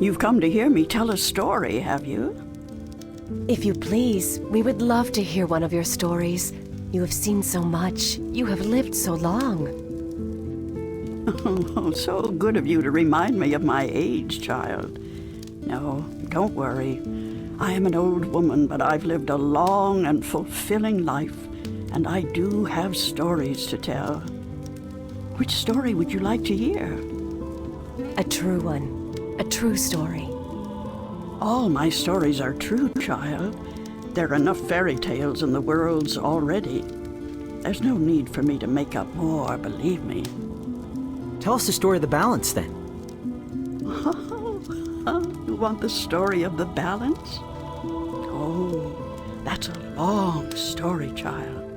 You've come to hear me tell a story, have you? If you please, we would love to hear one of your stories. You have seen so much. You have lived so long. Oh, so good of you to remind me of my age, child. No, don't worry. I am an old woman, but I've lived a long and fulfilling life, and I do have stories to tell. Which story would you like to hear? A true one. A true story. All my stories are true, child. There are enough fairy tales in the worlds already. There's no need for me to make up more, believe me. Tell us the story of the balance, then. You want the story of the balance? Oh, that's a long story, child,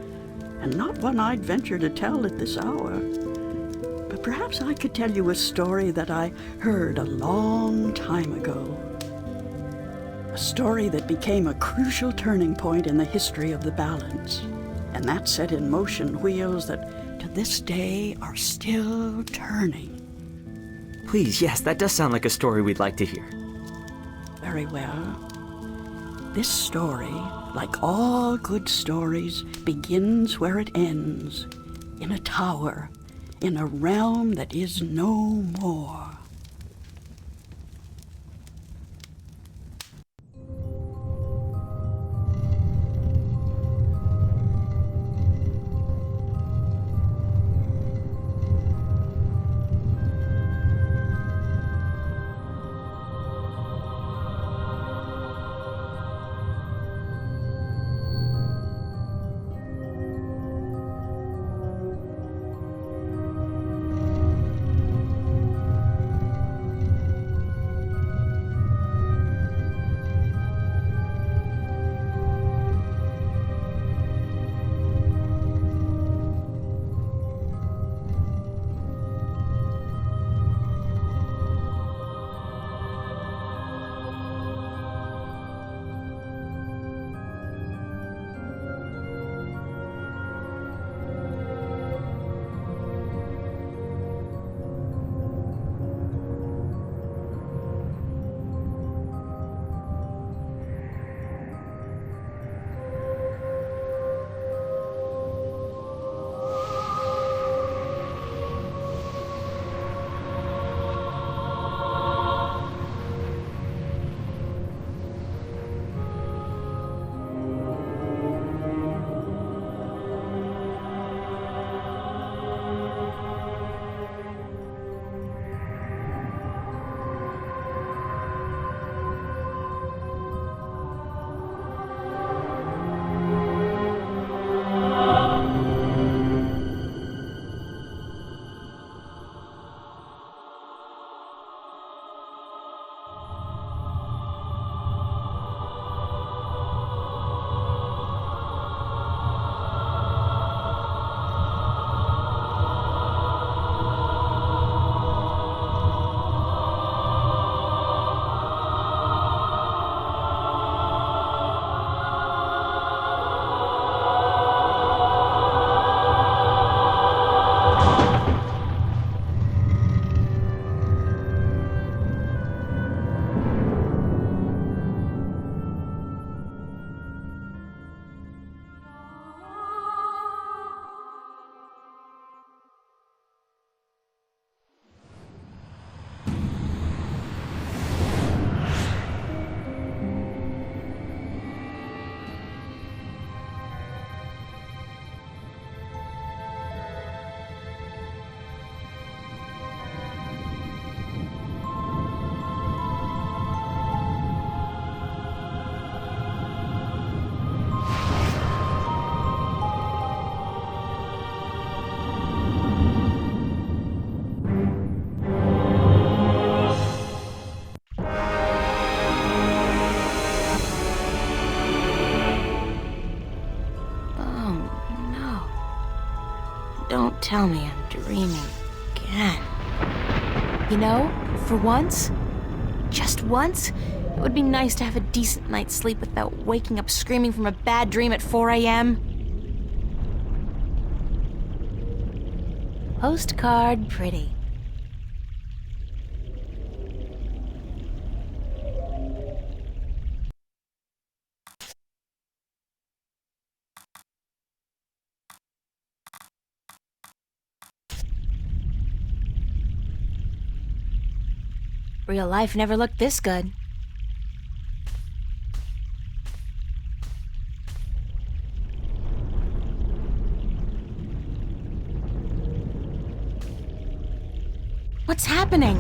and not one I'd venture to tell at this hour. But perhaps I could tell you a story that I heard a long time ago. A story that became a crucial turning point in the history of the balance, and that set in motion wheels that to this day are still turning. Please, yes, that does sound like a story we'd like to hear. Very well. This story, like all good stories, begins where it ends, in a tower, in a realm that is no more. Don't tell me I'm dreaming again. You know, for once, just once, it would be nice to have a decent night's sleep without waking up screaming from a bad dream at 4 a.m. Postcard pretty. Real life never looked this good. What's happening?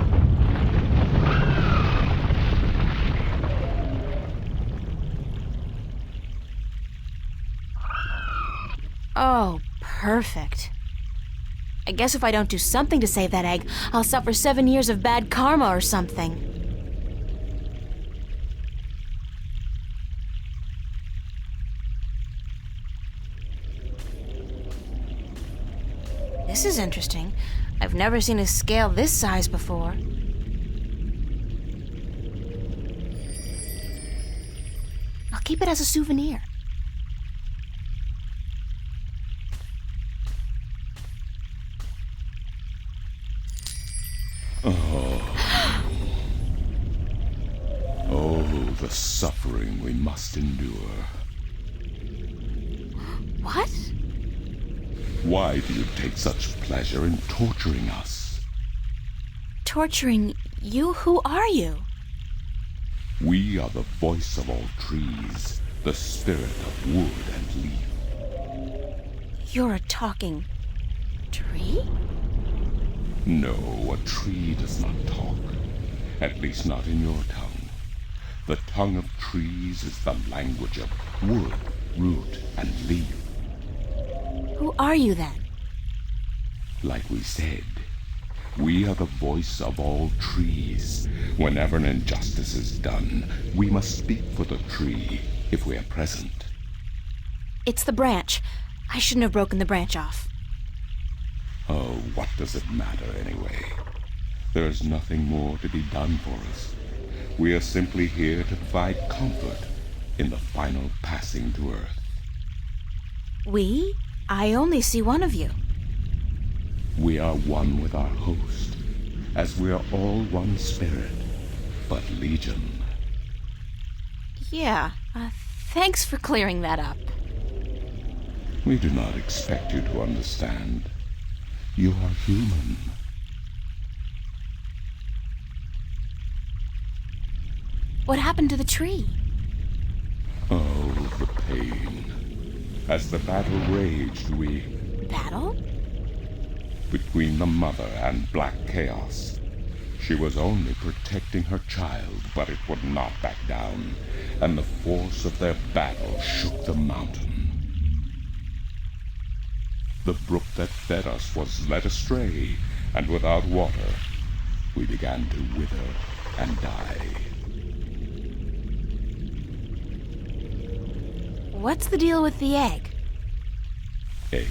Oh, perfect. I guess if I don't do something to save that egg, I'll suffer 7 years of bad karma or something. This is interesting. I've never seen a scale this size before. I'll keep it as a souvenir. Oh, the suffering we must endure. What? Why do you take such pleasure in torturing us? Torturing you? Who are you? We are the voice of all trees, the spirit of wood and leaf. You're a talking tree? No, a tree does not talk. At least not in your tongue. The tongue of trees is the language of wood, root, and leaf. Who are you then? Like we said, we are the voice of all trees. Whenever an injustice is done, we must speak for the tree if we are present. It's the branch. I shouldn't have broken the branch off. Oh, what does it matter anyway? There is nothing more to be done for us. We are simply here to provide comfort in the final passing to Earth. We? I only see one of you. We are one with our host, as we are all one spirit, but legion. Yeah, thanks for clearing that up. We do not expect you to understand. You are human. What happened to the tree? Oh, the pain. As the battle raged, we... Battle? Between the Mother and Black Chaos. She was only protecting her child, but it would not back down, and the force of their battle shook the mountain. The brook that fed us was led astray, and without water, we began to wither and die. What's the deal with the egg? Egg?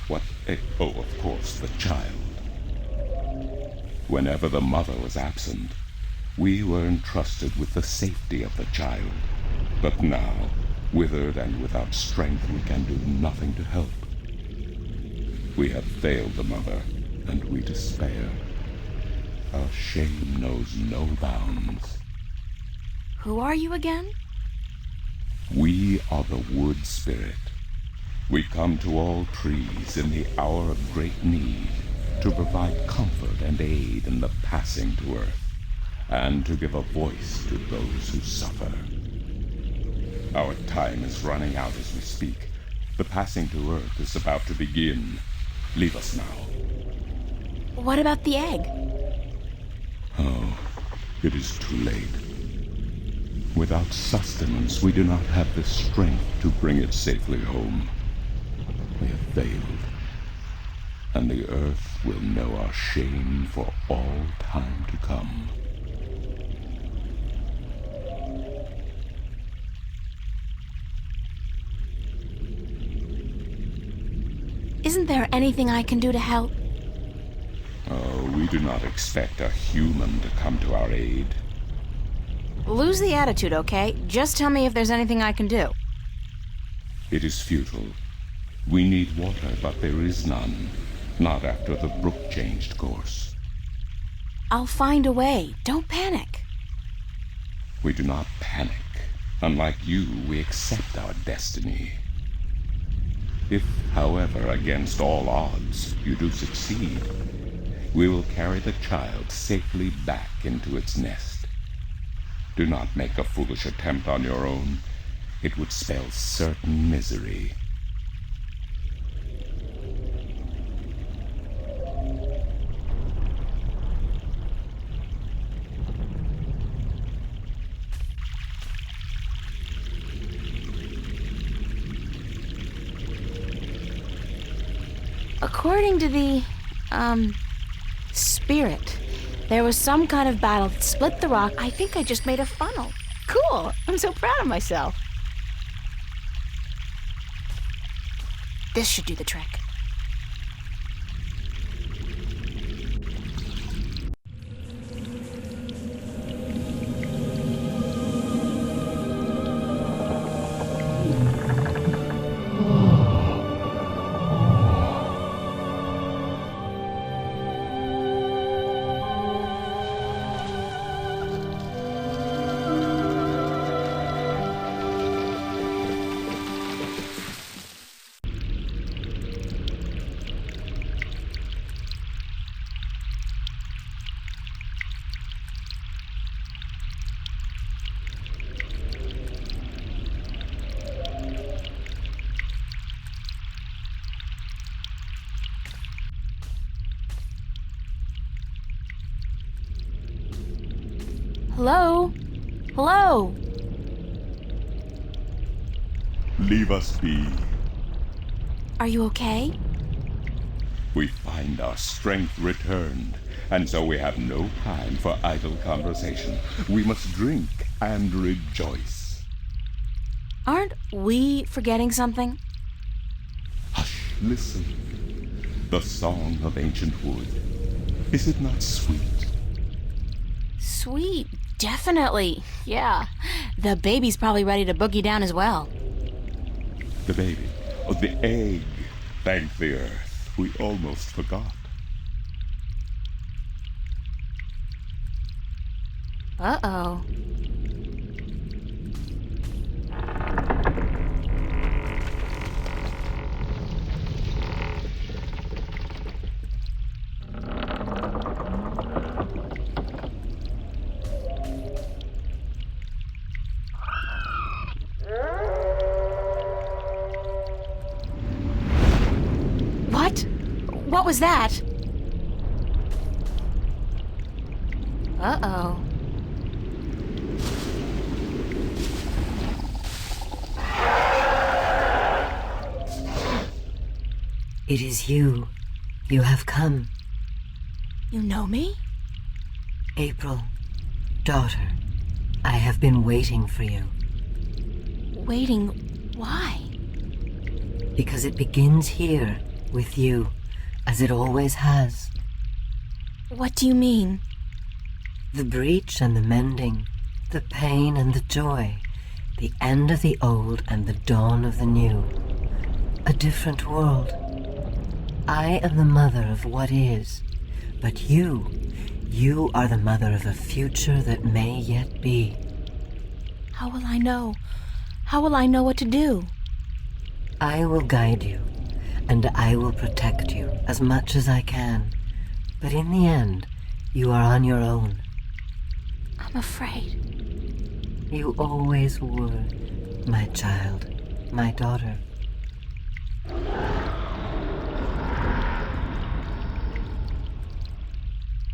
What egg? Oh, of course, the child. Whenever the mother was absent, we were entrusted with the safety of the child. But now, withered and without strength, we can do nothing to help. We have failed the mother, and we despair. Our shame knows no bounds. Who are you again? We are the wood spirit. We come to all trees in the hour of great need to provide comfort and aid in the passing to Earth, and to give a voice to those who suffer. Our time is running out as we speak. The passing to Earth is about to begin. Leave us now. What about the egg? Oh, it is too late. Without sustenance, we do not have the strength to bring it safely home. We have failed, and the Earth will know our shame for all time to come. Isn't there anything I can do to help? Oh, we do not expect a human to come to our aid. Lose the attitude, okay? Just tell me if there's anything I can do. It is futile. We need water, but there is none. Not after the brook changed course. I'll find a way. Don't panic. We do not panic. Unlike you, we accept our destiny. If, however, against all odds, you do succeed, we will carry the child safely back into its nest. Do not make a foolish attempt on your own. It would spell certain misery. According to the, spirit, there was some kind of battle that split the rock. I think I just made a funnel. Cool. I'm so proud of myself. This should do the trick. Hello? Hello? Leave us be. Are you okay? We find our strength returned, and so we have no time for idle conversation. We must drink and rejoice. Aren't we forgetting something? Hush, listen. The song of ancient wood. Is it not sweet? Sweet, definitely. Yeah. The baby's probably ready to boogie down as well. The baby. Oh, the egg. Thank the earth. We almost forgot. Uh-oh. What? What was that? Uh-oh. It is you. You have come. You know me? April, daughter, I have been waiting for you. Waiting. Why? Because it begins here, with you, as it always has. What do you mean? The breach and the mending, the pain and the joy, the end of the old and the dawn of the new. A different world. I am the mother of what is, but you are the mother of a future that may yet be. How will I know? How will I know what to do? I will guide you, and I will protect you as much as I can. But in the end, you are on your own. I'm afraid. You always were, my child, my daughter.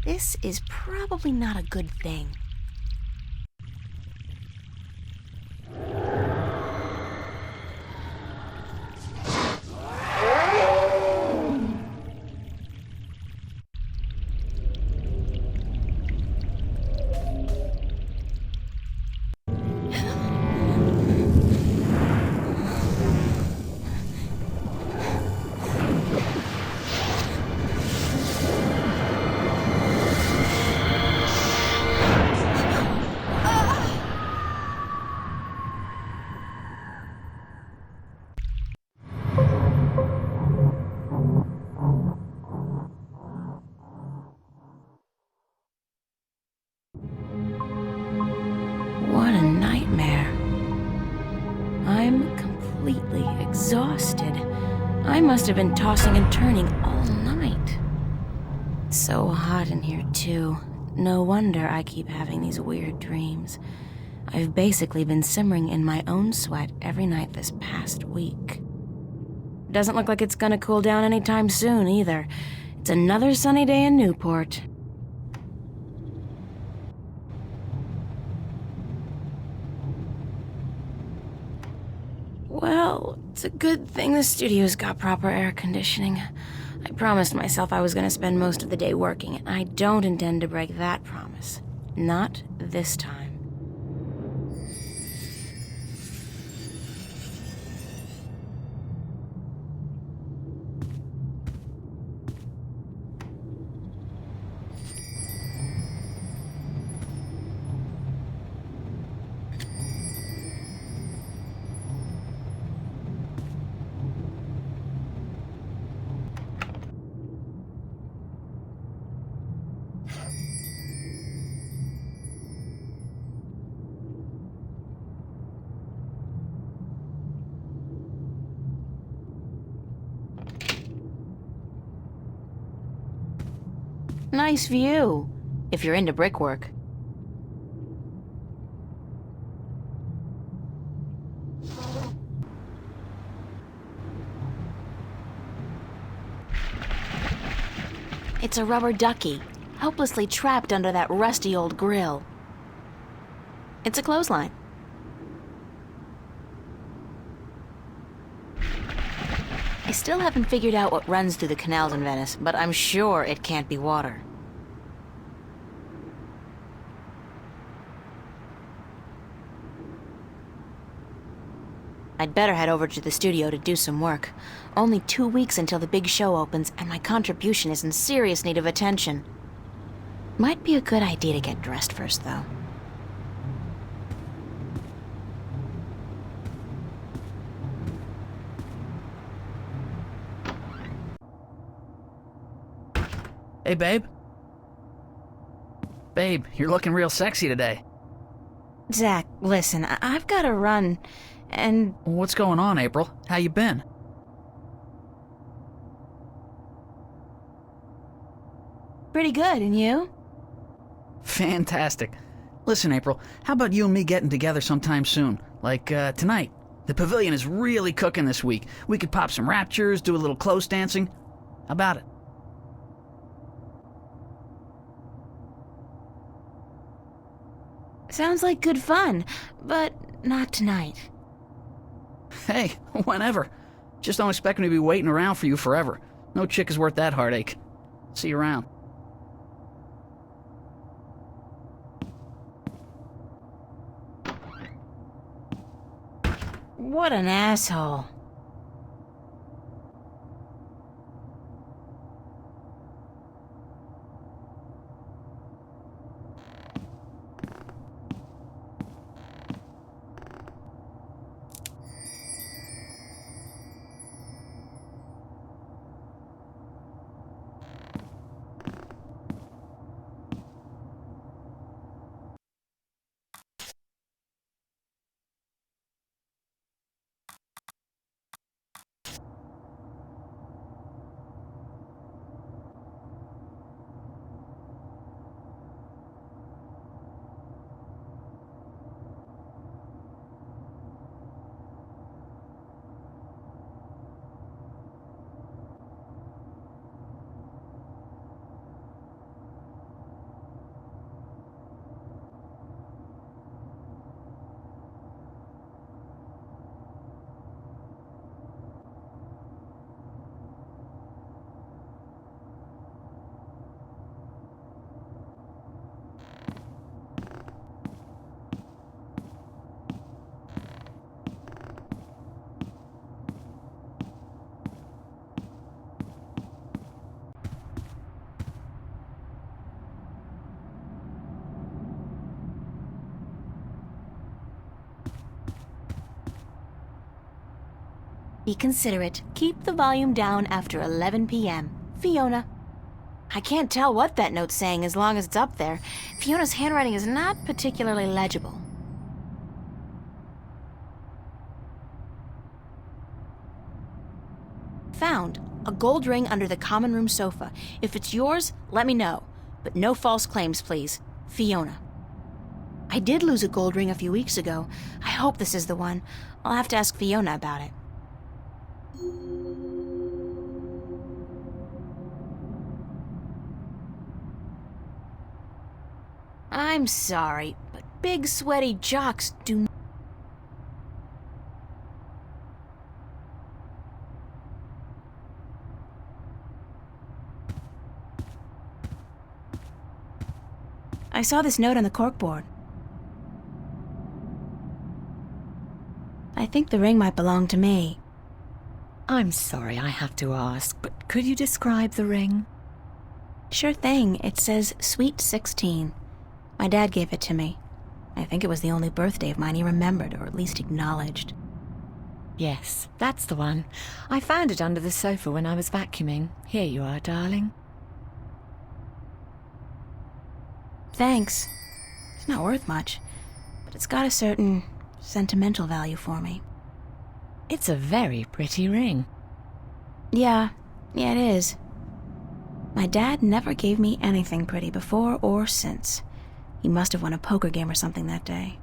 This is probably not a good thing. What a nightmare. I'm completely exhausted. I must have been tossing and turning all night. So hot in here, too. No wonder I keep having these weird dreams. I've basically been simmering in my own sweat every night this past week. Doesn't look like it's gonna cool down anytime soon, either. It's another sunny day in Newport. Well, it's a good thing the studio's got proper air conditioning. I promised myself I was going to spend most of the day working, and I don't intend to break that promise. Not this time. Nice view, if you're into brickwork. It's a rubber ducky, helplessly trapped under that rusty old grill. It's a clothesline. I still haven't figured out what runs through the canals in Venice, but I'm sure it can't be water. I'd better head over to the studio to do some work. Only 2 weeks until the big show opens, and my contribution is in serious need of attention. Might be a good idea to get dressed first, though. Hey, babe. Babe, you're looking real sexy today. Zach, listen, I've got to run, and... What's going on, April? How you been? Pretty good, and you? Fantastic. Listen, April, how about you and me getting together sometime soon? Like, tonight. The pavilion is really cooking this week. We could pop some raptures, do a little close dancing. How about it? Sounds like good fun, but not tonight. Hey, whenever. Just don't expect me to be waiting around for you forever. No chick is worth that heartache. See you around. What an asshole. Be considerate. Keep the volume down after 11 p.m. Fiona. I can't tell what that note's saying as long as it's up there. Fiona's handwriting is not particularly legible. Found A gold ring under the common room sofa. If it's yours, let me know. But no false claims, please. Fiona. I did lose a gold ring a few weeks ago. I hope this is the one. I'll have to ask Fiona about it. I'm sorry, but big sweaty jocks do. I saw this note on the corkboard. I think the ring might belong to me. I'm sorry I have to ask, but could you describe the ring? Sure thing. It says Sweet 16. My dad gave it to me. I think it was the only birthday of mine he remembered, or at least acknowledged. Yes, that's the one. I found it under the sofa when I was vacuuming. Here you are, darling. Thanks. It's not worth much, but it's got a certain sentimental value for me. It's a very pretty ring. Yeah, it is. My dad never gave me anything pretty before or since. He must have won a poker game or something that day.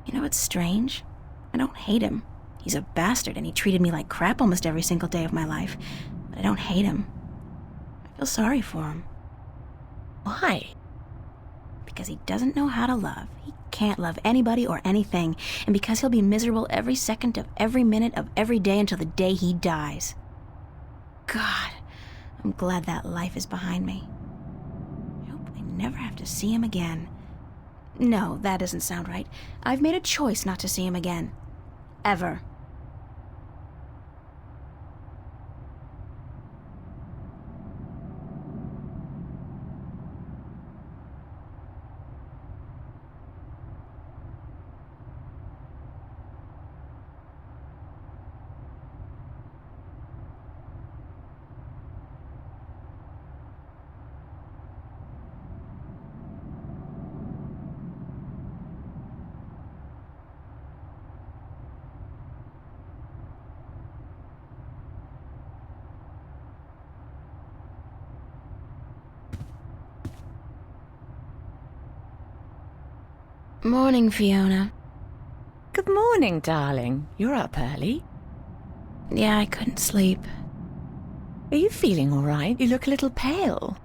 You know what's strange? I don't hate him. He's a bastard and he treated me like crap almost every single day of my life. But I don't hate him. I feel sorry for him. Why? Because he doesn't know how to love. He can't love anybody or anything. And because he'll be miserable every second of every minute of every day until the day he dies. God, I'm glad that life is behind me. I hope I never have to see him again. No, that doesn't sound right. I've made a choice not to see him again. Ever. Morning, Fiona. Good morning, darling. You're up early. Yeah, I couldn't sleep. Are you feeling all right? You look a little pale.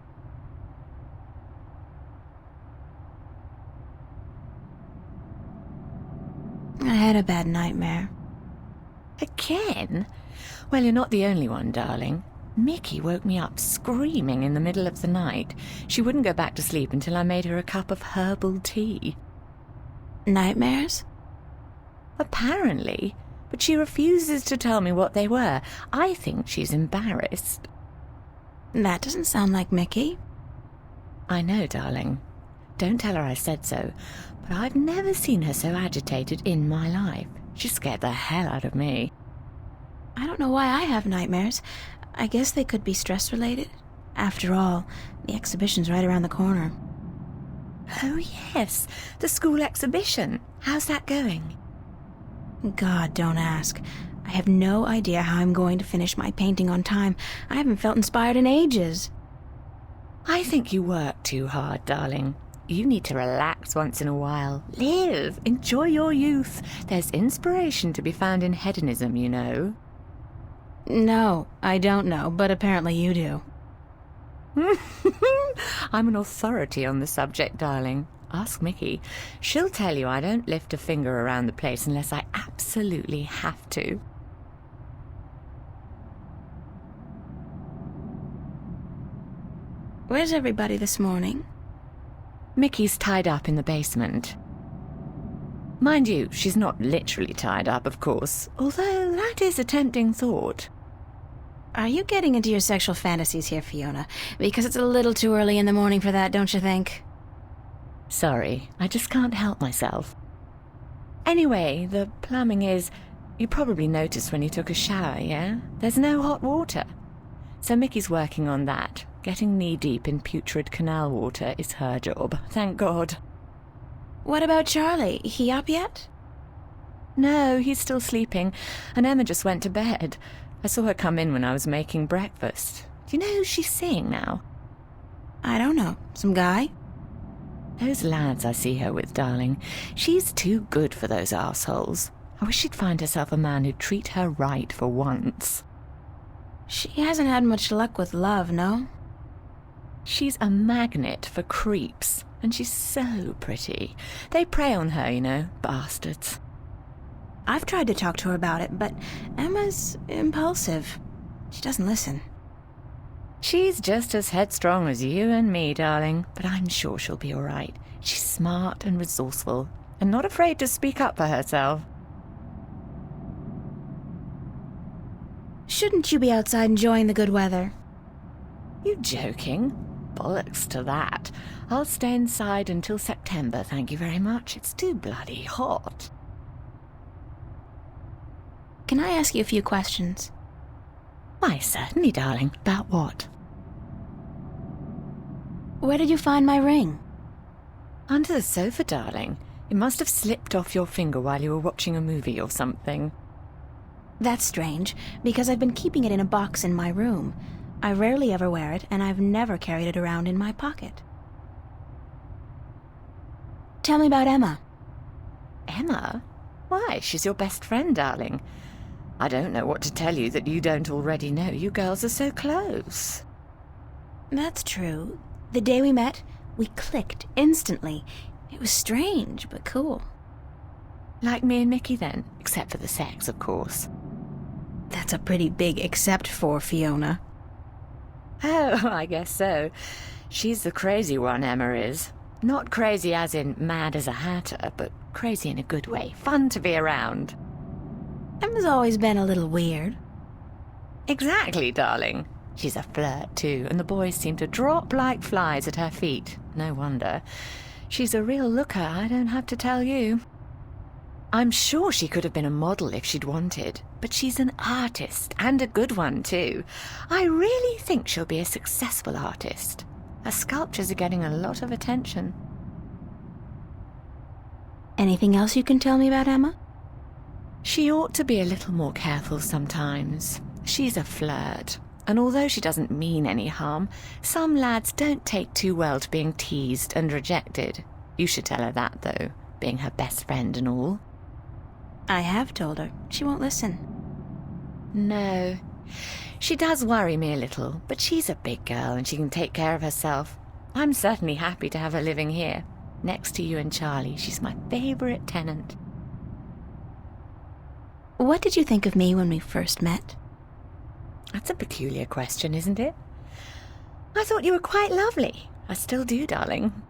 I had a bad nightmare. Again? Well, you're not the only one, darling. Mickey woke me up screaming in the middle of the night. She wouldn't go back to sleep until I made her a cup of herbal tea. Nightmares? Apparently, but she refuses to tell me what they were. I think she's embarrassed. That doesn't sound like Mickey. I know, darling. Don't tell her I said so, but I've never seen her so agitated in my life. She scared the hell out of me. I don't know why I have nightmares. I guess they could be stress-related. After all, the exhibition's right around the corner. Oh, yes, the school exhibition. How's that going? God, don't ask. I have no idea how I'm going to finish my painting on time. I haven't felt inspired in ages. I think you work too hard, darling. You need to relax once in a while. Live. Enjoy your youth. There's inspiration to be found in hedonism, you know. No, I don't know, but apparently you do. I'm an authority on the subject, darling. Ask Mickey. She'll tell you I don't lift a finger around the place unless I absolutely have to. Where's everybody this morning? Mickey's tied up in the basement. Mind you, she's not literally tied up, of course, although that is a tempting thought. Are you getting into your sexual fantasies here, Fiona? Because it's a little too early in the morning for that, don't you think? Sorry, I just can't help myself. Anyway, the plumbing is... You probably noticed when you took a shower, yeah? There's no hot water. So Mickey's working on that. Getting knee-deep in putrid canal water is her job, thank God. What about Charlie? He up yet? No, he's still sleeping, and Emma just went to bed. I saw her come in when I was making breakfast. Do you know who she's seeing now? I don't know. Some guy? Those lads I see her with, darling. She's too good for those arseholes. I wish she'd find herself a man who'd treat her right for once. She hasn't had much luck with love, no? She's a magnet for creeps, and she's so pretty. They prey on her, you know, bastards. I've tried to talk to her about it, but Emma's impulsive. She doesn't listen. She's just as headstrong as you and me, darling, but I'm sure she'll be all right. She's smart and resourceful, and not afraid to speak up for herself. Shouldn't you be outside enjoying the good weather? You joking? Bollocks to that. I'll stay inside until September, thank you very much. It's too bloody hot. Can I ask you a few questions? Why, certainly, darling. About what? Where did you find my ring? Under the sofa, darling. It must have slipped off your finger while you were watching a movie or something. That's strange, because I've been keeping it in a box in my room. I rarely ever wear it, and I've never carried it around in my pocket. Tell me about Emma. Emma? Why, she's your best friend, darling. I don't know what to tell you that you don't already know. You girls are so close. That's true. The day we met, we clicked instantly. It was strange, but cool. Like me and Mickey then, except for the sex, of course. That's a pretty big except for, Fiona. Oh, I guess so. She's the crazy one, Emma is. Not crazy as in mad as a hatter, but crazy in a good way. Fun to be around. Emma's always been a little weird. Exactly, darling. She's a flirt, too, and the boys seem to drop like flies at her feet. No wonder. She's a real looker, I don't have to tell you. I'm sure she could have been a model if she'd wanted, but she's an artist, and a good one, too. I really think she'll be a successful artist. Her sculptures are getting a lot of attention. Anything else you can tell me about Emma? She ought to be a little more careful sometimes. She's a flirt, and although she doesn't mean any harm, some lads don't take too well to being teased and rejected. You should tell her that, though, being her best friend and all. I have told her. She won't listen. No. She does worry me a little, but she's a big girl and she can take care of herself. I'm certainly happy to have her living here. Next to you and Charlie, she's my favourite tenant. What did you think of me when we first met? That's a peculiar question, isn't it? I thought you were quite lovely. I still do, darling.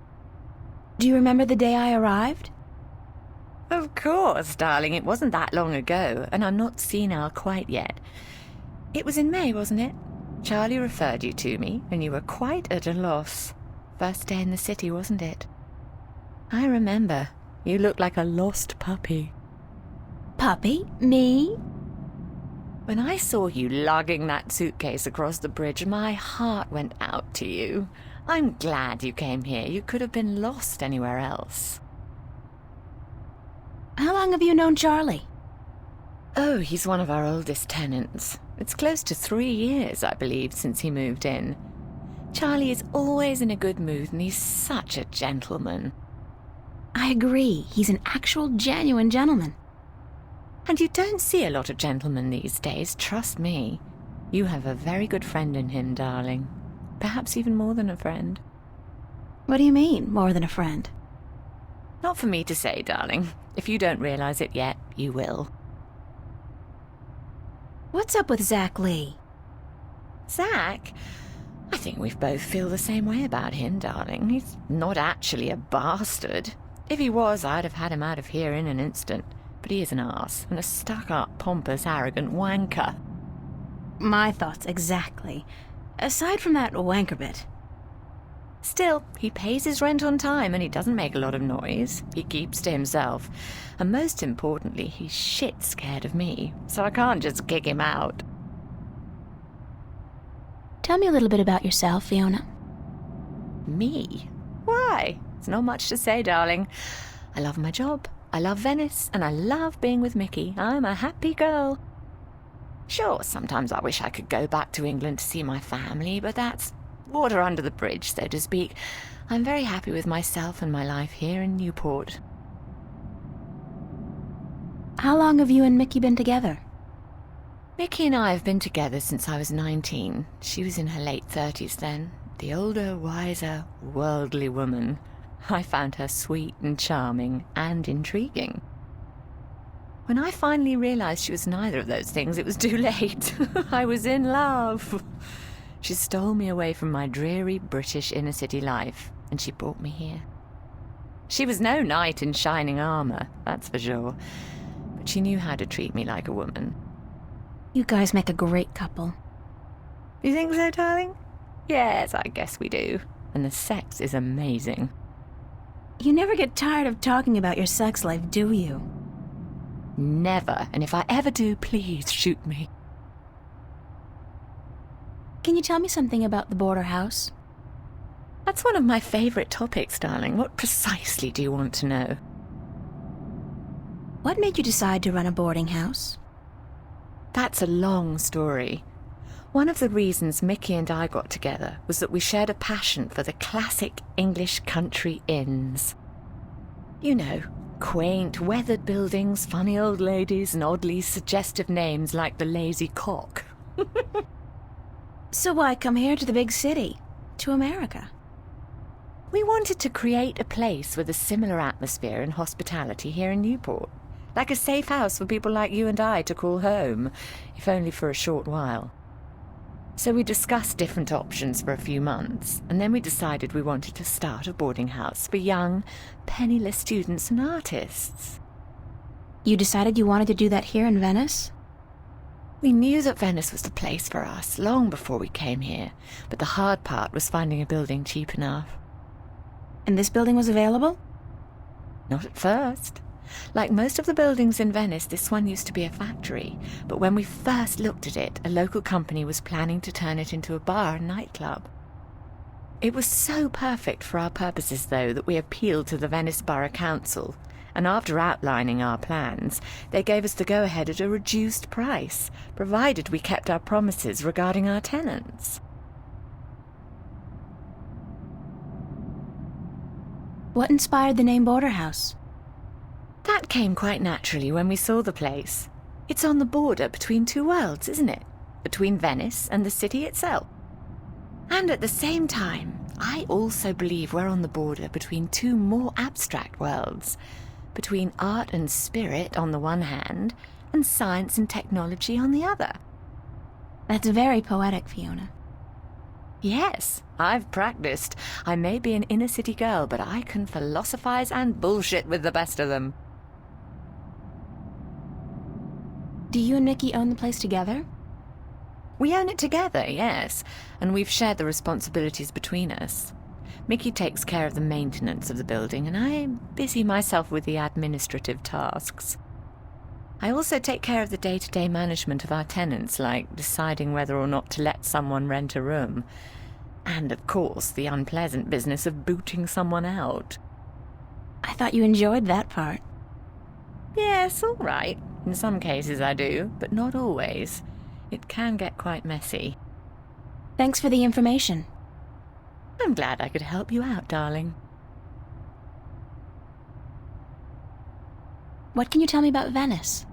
Do you remember the day I arrived? Of course, darling. It wasn't that long ago, and I'm not senile quite yet. It was in May, wasn't it? Charlie referred you to me, and you were quite at a loss. First day in the city, wasn't it? I remember. You looked like a lost puppy. Puppy? Me? When I saw you lugging that suitcase across the bridge, my heart went out to you. I'm glad you came here. You could have been lost anywhere else. How long have you known Charlie? Oh, he's one of our oldest tenants. It's close to 3 years, I believe, since he moved in. Charlie is always in a good mood, and he's such a gentleman. I agree. He's an actual, genuine gentleman. And you don't see a lot of gentlemen these days, trust me. You have a very good friend in him, darling. Perhaps even more than a friend. What do you mean, more than a friend? Not for me to say, darling. If you don't realize it yet, you will. What's up with Zach Lee? Zach? I think we both feel the same way about him, darling. He's not actually a bastard. If he was, I'd have had him out of here in an instant. But he is an arse, and a stuck-up, pompous, arrogant wanker. My thoughts exactly. Aside from that wanker bit. Still, he pays his rent on time and he doesn't make a lot of noise. He keeps to himself. And most importantly, he's shit scared of me, so I can't just kick him out. Tell me a little bit about yourself, Fiona. Me? Why? It's not much to say, darling. I love my job, I love Venice, and I love being with Mickey. I'm a happy girl. Sure, sometimes I wish I could go back to England to see my family, but that's water under the bridge, so to speak. I'm very happy with myself and my life here in Newport. How long have you and Mickey been together? Mickey and I have been together since I was 19. She was in her late 30s then. The older, wiser, worldly woman. I found her sweet and charming and intriguing. When I finally realized she was neither of those things, it was too late. I was in love. She stole me away from my dreary British inner-city life, and she brought me here. She was no knight in shining armor, that's for sure, but she knew how to treat me like a woman. You guys make a great couple. You think so, darling? Yes, I guess we do. And the sex is amazing. You never get tired of talking about your sex life, do you? Never, and if I ever do, please shoot me. Can you tell me something about the border house? That's one of my favorite topics, darling. What precisely do you want to know? What made you decide to run a boarding house? That's a long story. One of the reasons Mickey and I got together was that we shared a passion for the classic English country inns. You know, quaint, weathered buildings, funny old ladies, and oddly suggestive names like the Lazy Cock. So why come here to the big city? To America? We wanted to create a place with a similar atmosphere and hospitality here in Newport. Like a safe house for people like you and I to call home, if only for a short while. So we discussed different options for a few months, and then we decided we wanted to start a boarding house for young, penniless students and artists. You decided you wanted to do that here in Venice? We knew that Venice was the place for us long before we came here, but the hard part was finding a building cheap enough. And this building was available? Not at first. Like most of the buildings in Venice, this one used to be a factory, but when we first looked at it, a local company was planning to turn it into a bar and nightclub. It was so perfect for our purposes, though, that we appealed to the Venice Borough Council, and after outlining our plans, they gave us the go-ahead at a reduced price, provided we kept our promises regarding our tenants. What inspired the name Border House? That came quite naturally when we saw the place. It's on the border between two worlds, isn't it? Between Venice and the city itself. And at the same time, I also believe we're on the border between two more abstract worlds. Between art and spirit on the one hand, and science and technology on the other. That's very poetic, Fiona. Yes, I've practiced. I may be an inner-city girl, but I can philosophize and bullshit with the best of them. Do you and Mickey own the place together? We own it together, yes, and we've shared the responsibilities between us. Mickey takes care of the maintenance of the building, and I busy myself with the administrative tasks. I also take care of the day-to-day management of our tenants, like deciding whether or not to let someone rent a room. And, of course, the unpleasant business of booting someone out. I thought you enjoyed that part. Yes, all right. In some cases I do, but not always. It can get quite messy. Thanks for the information. I'm glad I could help you out, darling. What can you tell me about Venice?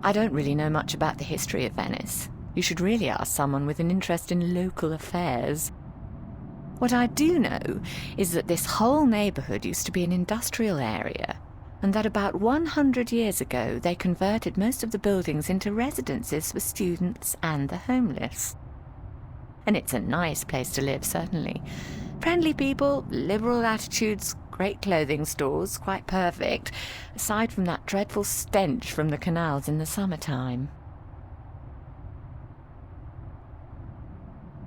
I don't really know much about the history of Venice. You should really ask someone with an interest in local affairs. What I do know is that this whole neighborhood used to be an industrial area, and that about 100 years ago they converted most of the buildings into residences for students and the homeless. And it's a nice place to live, certainly. Friendly people, liberal attitudes, great clothing stores, quite perfect, aside from that dreadful stench from the canals in the summertime.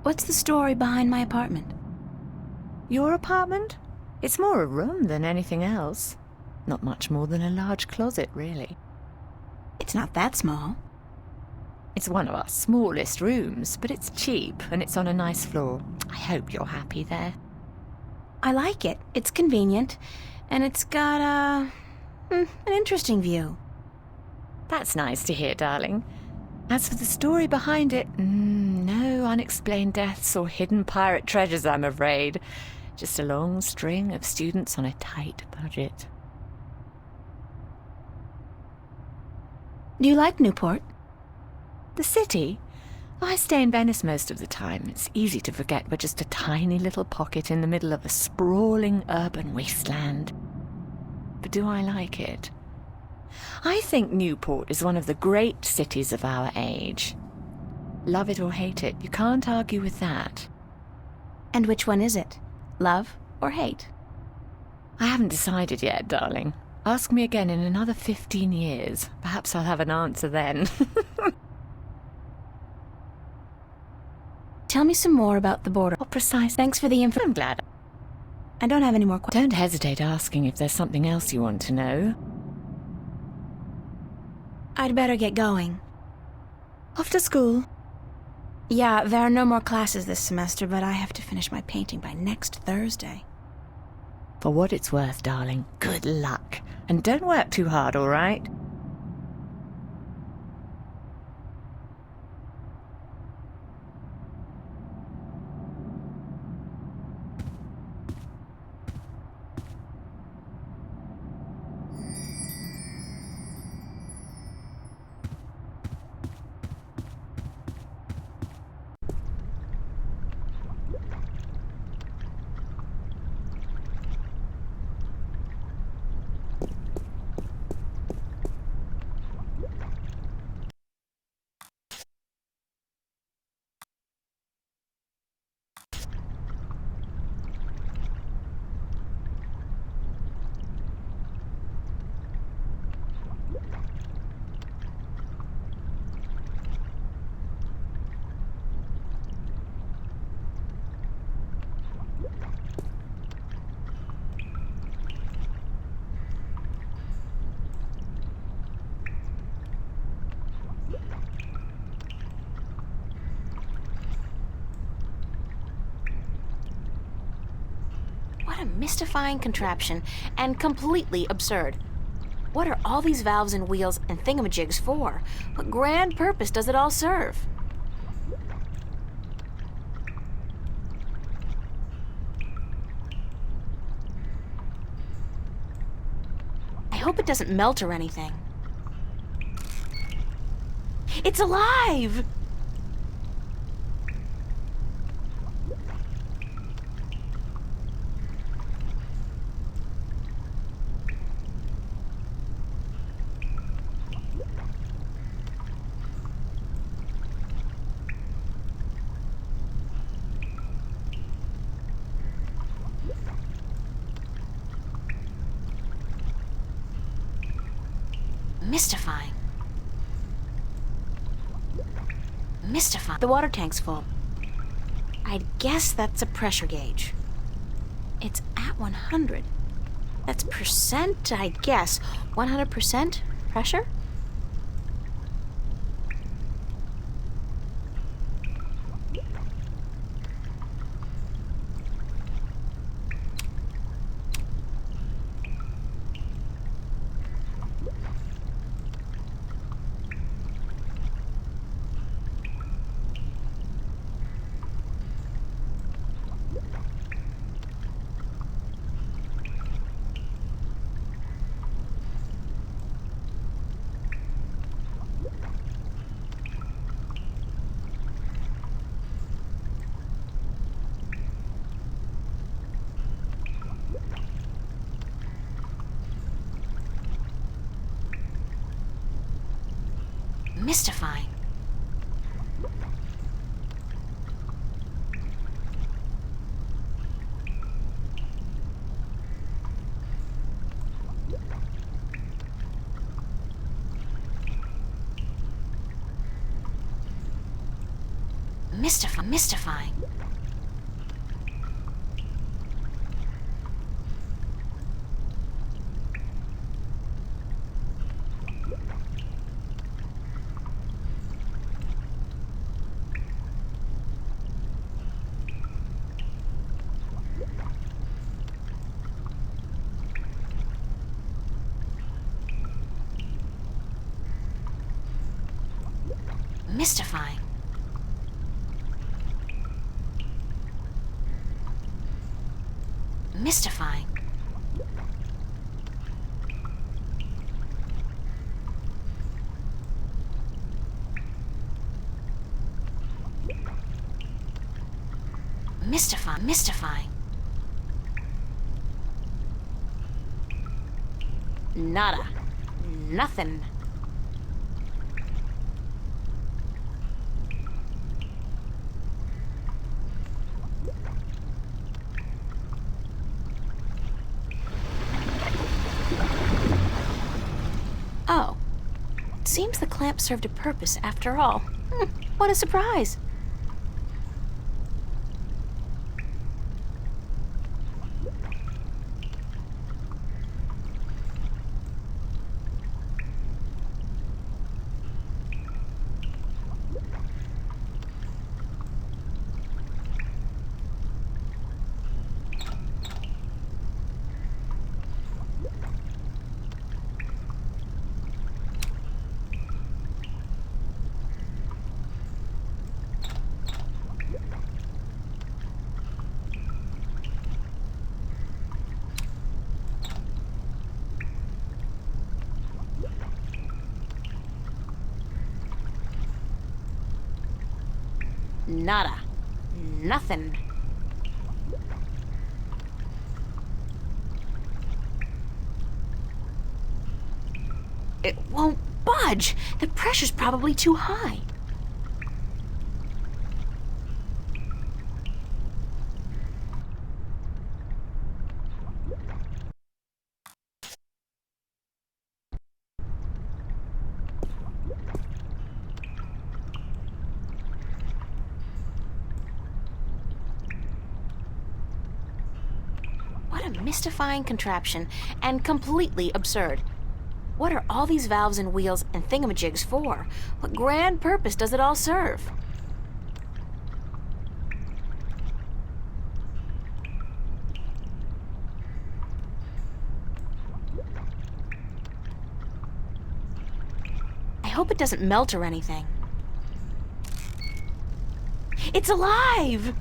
What's the story behind my apartment? Your apartment? It's more a room than anything else. Not much more than a large closet, really. It's not that small. It's one of our smallest rooms, but it's cheap and it's on a nice floor. I hope you're happy there. I like it. It's convenient, and it's got an interesting view. That's nice to hear, darling. As for the story behind it, no unexplained deaths or hidden pirate treasures, I'm afraid. Just a long string of students on a tight budget. Do you like Newport? The city? I stay in Venice most of the time. It's easy to forget we're just a tiny little pocket in the middle of a sprawling urban wasteland. But do I like it? I think Newport is one of the great cities of our age. Love it or hate it, you can't argue with that. And which one is it? Love or hate? I haven't decided yet, darling. Ask me again in another 15 years. Perhaps I'll have an answer then. Tell me some more about the border. What precise? Thanks for the info. I'm glad. I don't have any more questions. Don't hesitate asking if there's something else you want to know. I'd better get going. Off to school. Yeah, there are no more classes this semester, but I have to finish my painting by next Thursday. For what it's worth, darling, good luck. And don't work too hard, all right? What a mystifying contraption, and completely absurd. What are all these valves and wheels and thingamajigs for? What grand purpose does it all serve? I hope it doesn't melt or anything. It's alive! Mystifying. Mystifying. The water tank's full. I'd guess that's a pressure gauge. It's at 100. That's percent, I'd guess. 100% pressure? Mystifying. Mystifying. mystifying. Mystifying. Mystifying. Nada. Nothing. Oh. Seems the clamp served a purpose after all. What a surprise. Nada. Nothing. It won't budge. The pressure's probably too high. What a mystifying contraption, and completely absurd. What are all these valves and wheels and thingamajigs for? What grand purpose does it all serve? I hope it doesn't melt or anything. It's alive!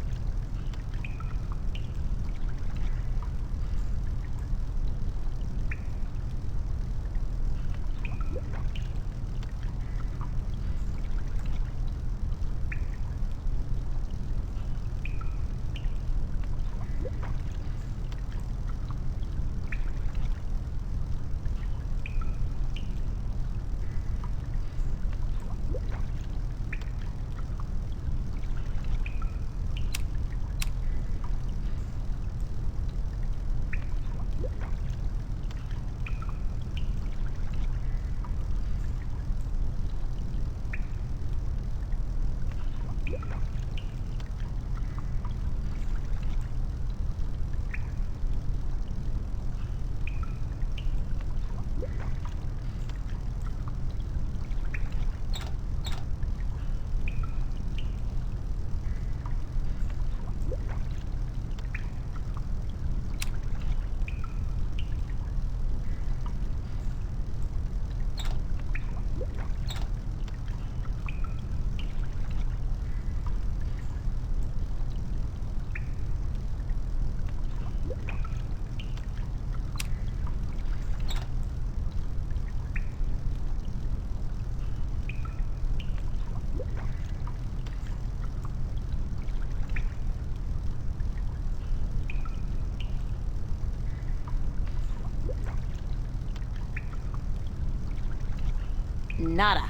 Nada.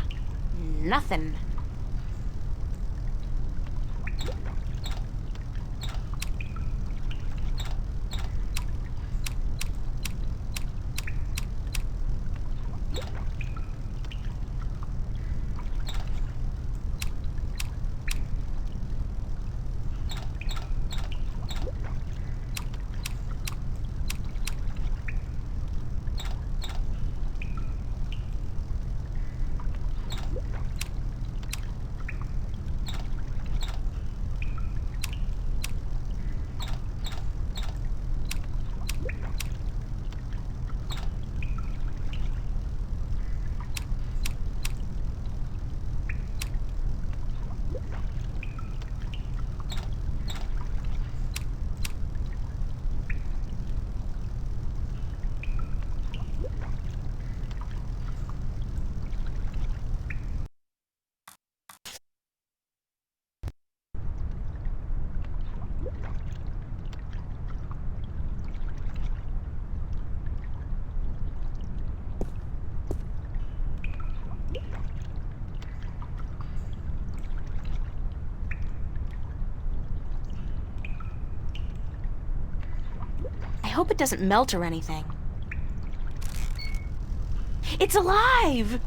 Nothing. hope it doesn't melt or anything. It's alive!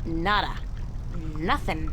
Nada. Nothing.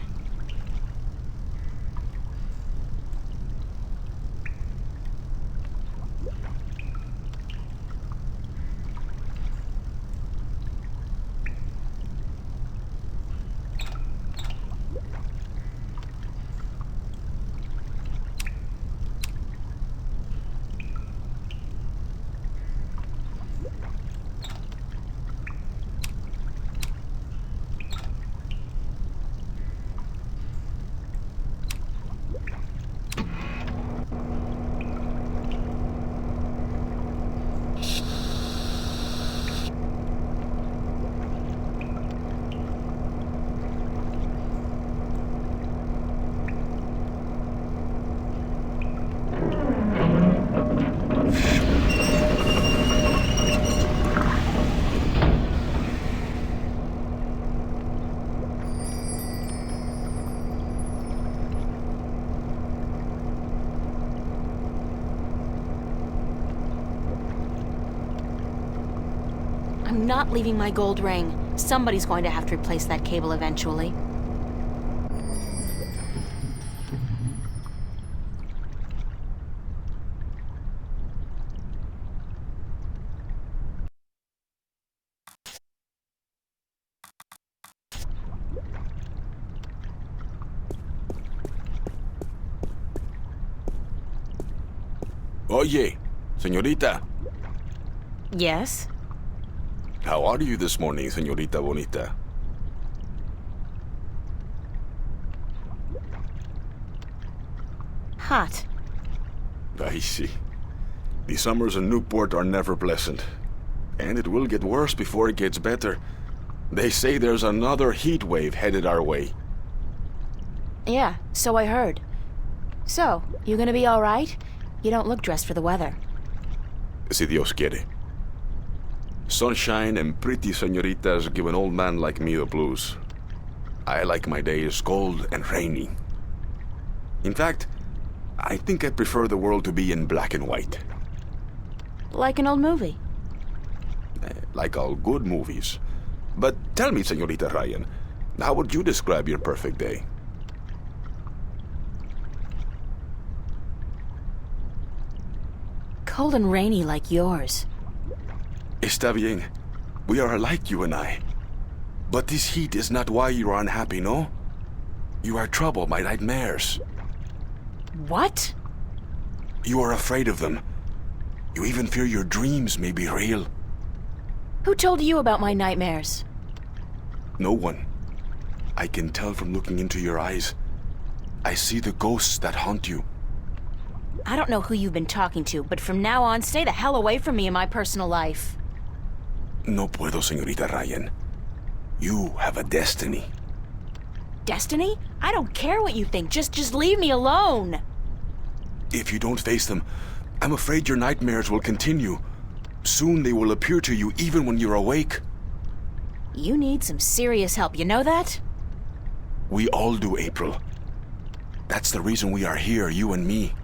I'm not leaving my gold ring. Somebody's going to have to replace that cable eventually. Oye, señorita. Yes? How are you this morning, señorita bonita? Hot. I see. The summers in Newport are never pleasant. And it will get worse before it gets better. They say there's another heat wave headed our way. Yeah, so I heard. So, you gonna be alright? You don't look dressed for the weather. Si Dios quiere. Sunshine and pretty señoritas give an old man like me the blues. I like my days cold and rainy. In fact, I think I prefer the world to be in black and white. Like an old movie. Like all good movies. But tell me, Señorita Ryan, how would you describe your perfect day? Cold and rainy like yours. Está bien. We are alike, you and I. But this heat is not why you are unhappy, no? You are troubled by nightmares. What? You are afraid of them. You even fear your dreams may be real. Who told you about my nightmares? No one. I can tell from looking into your eyes. I see the ghosts that haunt you. I don't know who you've been talking to, but from now on, stay the hell away from me in my personal life. No puedo, Señorita Ryan. You have a destiny. Destiny? I don't care what you think. Just leave me alone. If you don't face them, I'm afraid your nightmares will continue. Soon they will appear to you even when you're awake. You need some serious help, you know that? We all do, April. That's the reason we are here, you and me.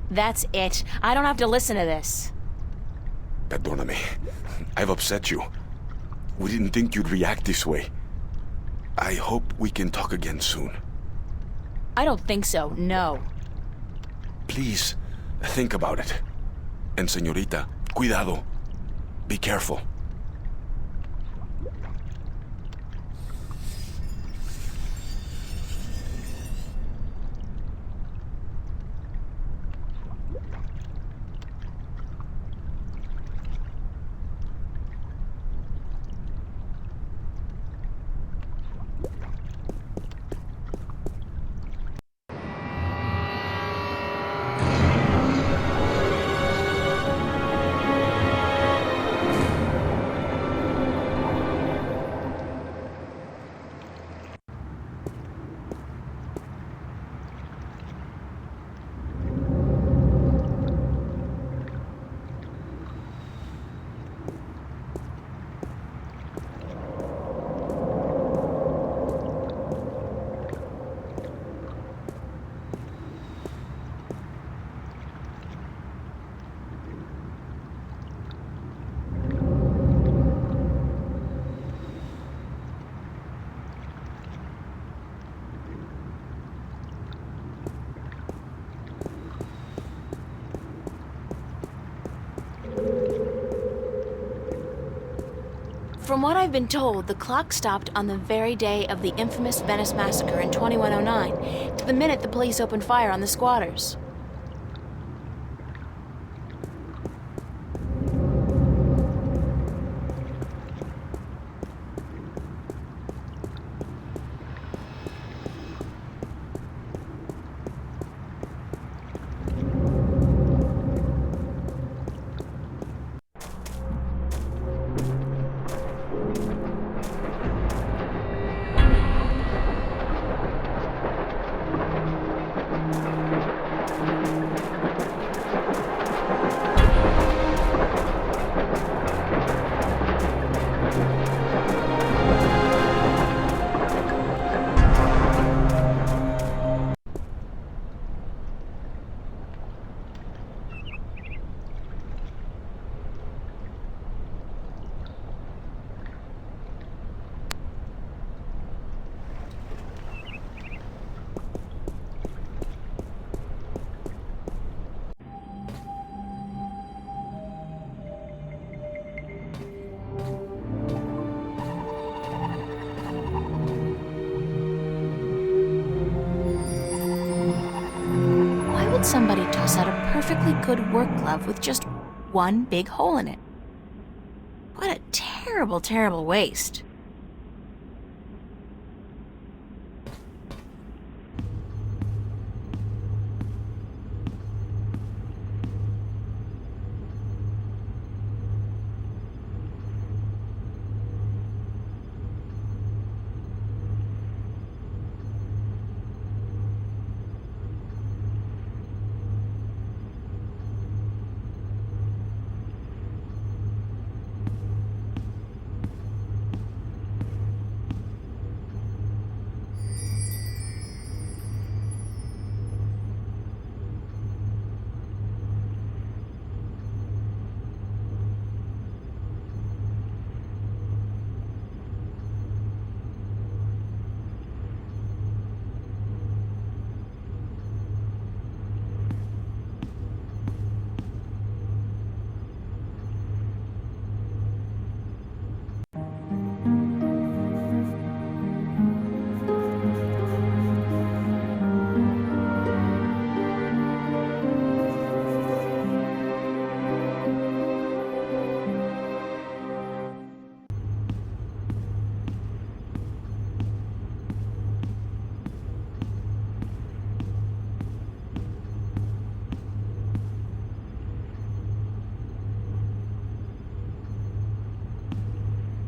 That's it. I don't have to listen to this. Perdóname. I've upset you. We didn't think you'd react this way. I hope we can talk again soon. I don't think so, no. Please, think about it. And señorita, cuidado. Be careful. From what I've been told, the clock stopped on the very day of the infamous Venice massacre in 2109, to the minute the police opened fire on the squatters. Somebody toss out a perfectly good work glove with just one big hole in it. What a terrible, terrible waste.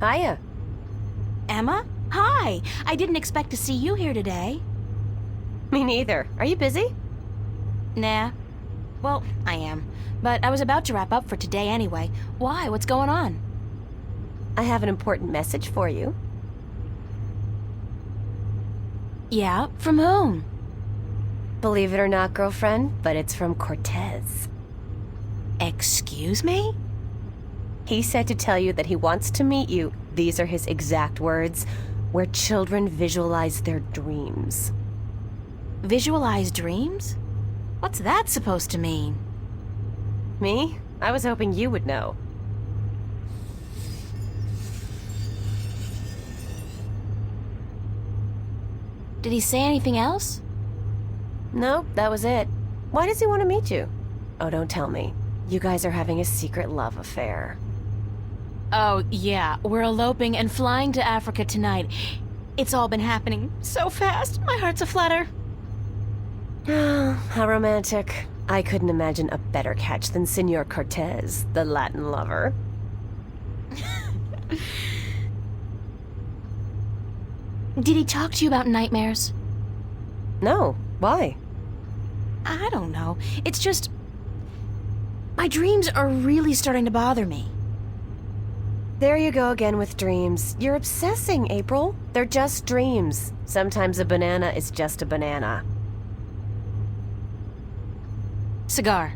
Hiya. Emma? Hi! I didn't expect to see you here today. Me neither. Are you busy? Nah. Well, I am. But I was about to wrap up for today anyway. Why? What's going on? I have an important message for you. Yeah? From whom? Believe it or not, girlfriend, but it's from Cortez. Excuse me? He said to tell you that he wants to meet you, these are his exact words, where children visualize their dreams. Visualize dreams? What's that supposed to mean? Me? I was hoping you would know. Did he say anything else? Nope, that was it. Why does he want to meet you? Oh, don't tell me. You guys are having a secret love affair. Oh, yeah. We're eloping and flying to Africa tonight. It's all been happening so fast. My heart's aflutter. How romantic. I couldn't imagine a better catch than Senor Cortez, the Latin lover. Did he talk to you about nightmares? No. Why? I don't know. It's just... my dreams are really starting to bother me. There you go again with dreams. You're obsessing, April. They're just dreams. Sometimes a banana is just a banana. Cigar.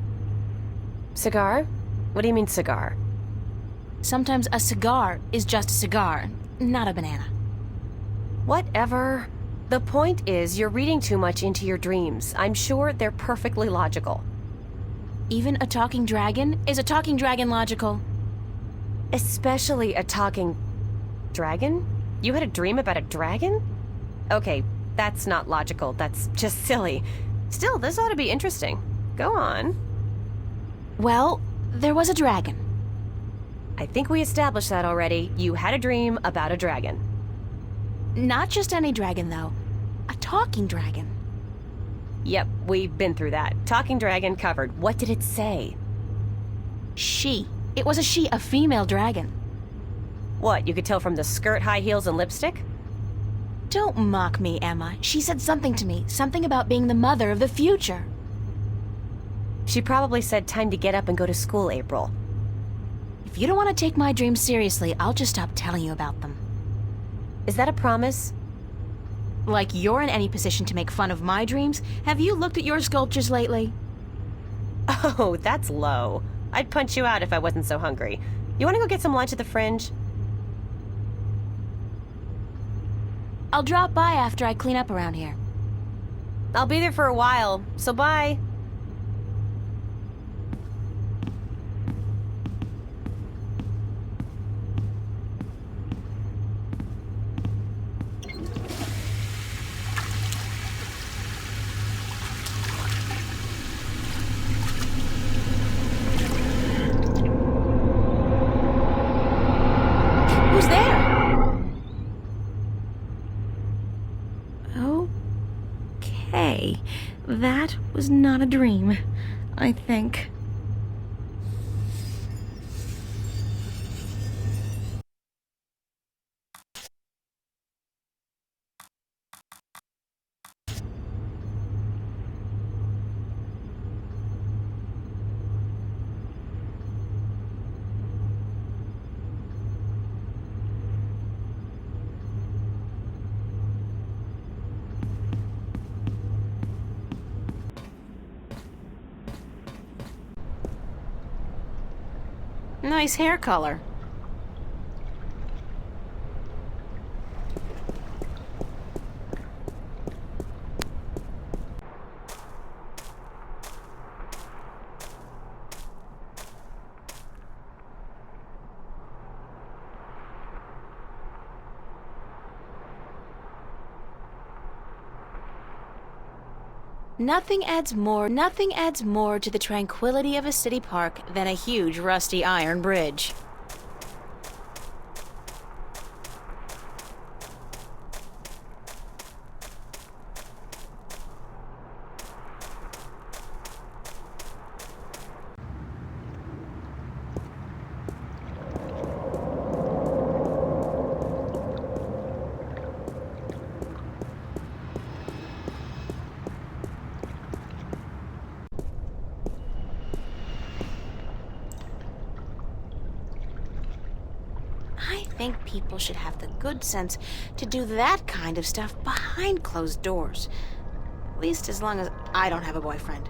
Cigar? What do you mean cigar? Sometimes a cigar is just a cigar, not a banana. Whatever. The point is, you're reading too much into your dreams. I'm sure they're perfectly logical. Even a talking dragon? Is a talking dragon logical? Especially a talking... dragon? You had a dream about a dragon? Okay, that's not logical. That's just silly. Still, this ought to be interesting. Go on. Well, there was a dragon. I think we established that already. You had a dream about a dragon. Not just any dragon, though. A talking dragon. Yep, we've been through that. Talking dragon covered. What did it say? She. It was a she, a female dragon. What, you could tell from the skirt, high heels, and lipstick? Don't mock me, Emma. She said something to me. Something about being the mother of the future. She probably said time to get up and go to school, April. If you don't want to take my dreams seriously, I'll just stop telling you about them. Is that a promise? Like you're in any position to make fun of my dreams? Have you looked at your sculptures lately? Oh, that's low. I'd punch you out if I wasn't so hungry. You want to go get some lunch at the Fringe? I'll drop by after I clean up around here. I'll be there for a while, so bye. Who's there? Okay, that was not a dream, I think. Nice hair color. Nothing adds more to the tranquility of a city park than a huge rusty iron bridge. people should have the good sense to do that kind of stuff behind closed doors. At least as long as I don't have a boyfriend.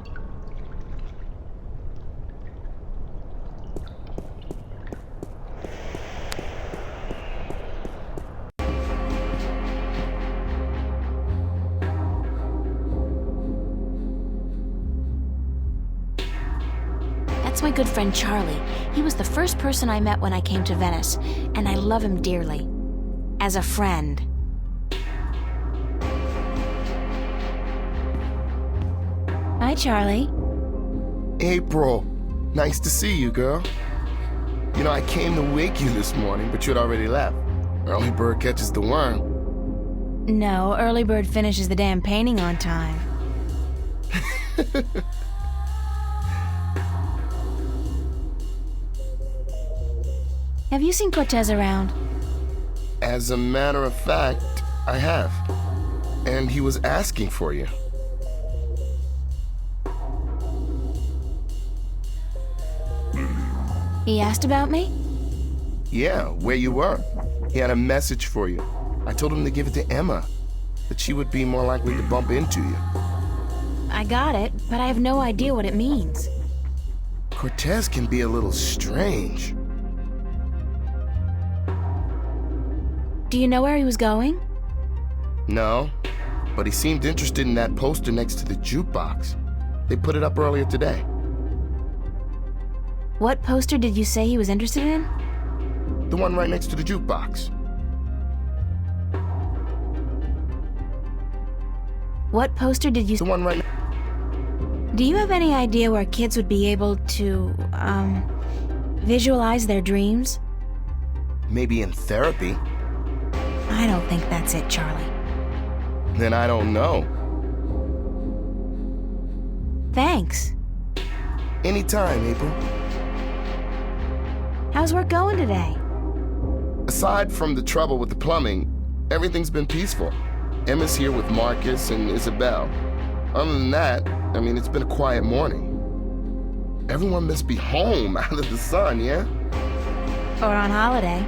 That's my good friend Charlie. He was the first person I met when I came to Venice, and I love him dearly. As a friend. Hi, Charlie. April, nice to see you, girl. You know, I came to wake you this morning, but you'd already left. Early bird catches the worm. No, early bird finishes the damn painting on time. Have you seen Cortez around? As a matter of fact, I have. And he was asking for you. He asked about me? Yeah, where you were. He had a message for you. I told him to give it to Emma, that she would be more likely to bump into you. I got it, but I have no idea what it means. Cortez can be a little strange. Do you know where he was going? No, but he seemed interested in that poster next to the jukebox. They put it up earlier today. What poster did you say he was interested in? The one right next to the jukebox. What poster did you... The one right... Do you have any idea where kids would be able to, visualize their dreams? Maybe in therapy. I don't think that's it, Charlie. Then I don't know. Thanks. Anytime, April. How's work going today? Aside from the trouble with the plumbing, everything's been peaceful. Emma's here with Marcus and Isabel. Other than that, I mean, it's been a quiet morning. Everyone must be home out of the sun, yeah? Or on holiday.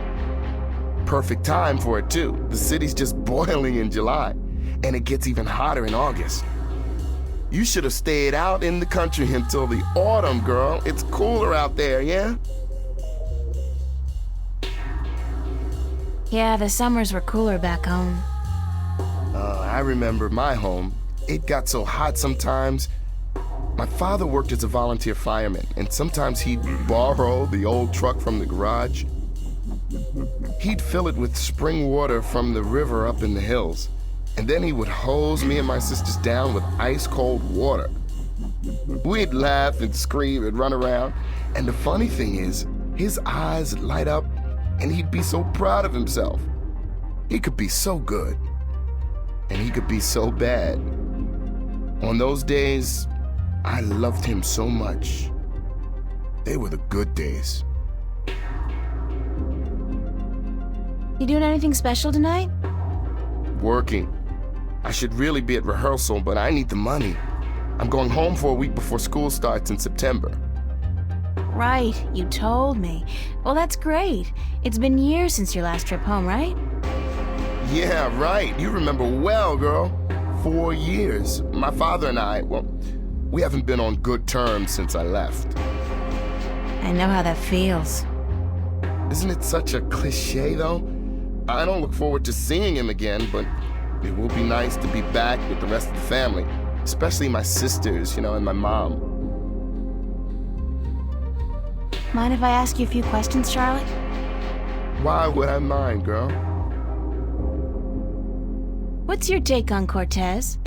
Perfect time for it, too. The city's just boiling in July, and it gets even hotter in August. You should have stayed out in the country until the autumn, girl. It's cooler out there, yeah? Yeah, the summers were cooler back home. I remember my home. It got so hot sometimes. My father worked as a volunteer fireman, and sometimes he'd borrow the old truck from the garage. He'd fill it with spring water from the river up in the hills, and then he would hose me and my sisters down with ice-cold water. We'd laugh and scream and run around, and the funny thing is, his eyes would light up, and he'd be so proud of himself. He could be so good, and he could be so bad. On those days, I loved him so much. They were the good days. You doing anything special tonight? Working. I should really be at rehearsal, but I need the money. I'm going home for a week before school starts in September. Right, you told me. Well, that's great. It's been years since your last trip home, right? Yeah, right. You remember well, girl. 4 years. My father and I, well, we haven't been on good terms since I left. I know how that feels. Isn't it such a cliche, though? I don't look forward to seeing him again, but it will be nice to be back with the rest of the family, especially my sisters, and my mom. Mind if I ask you a few questions, Charlie? Why would I mind, girl? What's your take on Cortez?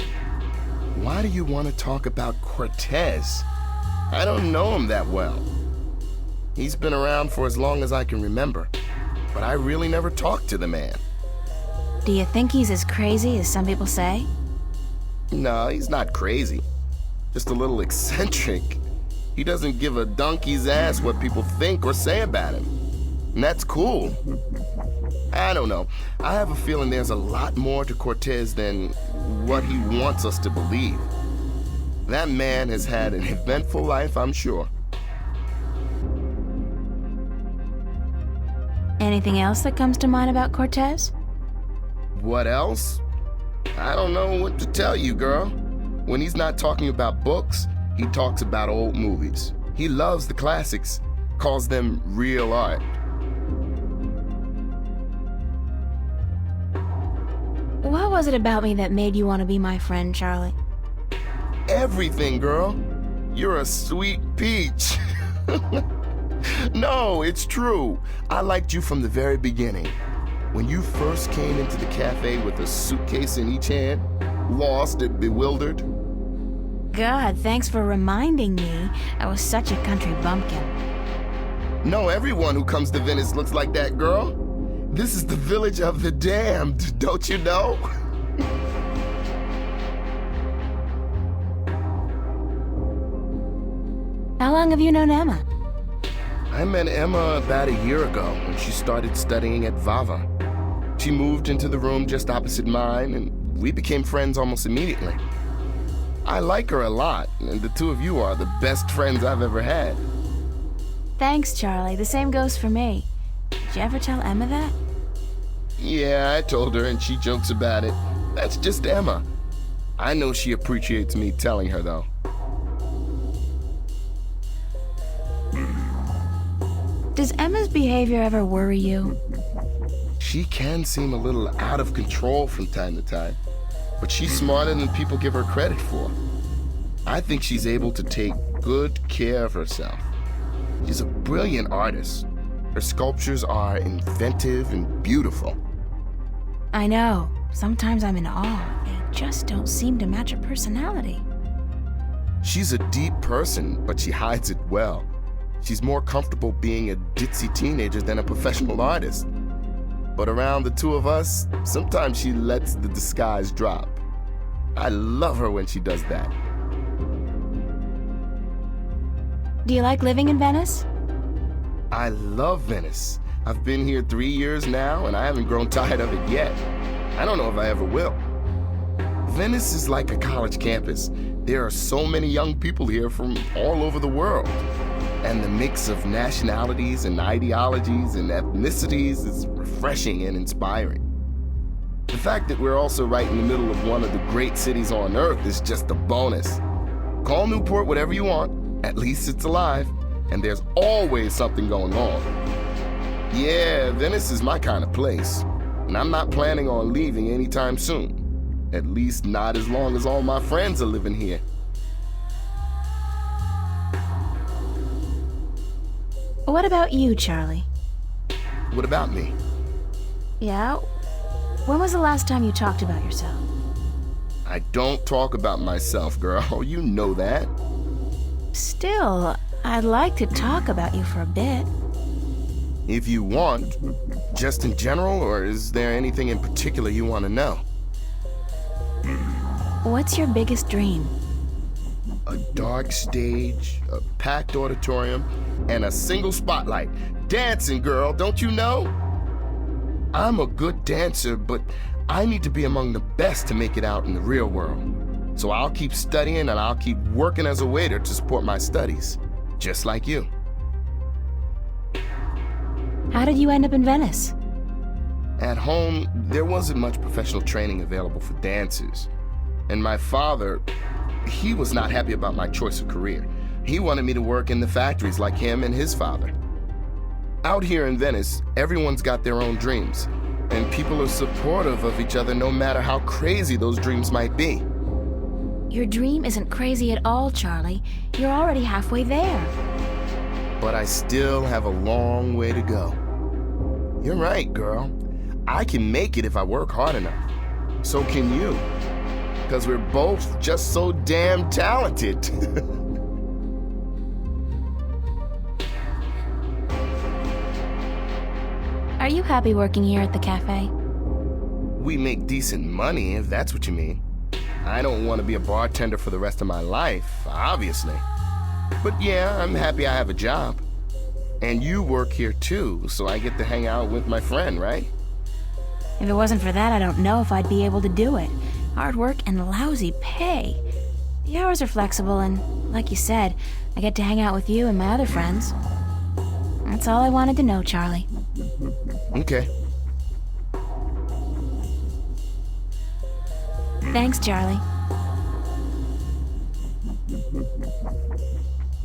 Why do you want to talk about Cortez? I don't know him that well. He's been around for as long as I can remember, but I really never talked to the man. Do you think he's as crazy as some people say? No, he's not crazy. Just a little eccentric. He doesn't give a donkey's ass what people think or say about him. And that's cool. I don't know. I have a feeling there's a lot more to Cortez than what he wants us to believe. That man has had an eventful life, I'm sure. Anything else that comes to mind about Cortez? What else? I don't know what to tell you, girl. When he's not talking about books, he talks about old movies. He loves the classics, calls them real art. What was it about me that made you want to be my friend, Charlie? Everything, girl. You're a sweet peach. No, it's true. I liked you from the very beginning. When you first came into the cafe with a suitcase in each hand, lost and bewildered. God, thanks for reminding me. I was such a country bumpkin. No, everyone who comes to Venice looks like that, girl. This is the village of the damned, don't you know? How long have you known Emma? I met Emma about a year ago when she started studying at Vava. She moved into the room just opposite mine, and we became friends almost immediately. I like her a lot, and the two of you are the best friends I've ever had. Thanks, Charlie. The same goes for me. Did you ever tell Emma that? Yeah, I told her, and she jokes about it. That's just Emma. I know she appreciates me telling her, though. Does Emma's behavior ever worry you? She can seem a little out of control from time to time, but she's smarter than people give her credit for. I think she's able to take good care of herself. She's a brilliant artist. Her sculptures are inventive and beautiful. I know. Sometimes I'm in awe. They just don't seem to match her personality. She's a deep person, but she hides it well. She's more comfortable being a ditzy teenager than a professional artist. But around the two of us, sometimes she lets the disguise drop. I love her when she does that. Do you like living in Venice? I love Venice. I've been here 3 years now, and I haven't grown tired of it yet. I don't know if I ever will. Venice is like a college campus. There are so many young people here from all over the world. And the mix of nationalities and ideologies and ethnicities is refreshing and inspiring. The fact that we're also right in the middle of one of the great cities on Earth is just a bonus. Call Newport whatever you want, at least it's alive, and there's always something going on. Yeah, Venice is my kind of place, and I'm not planning on leaving anytime soon. At least not as long as all my friends are living here. What about you, Charlie? What about me? Yeah? When was the last time you talked about yourself? I don't talk about myself, girl. You know that. Still, I'd like to talk about you for a bit. If you want, just in general, or is there anything in particular you want to know? What's your biggest dream? A dark stage, a packed auditorium, and a single spotlight. Dancing, girl, don't you know? I'm a good dancer, but I need to be among the best to make it out in the real world. So I'll keep studying and I'll keep working as a waiter to support my studies, just like you. How did you end up in Venice? At home, there wasn't much professional training available for dancers. And my father, he was not happy about my choice of career. He wanted me to work in the factories like him and his father. Out here in Venice, everyone's got their own dreams, and people are supportive of each other no matter how crazy those dreams might be. Your dream isn't crazy at all, Charlie. You're already halfway there. But I still have a long way to go. You're right, girl. I can make it if I work hard enough. So can you. Because we're both just so damn talented. Are you happy working here at the cafe? We make decent money, if that's what you mean. I don't want to be a bartender for the rest of my life, obviously. But yeah, I'm happy I have a job. And you work here too, so I get to hang out with my friend, right? If it wasn't for that, I don't know if I'd be able to do it. Hard work and lousy pay. The hours are flexible, and like you said, I get to hang out with you and my other friends. That's all I wanted to know, Charlie. Okay. Thanks, Charlie.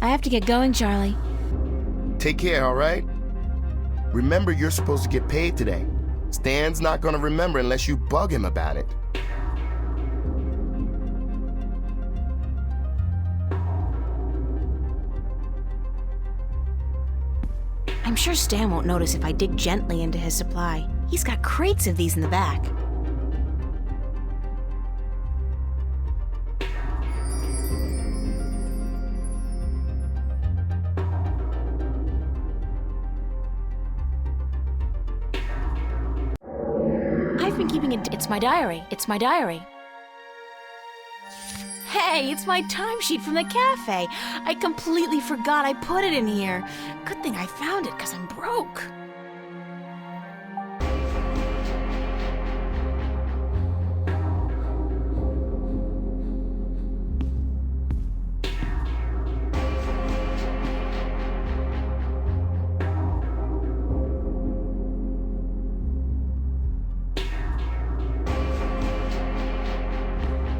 I have to get going, Charlie. Take care, all right? Remember, you're supposed to get paid today. Stan's not gonna remember unless you bug him about it. I'm sure Stan won't notice if I dig gently into his supply. He's got crates of these in the back. I've been keeping it. It's my diary. It's my diary. Hey, it's my timesheet from the cafe. I completely forgot I put it in here. Good thing I found it, because I'm broke.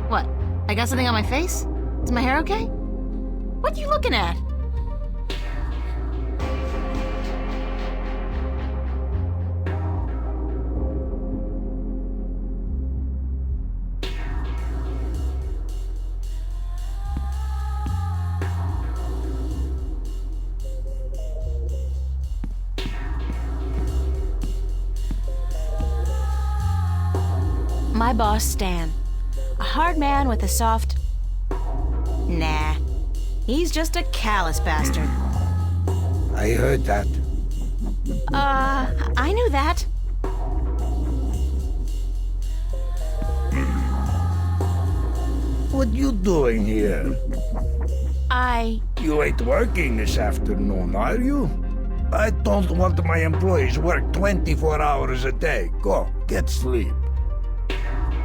What? I got something on my face? Is my hair okay? What you looking at? My boss, Stan. A hard man with a soft... Nah. He's just a callous bastard. I heard that. I knew that. What you doing here? You ain't working this afternoon, are you? I don't want my employees work 24 hours a day. Go, get sleep.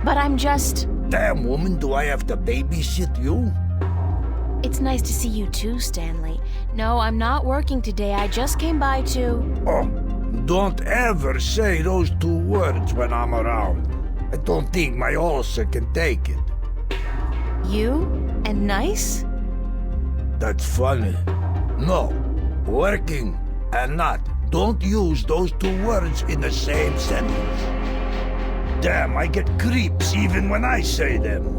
But I'm just... Damn, woman, do I have to babysit you? It's nice to see you too, Stanley. No, I'm not working today. I just came by to... Oh, don't ever say those two words when I'm around. I don't think my ulcer can take it. You? And nice? That's funny. No, working and not. Don't use those two words in the same sentence. Damn, I get creeps even when I say them.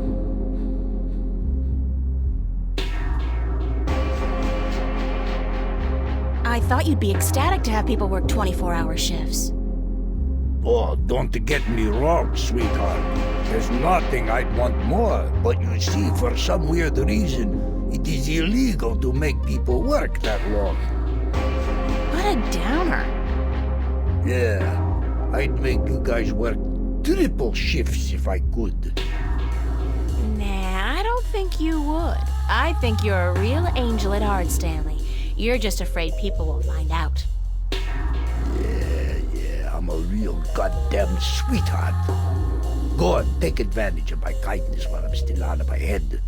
I thought you'd be ecstatic to have people work 24-hour shifts. Oh, don't get me wrong, sweetheart. There's nothing I'd want more, but you see, for some weird reason, it is illegal to make people work that long. What a downer. Yeah, I'd make you guys work triple shifts if I could. Nah, I don't think you would. I think you're a real angel at heart, Stanley. You're just afraid people will find out. Yeah, I'm a real goddamn sweetheart. Go on, take advantage of my kindness while I'm still out of my head.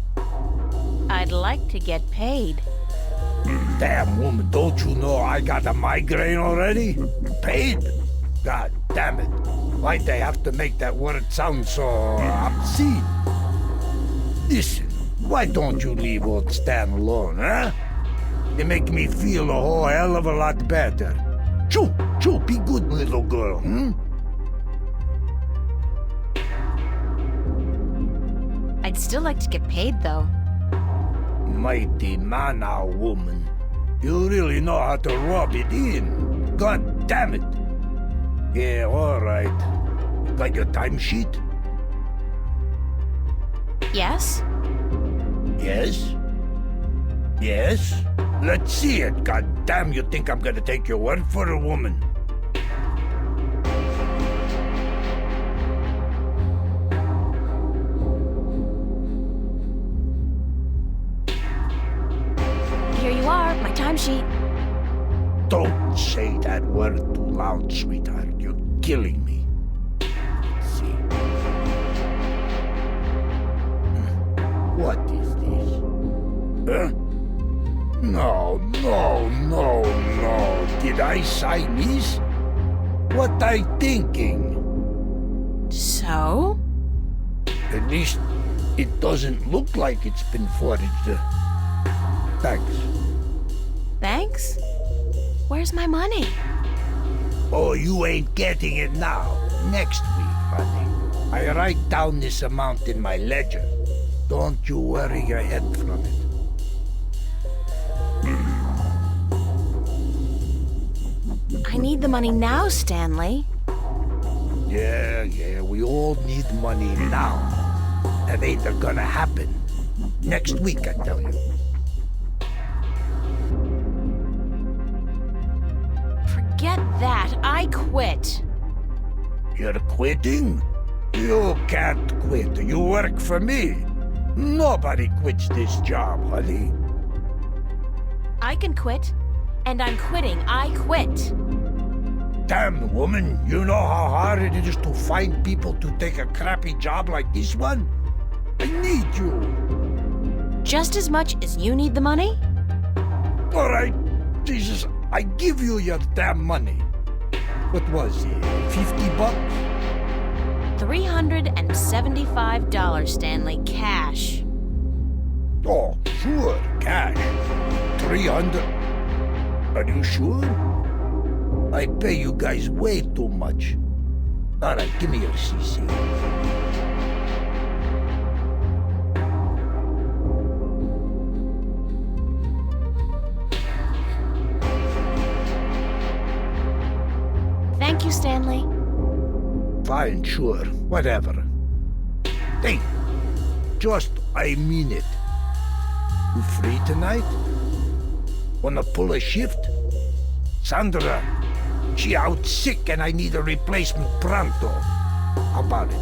I'd like to get paid. Damn, woman, don't you know I got a migraine already? Paid? God damn it. Why'd they have to make that word sound so obscene? Listen, why don't you leave old Stan alone, huh? They make me feel a whole hell of a lot better. Choo, be good, little girl, I'd still like to get paid, though. Mighty mana, woman. You really know how to rub it in. God damn it. Yeah, all right. Got your timesheet? Yes? Yes? Yes? Let's see it. God damn, you think I'm gonna take your word for a woman? Here you are, my timesheet. Don't say that word too loud, sweetheart. You're killing me. Let's see. What is this? Huh? No. Did I sign this? What I thinking? So? At least it doesn't look like it's been forged. Thanks. Thanks? Where's my money? Oh, you ain't getting it now. Next week, honey. I write down this amount in my ledger. Don't you worry your head from it. I need the money now, Stanley. Yeah, we all need money now. That ain't gonna happen. Next week, I tell you. Forget that. I quit. You're quitting? You can't quit. You work for me. Nobody quits this job, honey. I can quit. And I'm quitting. I quit. Damn, woman, you know how hard it is to find people to take a crappy job like this one? I need you. Just as much as you need the money? All right, Jesus, I give you your damn money. What was it, $50? $375, Stanley, cash. Oh, sure, cash. 300. Are you sure? I pay you guys way too much. All right, give me your CC. Thank you, Stanley. Fine, sure, whatever. Hey, just, I mean it. You free tonight? Wanna pull a shift? Sandra, she out sick and I need a replacement pronto. How about it?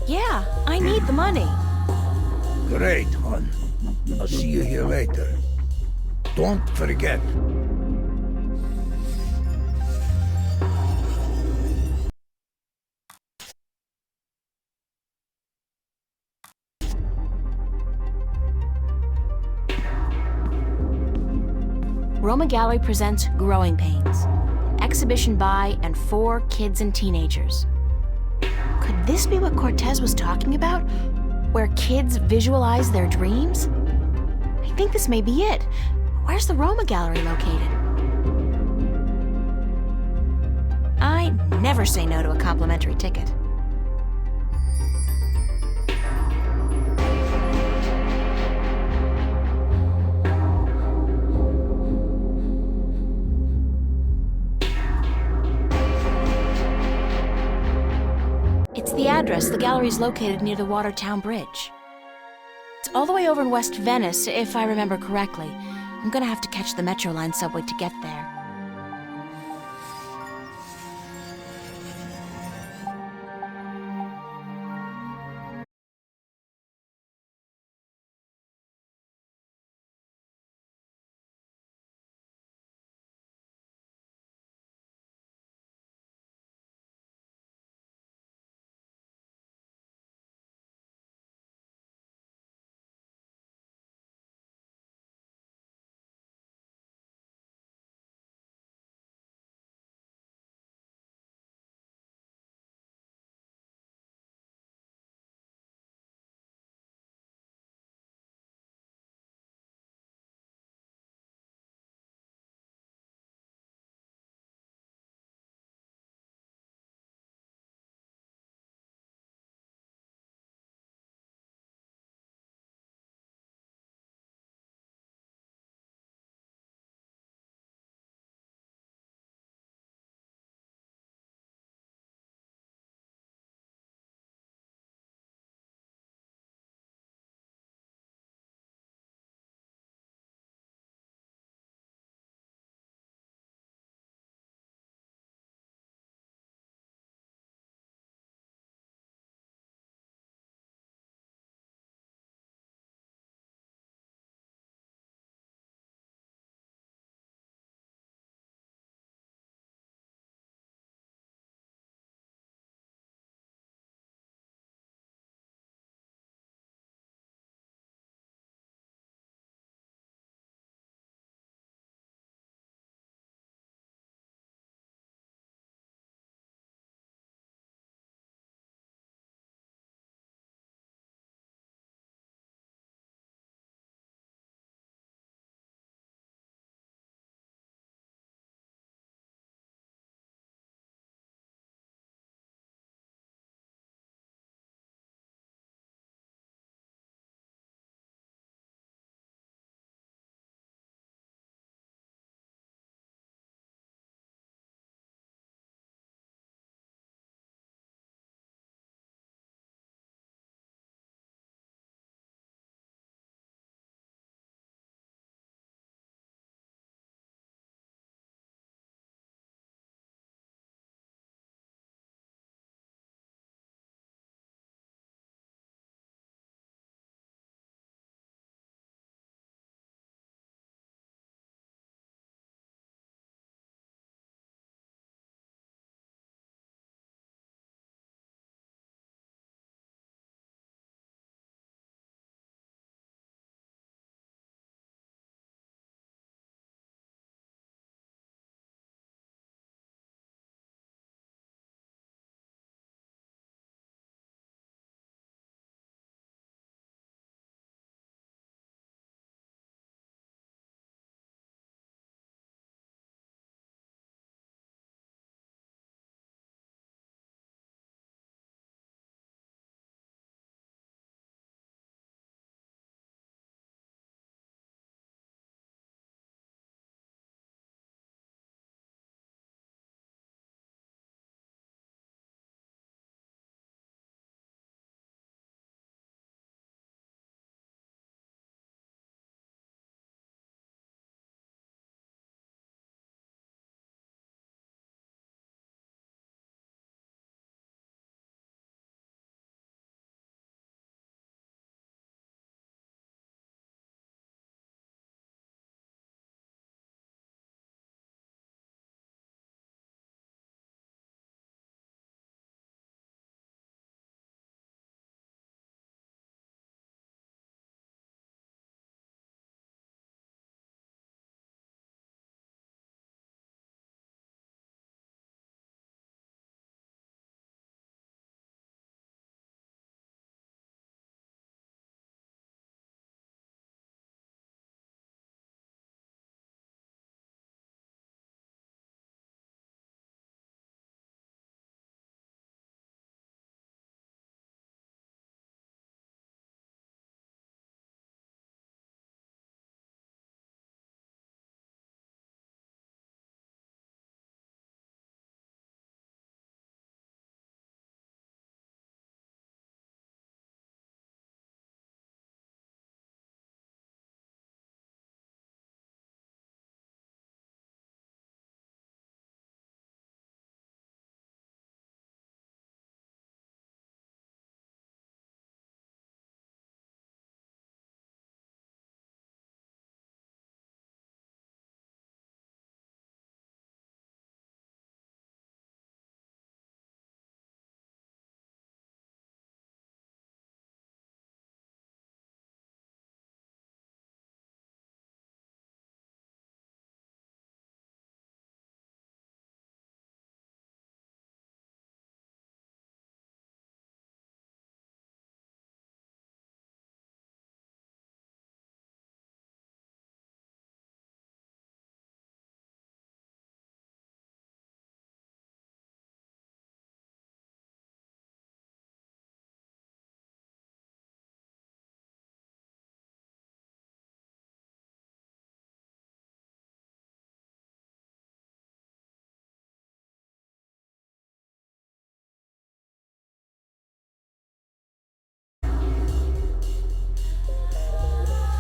Yeah, I need the money. Great, hon. I'll see you here later. Don't forget. Roma Gallery presents Growing Pains, an exhibition by and for kids and teenagers. Could this be what Cortez was talking about? Where kids visualize their dreams? I think this may be it. Where's the Roma Gallery located? I never say no to a complimentary ticket. It's the address. The gallery is located near the Watertown Bridge. It's all the way over in West Venice, if I remember correctly. I'm gonna have to catch the Metro Line subway to get there.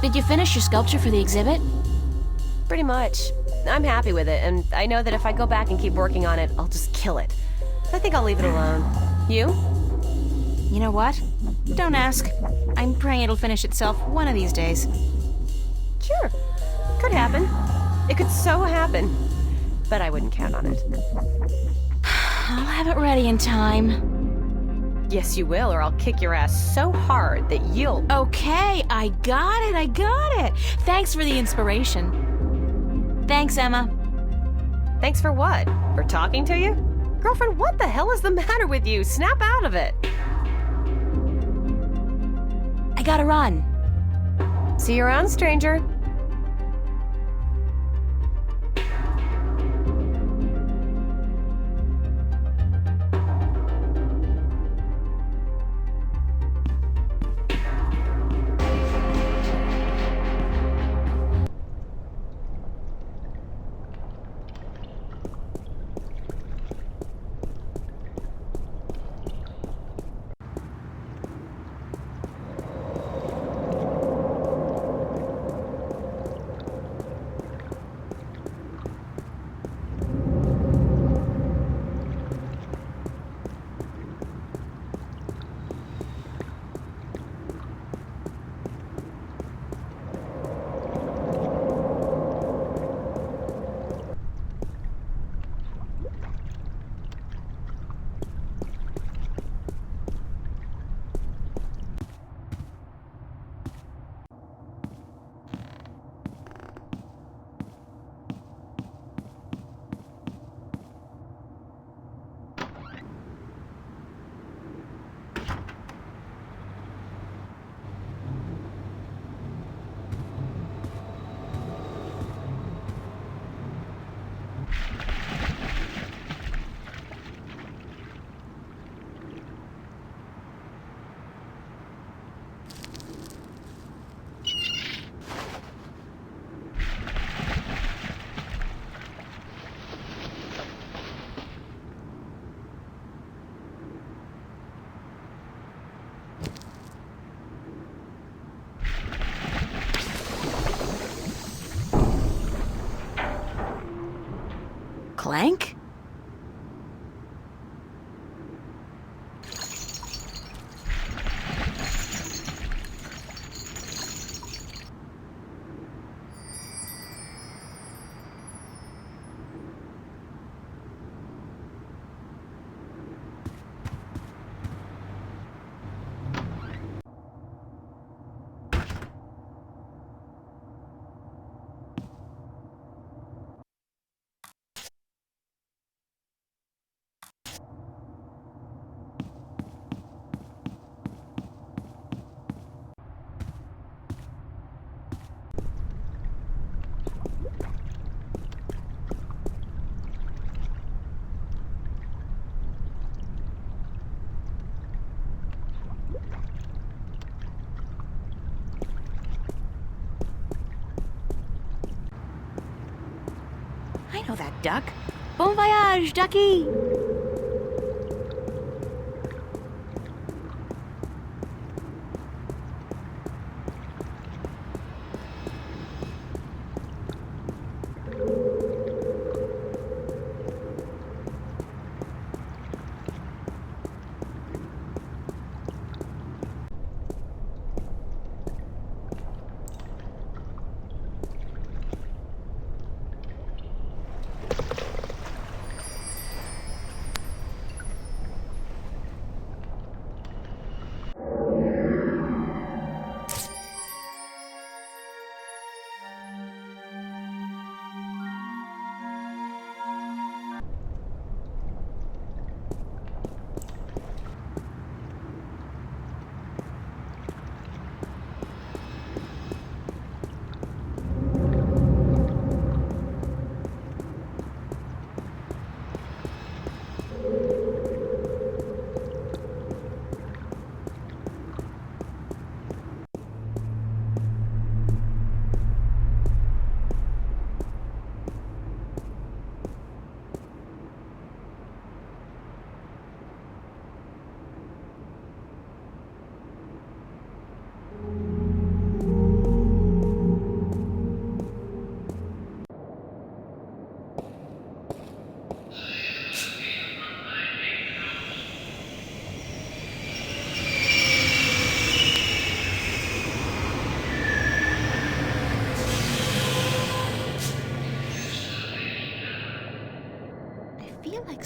Did you finish your sculpture for the exhibit? Pretty much. I'm happy with it, and I know that if I go back and keep working on it, I'll just kill it. I think I'll leave it alone. You? You know what? Don't ask. I'm praying it'll finish itself one of these days. Sure. Could happen. It could so happen. But I wouldn't count on it. I'll have it ready in time. Yes, you will, or I'll kick your ass so hard that you'll... Okay, I got it. Thanks for the inspiration. Thanks, Emma. Thanks for what? For talking to you? Girlfriend, what the hell is the matter with you? Snap out of it. I gotta run. See you around, stranger. Clank? I know that duck. Bon voyage, ducky!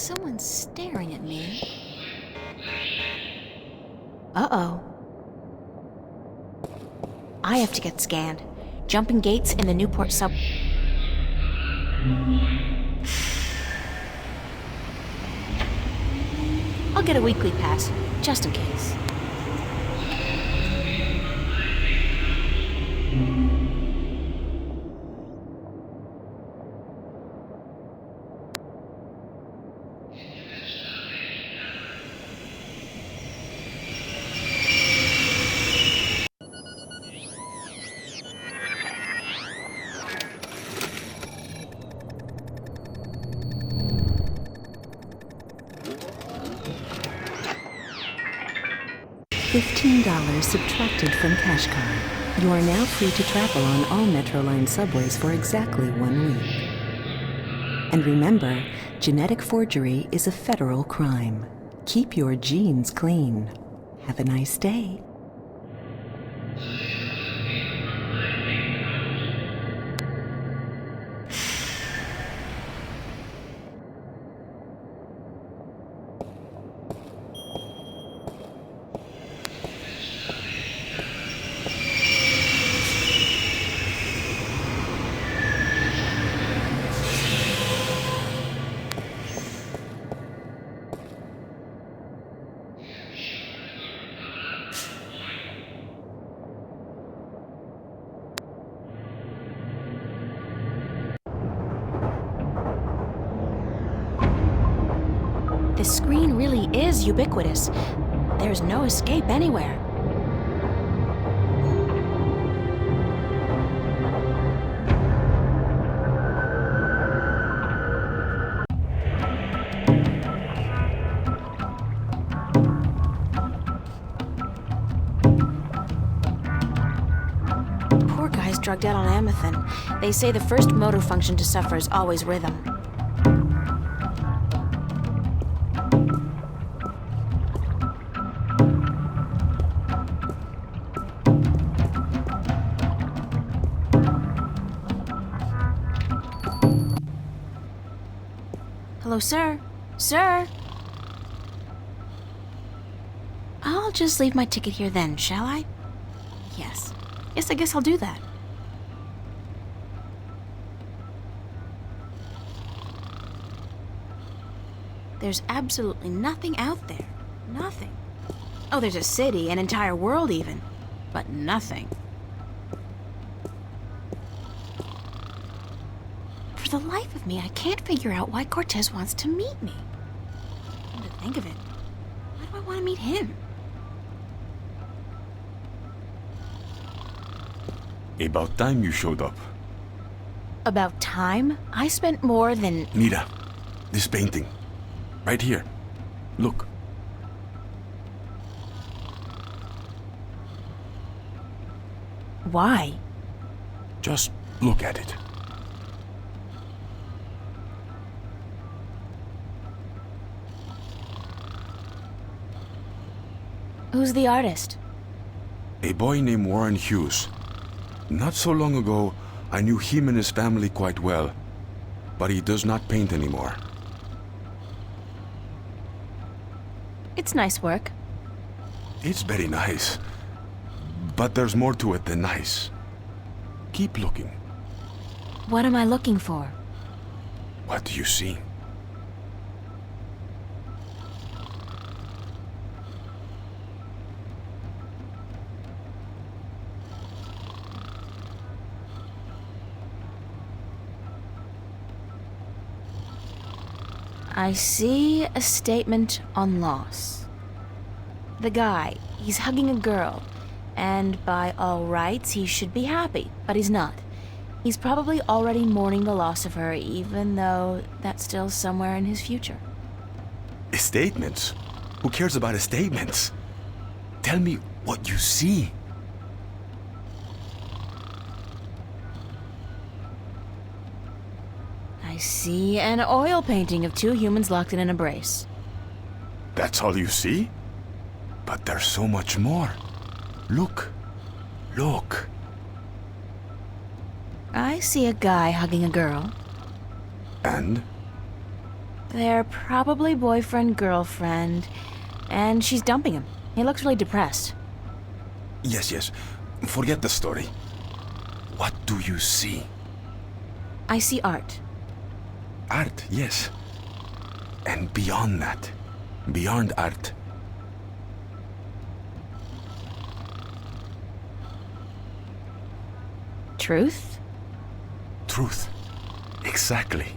someone's staring at me. Uh-oh. I have to get scanned. Jumping gates in the Newport sub... I'll get a weekly pass, just in case. $15 subtracted from cash card. You are now free to travel on all Metroline subways for exactly 1 week. And remember, genetic forgery is a federal crime. Keep your genes clean. Have a nice day. The screen really is ubiquitous. There's no escape anywhere. Poor guy's drugged out on Amethyst. They say the first motor function to suffer is always rhythm. Hello, sir? Sir? I'll just leave my ticket here then, shall I? Yes. Yes, I guess I'll do that. There's absolutely nothing out there. Nothing. Oh, there's a city, an entire world even. But nothing. For the life of me, I can't figure out why Cortez wants to meet me. Come to think of it, why do I want to meet him? About time you showed up. About time? I spent more than... Mira, this painting. Right here. Look. Why? Just look at it. Who's the artist? A boy named Warren Hughes. Not so long ago, I knew him and his family quite well, but he does not paint anymore. It's nice work. It's very nice, but there's more to it than nice. Keep looking. What am I looking for? What do you see? I see a statement on loss. The guy, he's hugging a girl, and by all rights, he should be happy, but he's not. He's probably already mourning the loss of her, even though that's still somewhere in his future. Statements? Who cares about statements? Tell me what you see. I see an oil painting of two humans locked in an embrace. That's all you see? But there's so much more. Look. Look. I see a guy hugging a girl. And? They're probably boyfriend-girlfriend, and she's dumping him. He looks really depressed. Yes. Forget the story. What do you see? I see art. Art, yes. And beyond that, beyond art. Truth? Truth. Exactly.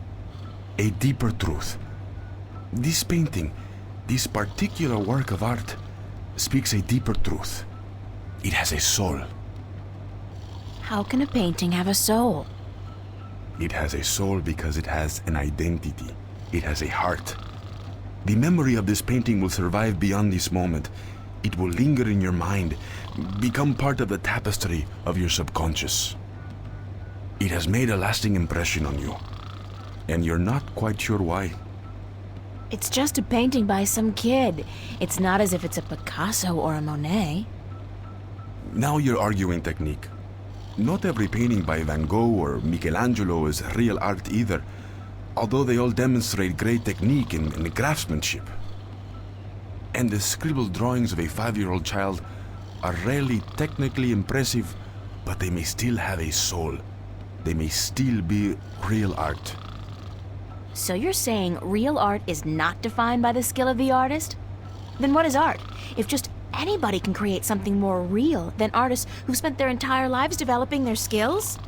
A deeper truth. This painting, this particular work of art, speaks a deeper truth. It has a soul. How can a painting have a soul? It has a soul because it has an identity. It has a heart. The memory of this painting will survive beyond this moment. It will linger in your mind, become part of the tapestry of your subconscious. It has made a lasting impression on you, and you're not quite sure why. It's just a painting by some kid. It's not as if it's a Picasso or a Monet. Now you're arguing technique. Not every painting by Van Gogh or Michelangelo is real art either, although they all demonstrate great technique and craftsmanship. And the scribbled drawings of a 5-year-old child are rarely technically impressive, but they may still have a soul. They may still be real art. So you're saying real art is not defined by the skill of the artist? Then what is art, if just anybody can create something more real than artists who spent their entire lives developing their skills?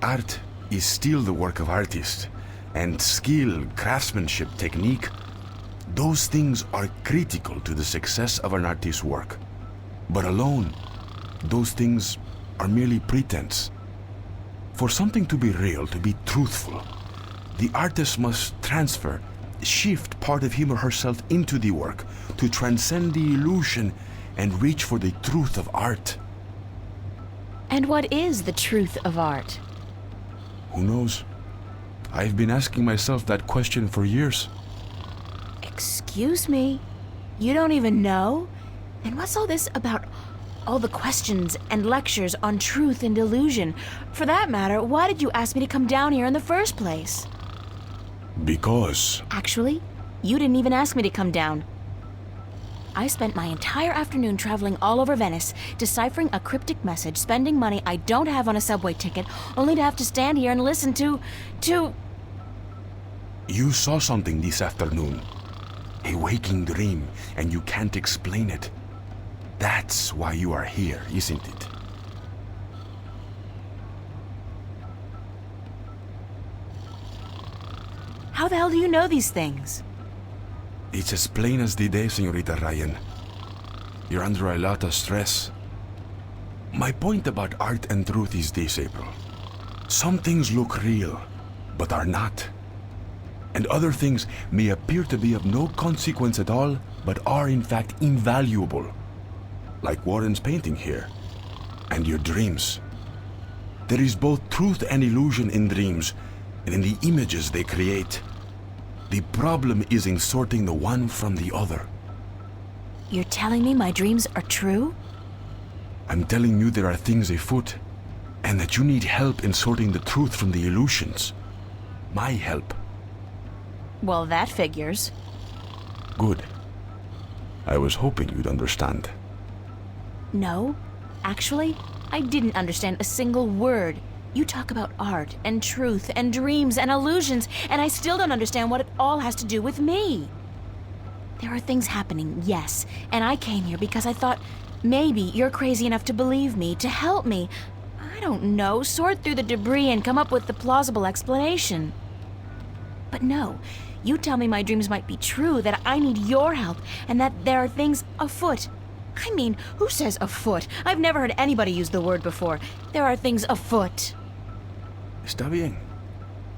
Art is still the work of artists, and skill, craftsmanship, technique, those things are critical to the success of an artist's work. But alone, those things are merely pretense. For something to be real, to be truthful, the artist must shift part of him or herself into the work to transcend the illusion and reach for the truth of art. And what is the truth of art? Who knows? I've been asking myself that question for years. Excuse me? You don't even know? And what's all this about all the questions and lectures on truth and illusion? For that matter, why did you ask me to come down here in the first place? Because... Actually, you didn't even ask me to come down. I spent my entire afternoon traveling all over Venice, deciphering a cryptic message, spending money I don't have on a subway ticket, only to have to stand here and listen to... You saw something this afternoon. A waking dream, and you can't explain it. That's why you are here, isn't it? How the hell do you know these things? It's as plain as the day, Señorita Ryan. You're under a lot of stress. My point about art and truth is this, April. Some things look real, but are not. And other things may appear to be of no consequence at all, but are in fact invaluable. Like Warren's painting here, and your dreams. There is both truth and illusion in dreams, and in the images they create. The problem is in sorting the one from the other. You're telling me my dreams are true? I'm telling you there are things afoot, and that you need help in sorting the truth from the illusions. My help. Well, that figures. Good. I was hoping you'd understand. No, actually, I didn't understand a single word. You talk about art and truth and dreams and illusions, and I still don't understand what it all has to do with me. There are things happening, yes, and I came here because I thought maybe you're crazy enough to believe me, to help me. I don't know, sort through the debris and come up with the plausible explanation. But no, you tell me my dreams might be true, that I need your help, and that there are things afoot. I mean, who says afoot? I've never heard anybody use the word before. There are things afoot. Está bien.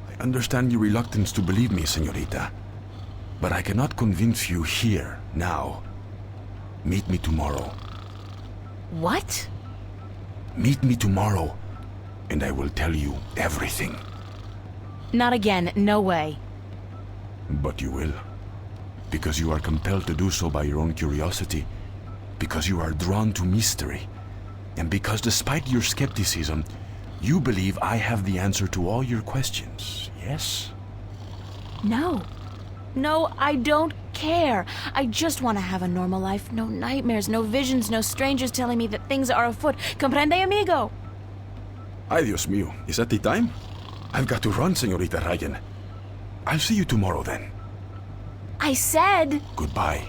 I understand your reluctance to believe me, señorita. But I cannot convince you here, now. Meet me tomorrow. What? Meet me tomorrow, and I will tell you everything. Not again, no way. But you will. Because you are compelled to do so by your own curiosity. Because you are drawn to mystery. And because despite your skepticism, you believe I have the answer to all your questions, yes? No. No, I don't care. I just want to have a normal life. No nightmares, no visions, no strangers telling me that things are afoot. Comprende, amigo? Ay, Dios mío. Is that the time? I've got to run, Señorita Ryan. I'll see you tomorrow then. I said... Goodbye.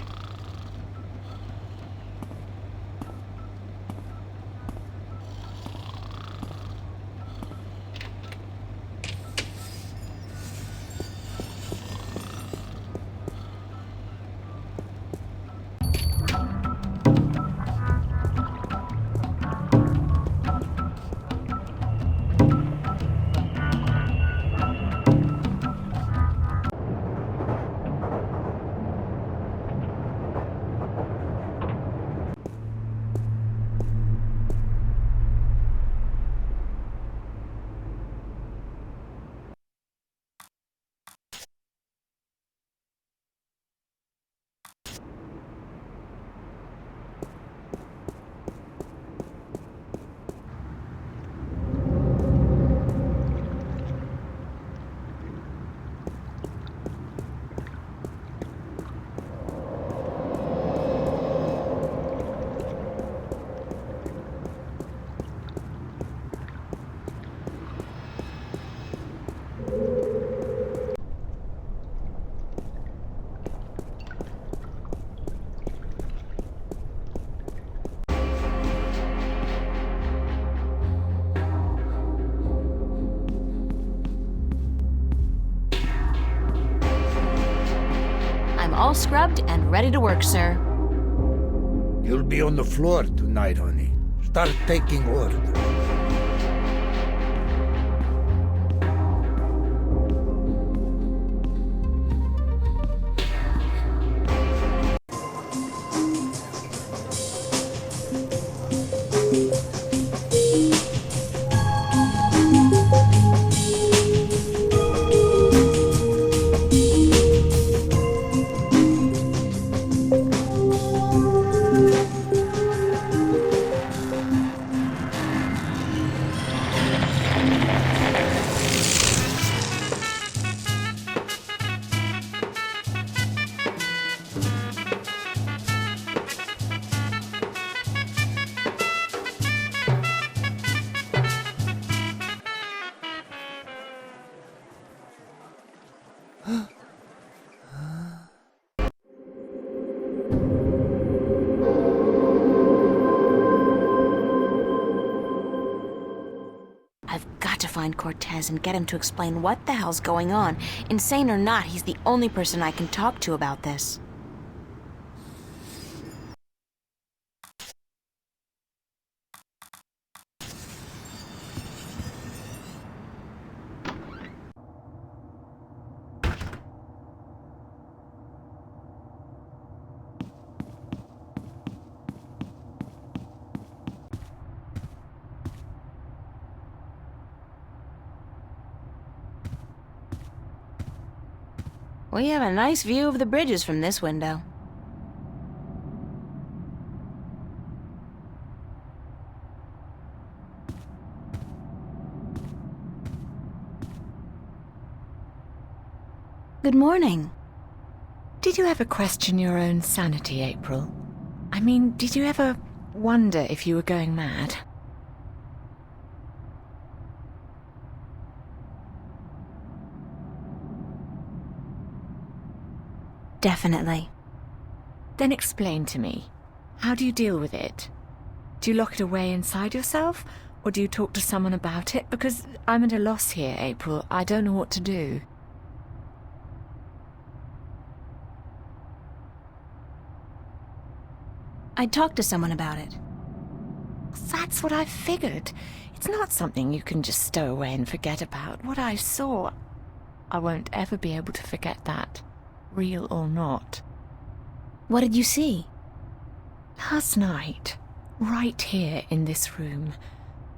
All scrubbed and ready to work, sir. You'll be on the floor tonight, honey. Start taking orders. Find Cortez and get him to explain what the hell's going on. Insane or not, he's the only person I can talk to about this. We have a nice view of the bridges from this window. Good morning. Did you ever question your own sanity, April? I mean, did you ever wonder if you were going mad? Definitely. Then explain to me. How do you deal with it? Do you lock it away inside yourself? Or do you talk to someone about it? Because I'm at a loss here, April. I don't know what to do. I'd talk to someone about it. That's what I figured. It's not something you can just stow away and forget about. What I saw, I won't ever be able to forget that. Real or not. What did you see? Last night, right here in this room,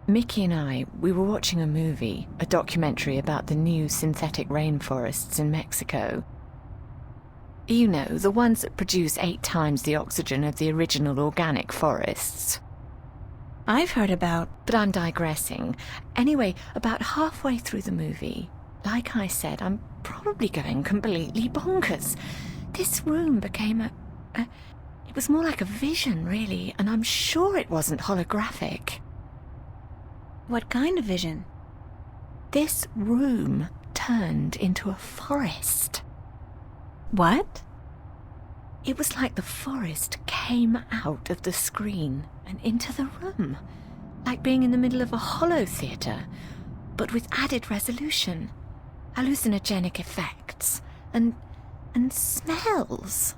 Mickey and I, we were watching a movie, a documentary about the new synthetic rainforests in Mexico. You know, the ones that produce 8 times the oxygen of the original organic forests. I've heard about... But I'm digressing. Anyway, about halfway through the movie, like I said, I'm probably going completely bonkers. This room became it was more like a vision, really, and I'm sure it wasn't holographic. What kind of vision? This room turned into a forest. What? It was like the forest came out of the screen and into the room, like being in the middle of a holo theatre, but with added resolution, hallucinogenic effects, and smells.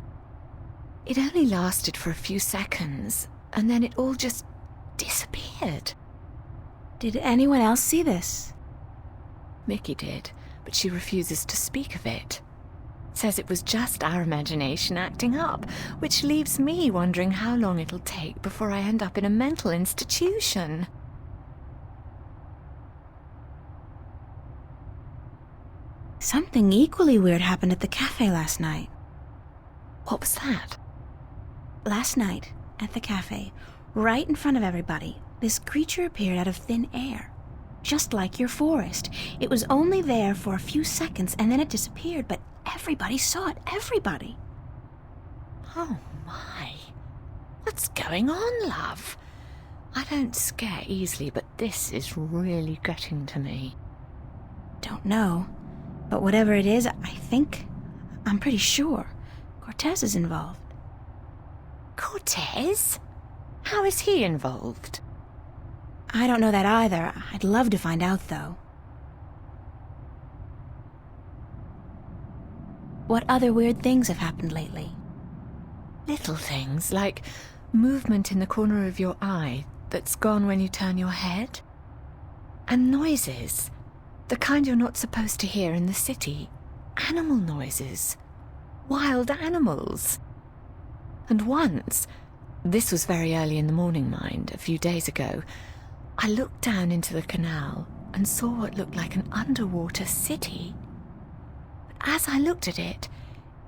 It only lasted for a few seconds, and then it all just disappeared. Did anyone else see this? Mickey did, but she refuses to speak of it. Says it was just our imagination acting up, which leaves me wondering how long it'll take before I end up in a mental institution. Something equally weird happened at the cafe last night. What was that? Last night, at the cafe, right in front of everybody, this creature appeared out of thin air. Just like your forest. It was only there for a few seconds and then it disappeared, but everybody saw it. Everybody. Oh my. What's going on, love? I don't scare easily, but this is really getting to me. Don't know. But whatever it is, I'm pretty sure Cortez is involved. Cortez? How is he involved? I don't know that either. I'd love to find out, though. What other weird things have happened lately? Little things, like movement in the corner of your eye that's gone when you turn your head. And noises. The kind you're not supposed to hear in the city. Animal noises. Wild animals. And once, this was very early in the morning, mind, a few days ago, I looked down into the canal and saw what looked like an underwater city. But as I looked at it,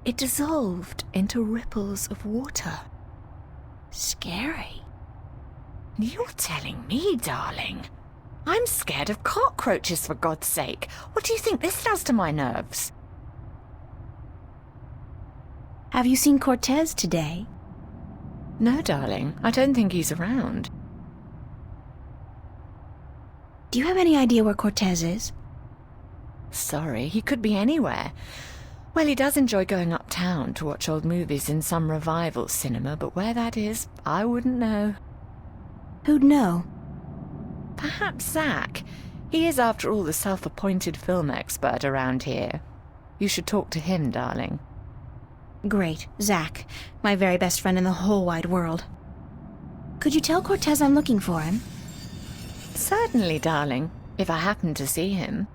it dissolved into ripples of water. Scary. You're telling me, darling. I'm scared of cockroaches, for God's sake. What do you think this does to my nerves? Have you seen Cortez today? No, darling. I don't think he's around. Do you have any idea where Cortez is? Sorry, he could be anywhere. Well, he does enjoy going uptown to watch old movies in some revival cinema, but where that is, I wouldn't know. Who'd know? Perhaps Zach. He is, after all, the self-appointed film expert around here. You should talk to him, darling. Great, Zach. My very best friend in the whole wide world. Could you tell Cortez I'm looking for him? Certainly, darling, if I happen to see him.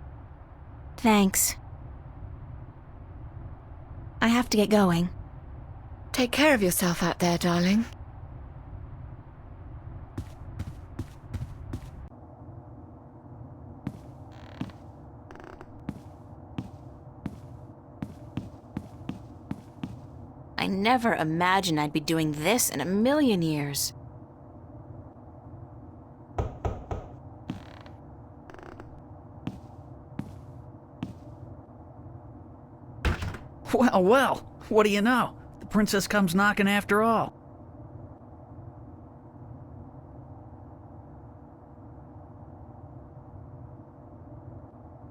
Thanks. I have to get going. Take care of yourself out there, darling. I never imagined I'd be doing this in a million years. Well, what do you know? The princess comes knocking after all.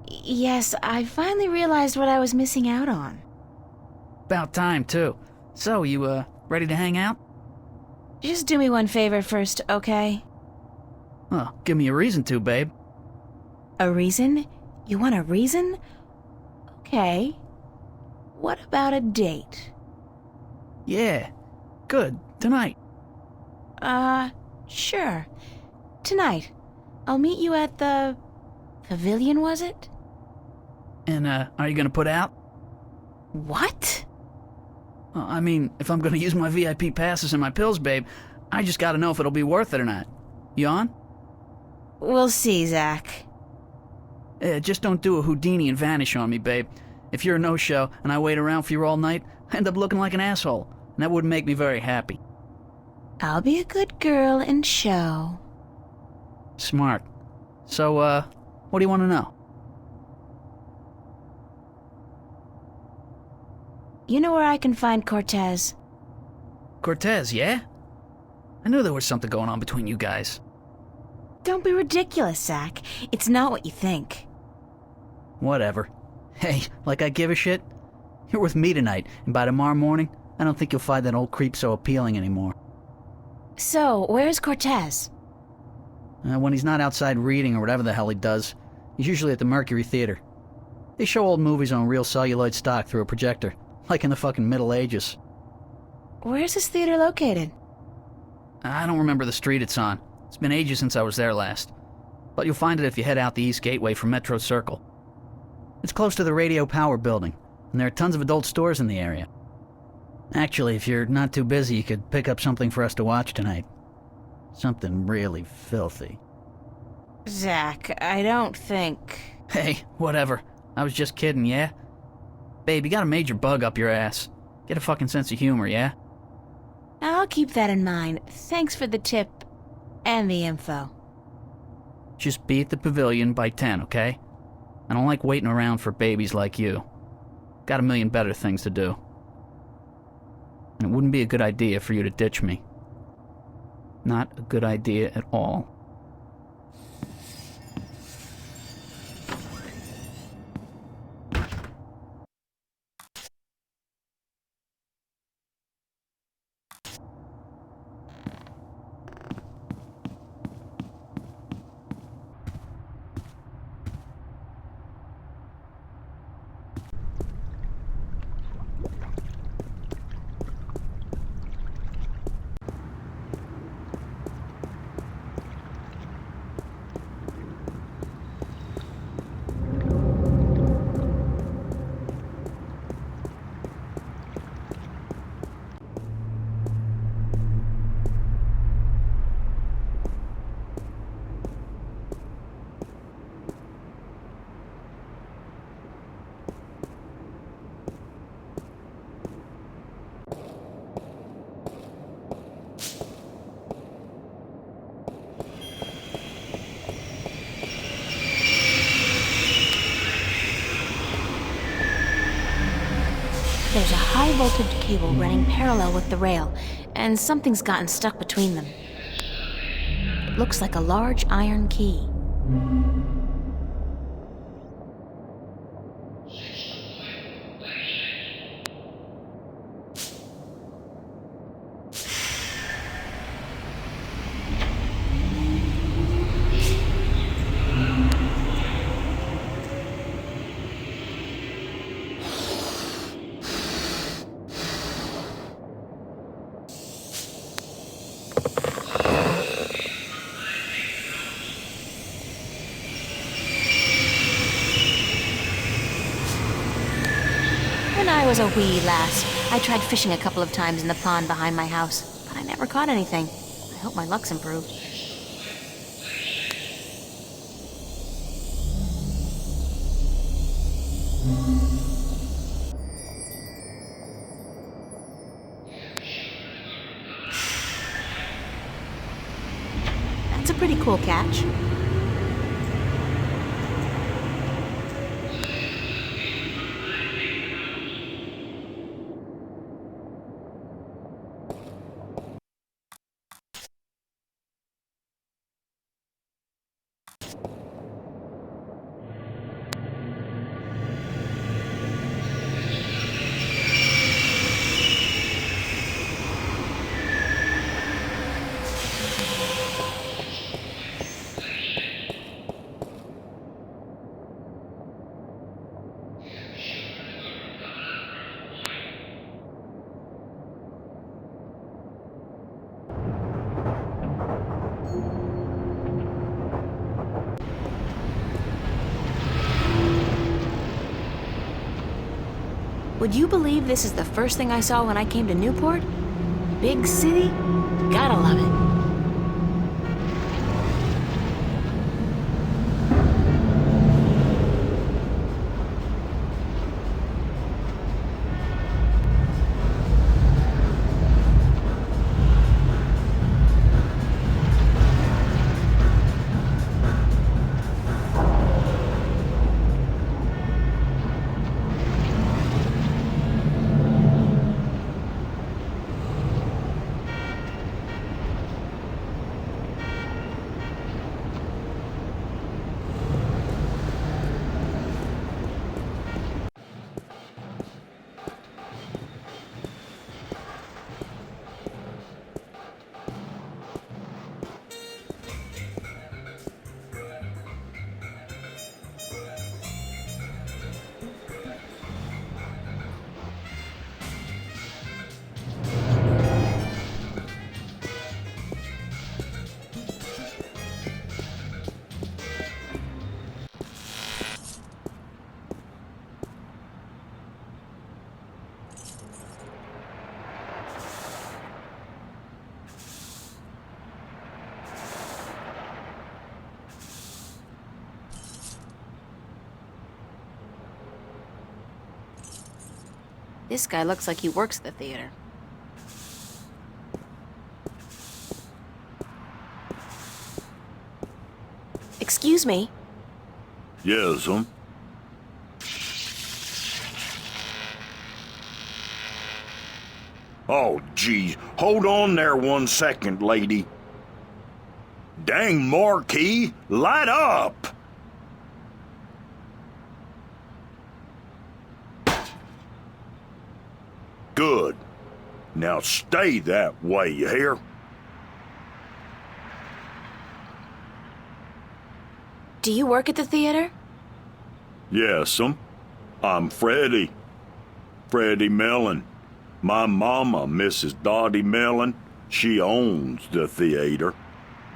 Yes, I finally realized what I was missing out on. About time, too. So, you, ready to hang out? Just do me one favor first, okay? Oh, give me a reason to, babe. A reason? You want a reason? Okay. What about a date? Yeah. Good. Tonight. Sure. Tonight. I'll meet you at the... Pavilion, was it? And, are you gonna put out? What? I mean, if I'm gonna use my VIP passes and my pills, babe, I just gotta know if it'll be worth it or not. You on? We'll see, Zach. Just don't do a Houdini and vanish on me, babe. If you're a no-show and I wait around for you all night, I end up looking like an asshole, and that wouldn't make me very happy. I'll be a good girl and show. Smart. So, what do you want to know? You know where I can find Cortez? Cortez, yeah? I knew there was something going on between you guys. Don't be ridiculous, Zach. It's not what you think. Whatever. Hey, like I give a shit? You're with me tonight, and by tomorrow morning, I don't think you'll find that old creep so appealing anymore. So, where's Cortez? When he's not outside reading or whatever the hell he does, he's usually at the Mercury Theater. They show old movies on real celluloid stock through a projector, like in the fucking Middle Ages. Where's this theater located? I don't remember the street it's on. It's been ages since I was there last. But you'll find it if you head out the East Gateway from Metro Circle. It's close to the Radio Power building, and there are tons of adult stores in the area. Actually, if you're not too busy, you could pick up something for us to watch tonight. Something really filthy. Zach, I don't think... Hey, whatever. I was just kidding, yeah? Babe, you got a major bug up your ass. Get a fucking sense of humor, yeah? I'll keep that in mind. Thanks for the tip and the info. Just be at the pavilion by 10, okay? I don't like waiting around for babies like you. Got a million better things to do. And it wouldn't be a good idea for you to ditch me. Not a good idea at all. There's a high-voltage cable running parallel with the rail, and something's gotten stuck between them. It looks like a large iron key. When I was a wee lass, I tried fishing a couple of times in the pond behind my house, but I never caught anything. I hope my luck's improved. That's a pretty cool catch. Would you believe this is the first thing I saw when I came to Newport? Big city? Gotta love it. This guy looks like he works at the theater. Excuse me. Yes, Oh, geez. Hold on there 1 second, lady. Dang marquee, light up! Good. Now stay that way, you hear? Do you work at the theater? Yes'm. I'm Freddie. Freddie Mellon. My mama, Mrs. Dottie Mellon, she owns the theater.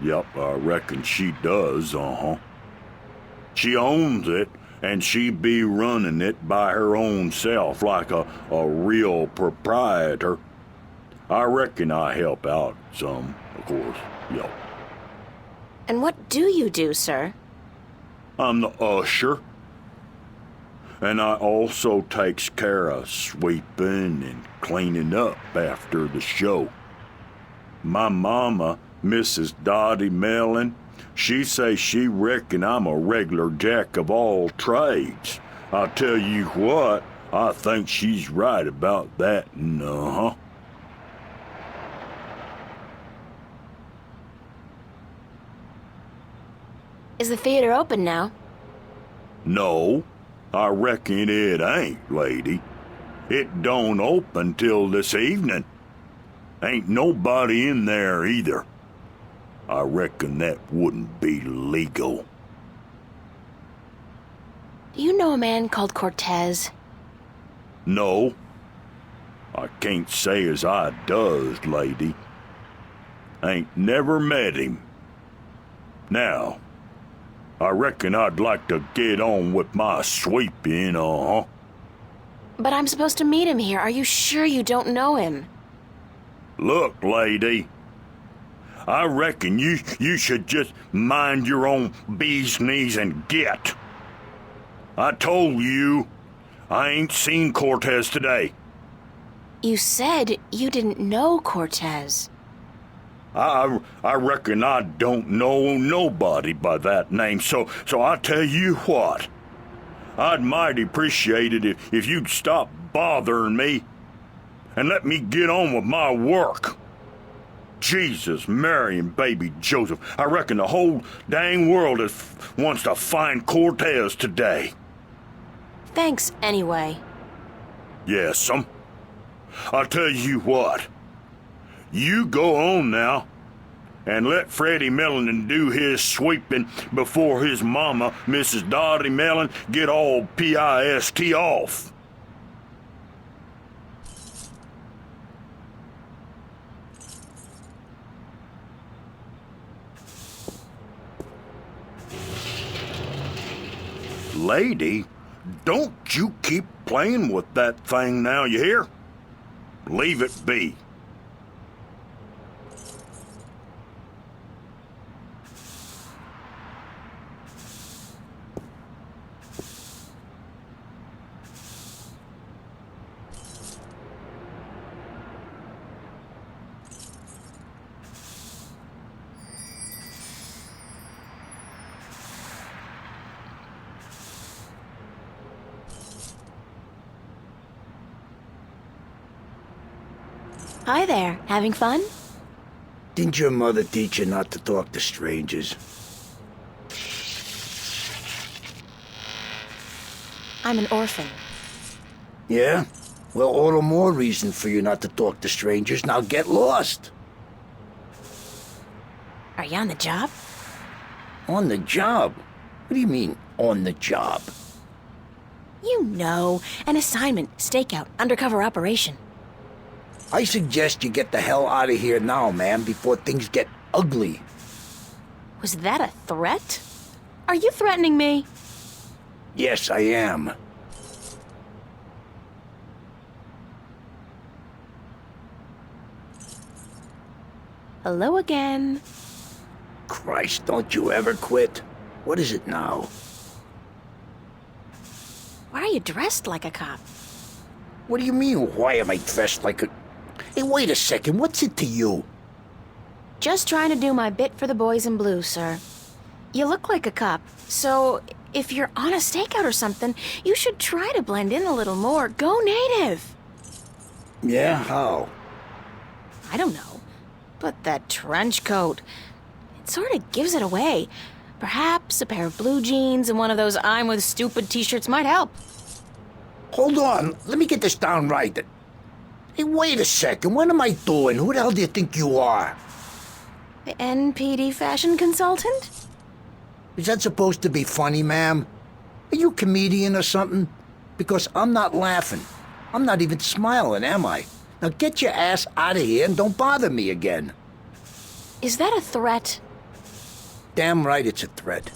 Yep, I reckon she does, She owns it, and she be running it by her own self like a real proprietor. I reckon I help out some, of course, yep. And what do you do, sir? I'm the usher. And I also takes care of sweeping and cleaning up after the show. My mama, Mrs. Dottie Mellon, she say she reckon I'm a regular jack of all trades. I tell you what, I think she's right about that, Is the theater open now? No, I reckon it ain't, lady. It don't open till this evening. Ain't nobody in there either. I reckon that wouldn't be legal. Do you know a man called Cortez? No. I can't say as I does, lady. Ain't never met him. Now, I reckon I'd like to get on with my sweeping, But I'm supposed to meet him here. Are you sure you don't know him? Look, lady. I reckon you should just mind your own bee's knees and get. I told you, I ain't seen Cortez today. You said you didn't know Cortez. I reckon I don't know nobody by that name, so I tell you what. I'd mighty appreciate it if you'd stop bothering me and let me get on with my work. Jesus, Mary, and baby Joseph, I reckon the whole dang world wants to find Cortez today. Thanks, anyway. Yes'm. I'll tell you what. You go on now, and let Freddie Mellon do his sweeping before his mama, Mrs. Dottie Mellon, get all pissed off. Lady, don't you keep playing with that thing now, you hear? Leave it be. Hi there. Having fun? Didn't your mother teach you not to talk to strangers? I'm an orphan. Yeah? Well, all the more reason for you not to talk to strangers. Now get lost. Are you on the job? On the job? What do you mean, on the job? You know, an assignment, stakeout, undercover operation. I suggest you get the hell out of here now, ma'am, before things get ugly. Was that a threat? Are you threatening me? Yes, I am. Hello again. Christ, don't you ever quit. What is it now? Why are you dressed like a cop? What do you mean, why am I dressed like a... Hey, wait a second, what's it to you? Just trying to do my bit for the boys in blue, sir. You look like a cop, so if you're on a stakeout or something, you should try to blend in a little more. Go native. Yeah, how? I don't know, but that trench coat, it sort of gives it away. Perhaps a pair of blue jeans and one of those I'm with stupid t-shirts might help. Hold on, let me get this down right. Hey, wait a second, what am I doing? Who the hell do you think you are? The NPD fashion consultant? Is that supposed to be funny, ma'am? Are you a comedian or something? Because I'm not laughing. I'm not even smiling, am I? Now get your ass out of here and don't bother me again. Is that a threat? Damn right it's a threat.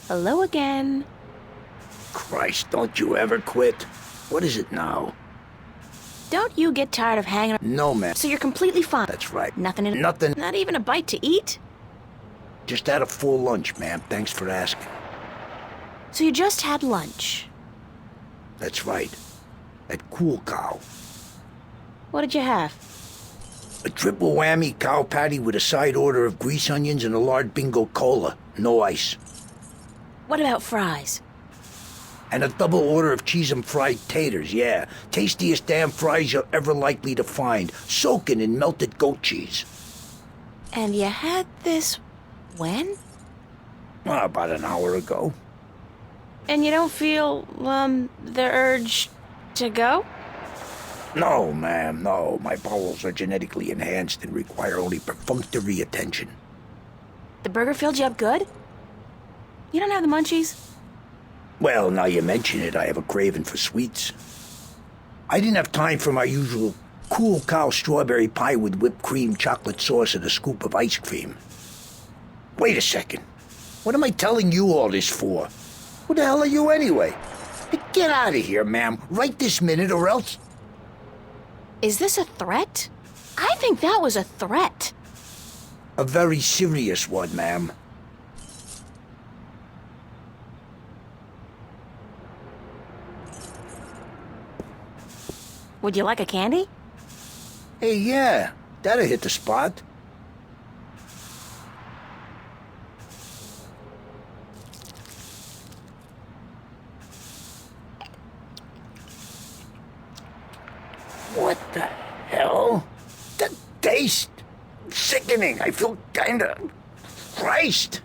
Hello again. Christ, don't you ever quit. What is it now? Don't you get tired of hanging? No, ma'am. So you're completely fine? That's right. Nothing in... Nothing. Not even a bite to eat? Just had a full lunch, ma'am. Thanks for asking. So you just had lunch? That's right. At Cool Cow. What did you have? A triple whammy cow patty with a side order of grease onions and a large bingo cola. No ice. What about fries? And a double order of cheese and fried taters, yeah. Tastiest damn fries you're ever likely to find. Soaking in melted goat cheese. And you had this when? About an hour ago. And you don't feel, the urge to go? No, ma'am, no. My bowels are genetically enhanced and require only perfunctory attention. The burger filled you up good? You don't have the munchies? Well, now you mention it, I have a craving for sweets. I didn't have time for my usual Cool Cow strawberry pie with whipped cream, chocolate sauce, and a scoop of ice cream. Wait a second. What am I telling you all this for? Who the hell are you anyway? Hey, get out of here, ma'am, right this minute, or else... Is this a threat? I think that was a threat. A very serious one, ma'am. Would you like a candy? Hey, yeah, that'll hit the spot. What the hell? The taste! Sickening. I feel kinda... Christ!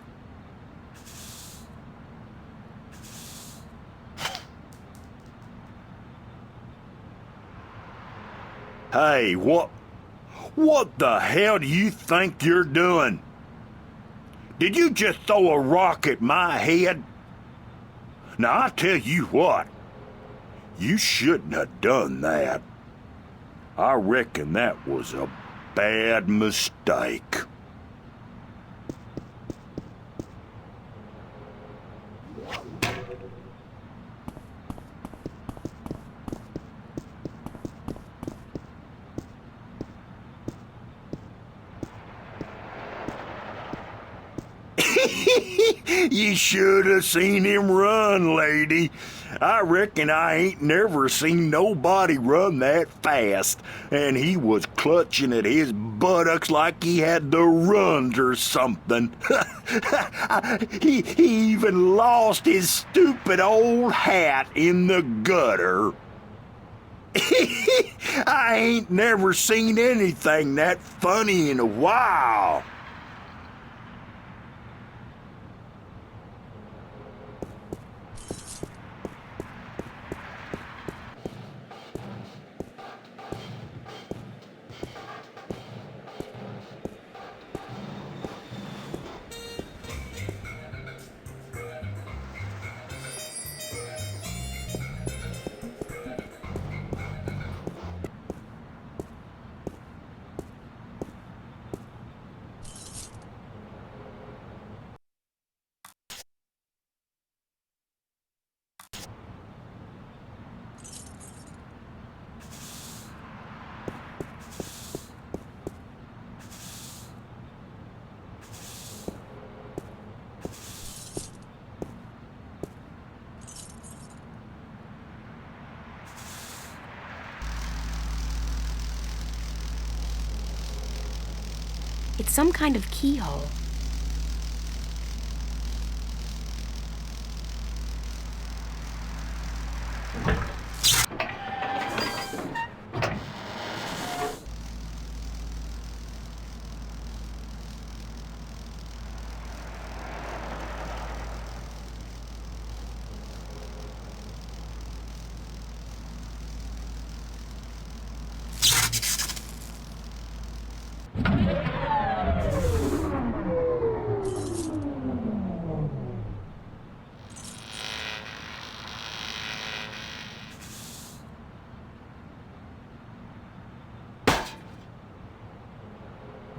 Hey, what the hell do you think you're doing? Did you just throw a rock at my head? Now, I tell you what, you shouldn't have done that. I reckon that was a bad mistake. You should have seen him run, lady. I reckon I ain't never seen nobody run that fast, and he was clutching at his buttocks like he had the runs or something. He even lost his stupid old hat in the gutter. I ain't never seen anything that funny in a while. It's some kind of keyhole.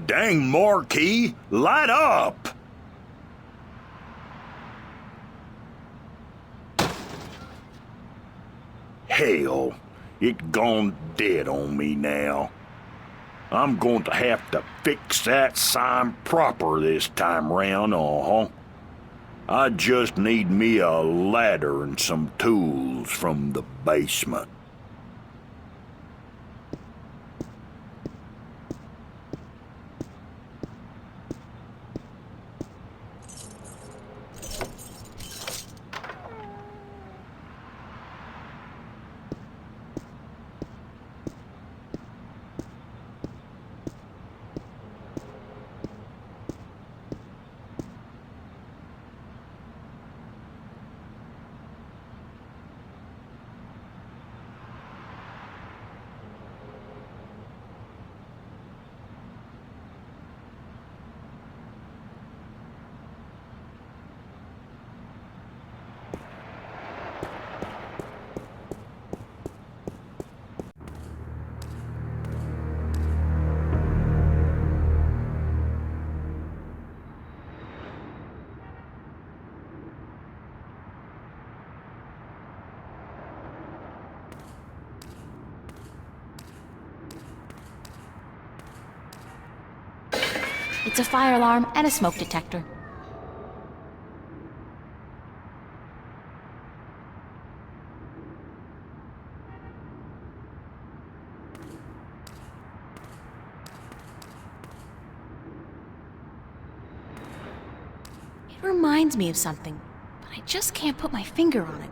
Dang, Marquis, light up! Hell, it gone dead on me now. I'm going to have to fix that sign proper this time round, I just need me a ladder and some tools from the basement. It's a fire alarm and a smoke detector. It reminds me of something, but I just can't put my finger on it.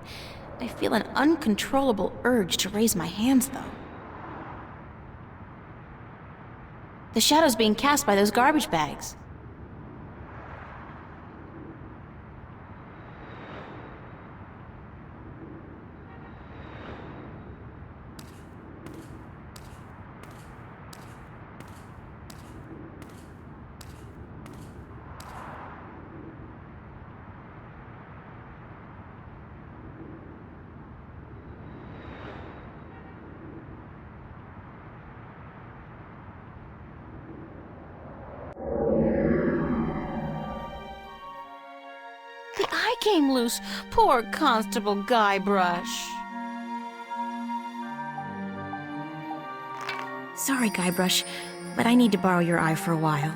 I feel an uncontrollable urge to raise my hands, though. The shadow's being cast by those garbage bags. Came loose. Poor Constable Guybrush. Sorry, Guybrush, but I need to borrow your eye for a while.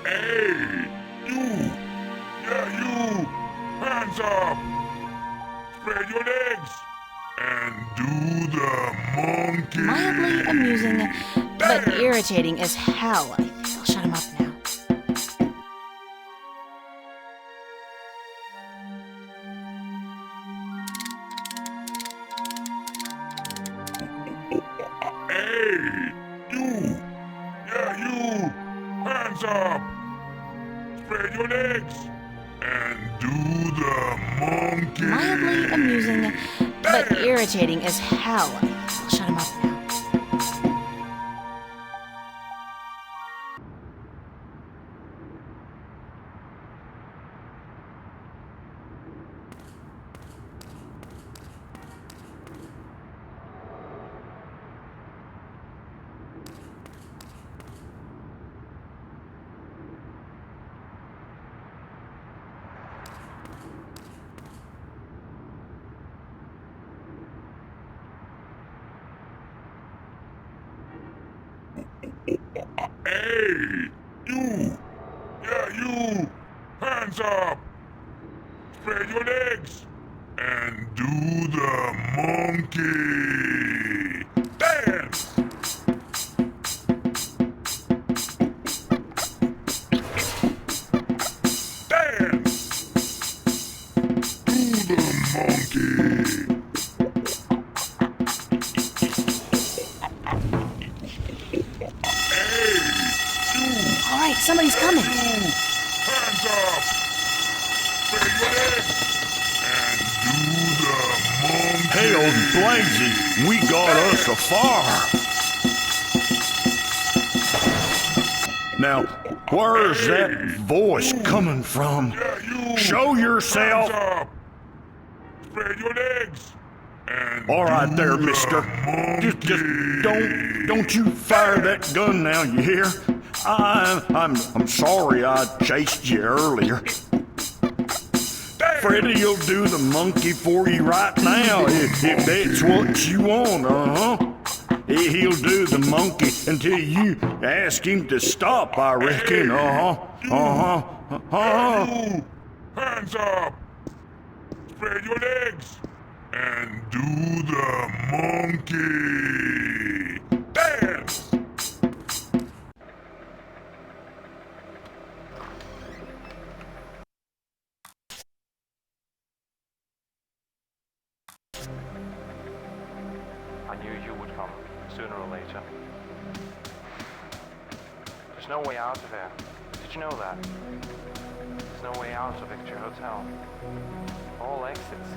Hey! You! Yeah, you! Hands up! Spread your legs! And do the monkey! Mildly amusing, but irritating as hell. I think I'll shut him up now. Hey! You! Yeah, you! Hands up! Spread your legs! And do the monkey! Mildly amusing, but irritating as hell. I think I'll shut him up now. Hey! You! Yeah, you! Hands up! Spread your legs! and do the monkey. Dance! All right, somebody's coming. Hands up! Spread your legs and do the monkey. Hell blazes, we got us a fire. Now, where's that voice coming from? Show yourself. Hands up! Spread your legs. And all right there, mister. Just don't you fire that gun now, you hear? I'm sorry I chased you earlier. Freddy'll do the monkey for you right now if that's what you want, He'll do the monkey until you ask him to stop, I reckon, Hands up! Spread your legs and do the monkey. Dance! I knew you would come, sooner or later. There's no way out of here. Did you know that? There's no way out of Victory Hotel. All exits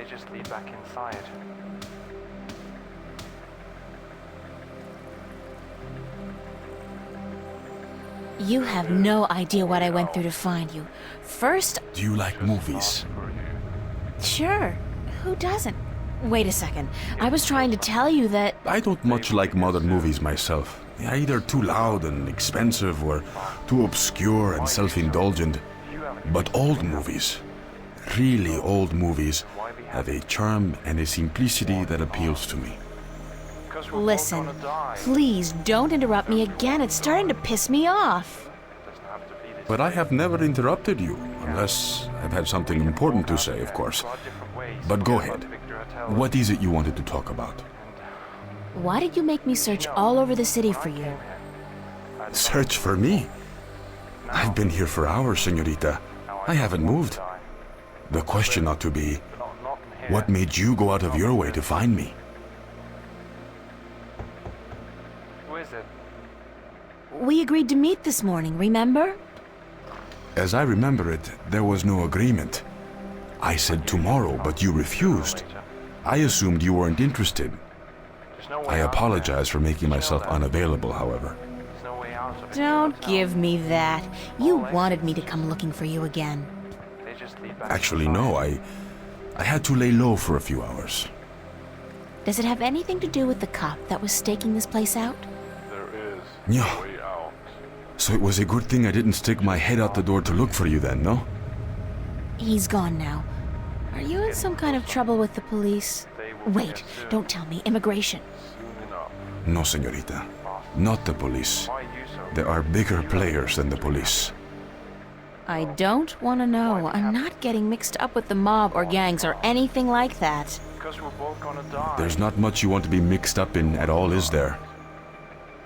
just lead back inside. You have no idea what I went through to find you. First... Do you like movies? Sure. Who doesn't? Wait a second. I was trying to tell you that... I don't much like modern movies myself. They're either too loud and expensive or too obscure and self-indulgent. But old movies, really old movies, have a charm and a simplicity that appeals to me. Listen, please don't interrupt me again. It's starting to piss me off. But I have never interrupted you, unless I've had something important to say, of course. But go ahead. What is it you wanted to talk about? Why did you make me search all over the city for you? Search for me? I've been here for hours, señorita. I haven't moved. The question ought to be, what made you go out of your way to find me? Who is it? We agreed to meet this morning, remember? As I remember it, there was no agreement. I said tomorrow, but you refused. I assumed you weren't interested. I apologize for making myself unavailable, however. Don't give me that. You wanted me to come looking for you again. Actually, no, I had to lay low for a few hours. Does it have anything to do with the cop that was staking this place out? No. So it was a good thing I didn't stick my head out the door to look for you then, no? He's gone now. Are you in some kind of trouble with the police? Wait, don't tell me. Immigration. No, señorita. Not the police. There are bigger players than the police. I don't want to know. I'm not getting mixed up with the mob or gangs or anything like that. There's not much you want to be mixed up in at all, is there?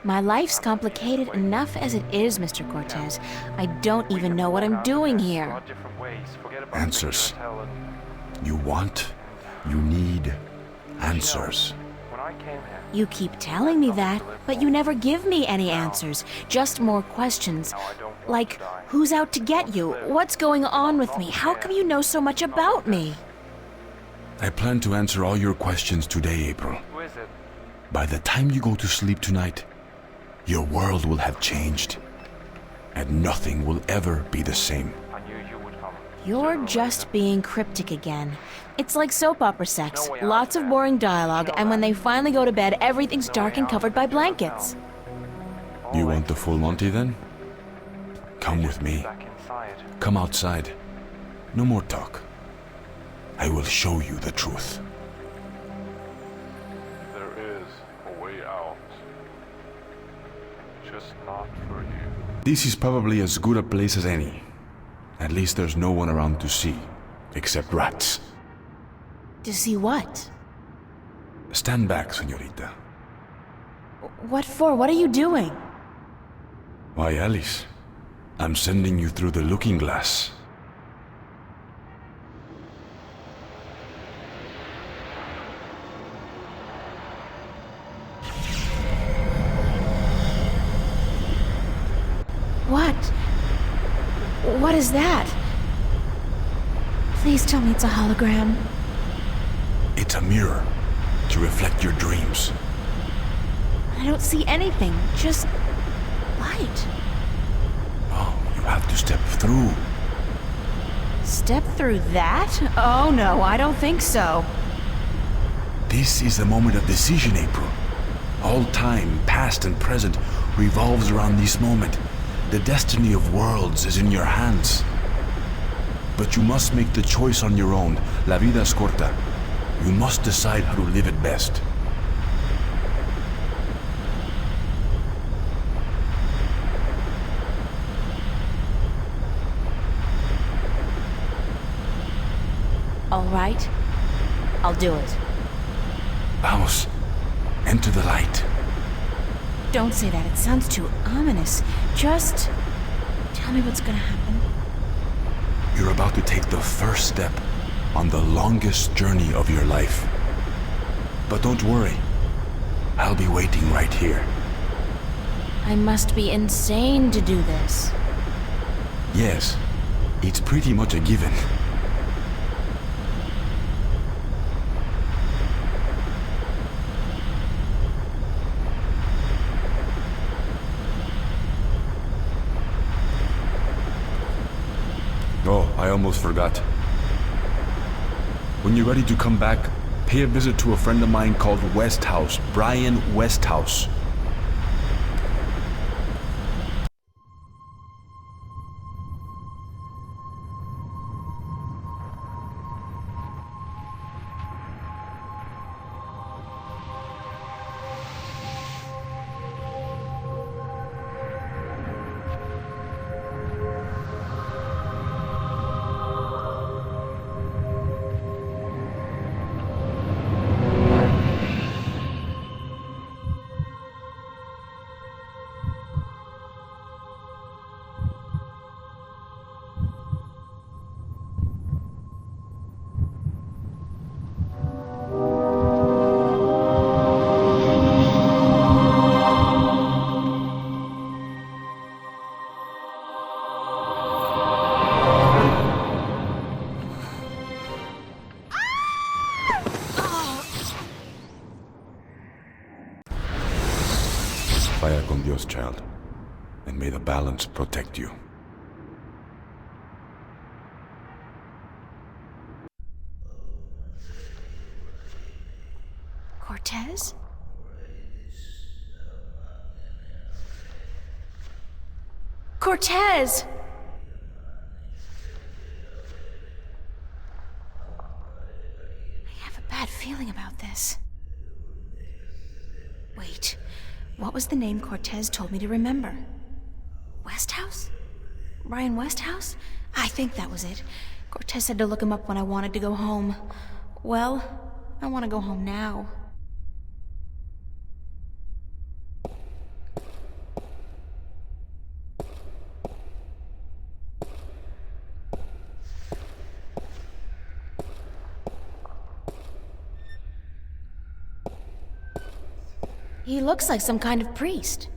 My life's complicated enough as it is, Mr. Cortez. I don't even know what I'm doing here. Answers. You want, you need answers. You keep telling me that, but you never give me any answers. Just more questions. Like, who's out to get you? What's going on with me? How come you know so much about me? I plan to answer all your questions today, April. By the time you go to sleep tonight, your world will have changed, and nothing will ever be the same. You're just being cryptic again. It's like soap opera sex. Lots of boring dialogue, and when they finally go to bed, everything's dark and covered by blankets. You want the full Monty then? Come with me. Come outside. No more talk. I will show you the truth. There is a way out. Just not for you. This is probably as good a place as any. At least there's no one around to see. except rats. To see what? Stand back, señorita. What for? What are you doing? Why, Alice, I'm sending you through the looking glass. What? What is that? Please tell me it's a hologram. It's a mirror to reflect your dreams. I don't see anything, just light. Oh, you have to step through. Step through that? Oh no, I don't think so. This is the moment of decision, April. All time, past and present, revolves around this moment. The destiny of worlds is in your hands. But you must make the choice on your own. La vida es corta. You must decide how to live it best. All right. I'll do it. Vamos. Enter the light. Don't say that. It sounds too ominous. Just tell me what's gonna happen. You're about to take the first step on the longest journey of your life. But don't worry. I'll be waiting right here. I must be insane to do this. Yes, it's pretty much a given. Oh, I almost forgot. When you're ready to come back, pay a visit to a friend of mine called Westhouse, Brian Westhouse. Vaya con Dios, child, and may the balance protect you. Cortez? Cortez! I have a bad feeling about this. Wait, what was the name Cortez told me to remember? Westhouse? Brian Westhouse? I think that was it. Cortez said to look him up when I wanted to go home. Well, I want to go home now. He looks like some kind of priest.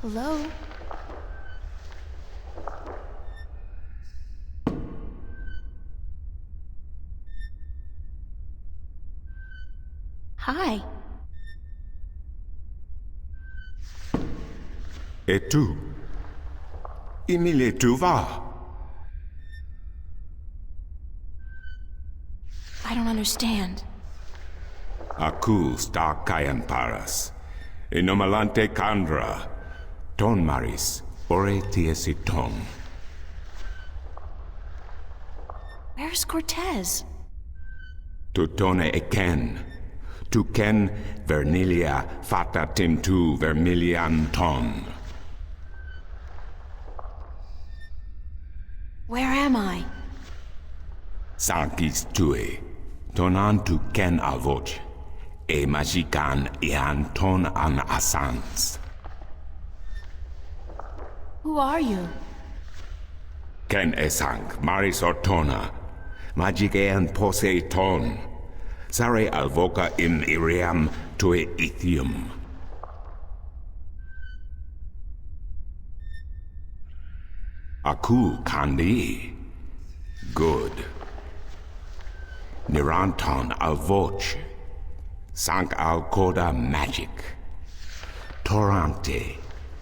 Hello? Hi. Et tu? Emile, tu vas? I don't understand. Acus ta cayan paras. Inomalante candra. Ton maris. Ore tiesiton. Where's Cortez? Tutone eken. Tu ken vernilia fatatim tu vermilian ton. Where am I? Sankis tue. Tonan tu ken avoch. E magikan ian ton an asans. Who are you? Ken esank marisortona. Magic ean pose ton. Sare alvoca im iriam tue ithium. Aku kandi. Good. Niranton alvoch. Sank al koda magic. Torante.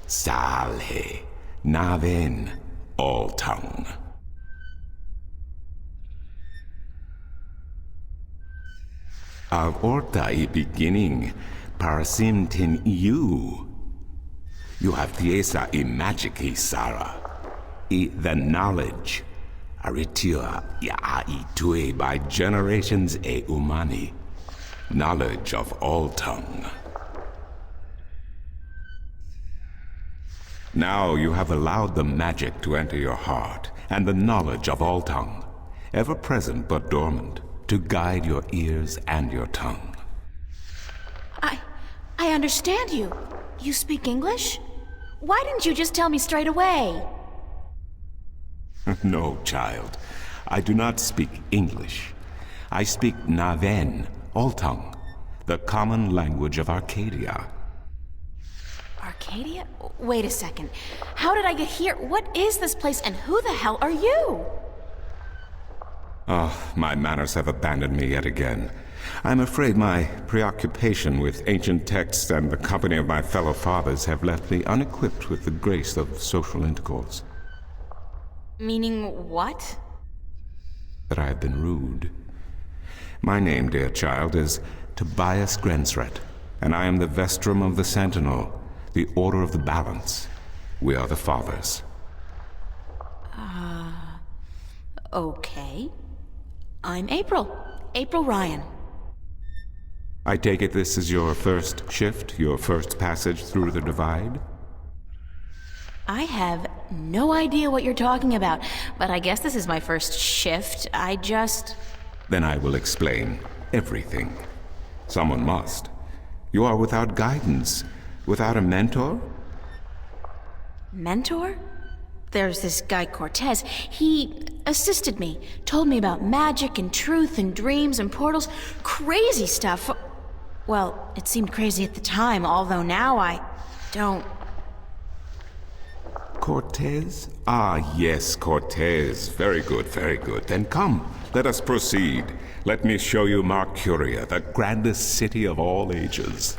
Salhe. Naven. All tongue. Av orta I beginning, parasimtin you. You have tiesa I magic Sara. I the knowledge. Aritua ya I tue by generations e umani. Knowledge of all tongue. Now you have allowed the magic to enter your heart, and the knowledge of all tongue, ever present but dormant, to guide your ears and your tongue. I understand you. You speak English? Why didn't you just tell me straight away? No, child. I do not speak English. I speak Naven, all tongue, the common language of Arcadia. Arcadia? Wait a second. How did I get here? What is this place, and who the hell are you? Oh, my manners have abandoned me yet again. I'm afraid my preoccupation with ancient texts and the company of my fellow fathers have left me unequipped with the grace of social intercourse. Meaning what? That I have been rude. My name, dear child, is Tobias Grensret, and I am the Vestrum of the Sentinel, the Order of the Balance. We are the Fathers. Okay. I'm April. April Ryan. I take it this is your first shift, your first passage through the Divide? I have no idea what you're talking about, but I guess this is my first shift. Then I will explain everything. Someone must. You are without guidance, without a mentor? Mentor? There's this guy Cortez. He assisted me, told me about magic and truth and dreams and portals. Crazy stuff. Well, it seemed crazy at the time, although now I don't... Cortez? Ah, yes, Cortez. Very good, very good. Then come, let us proceed. Let me show you Marcuria, the grandest city of all ages.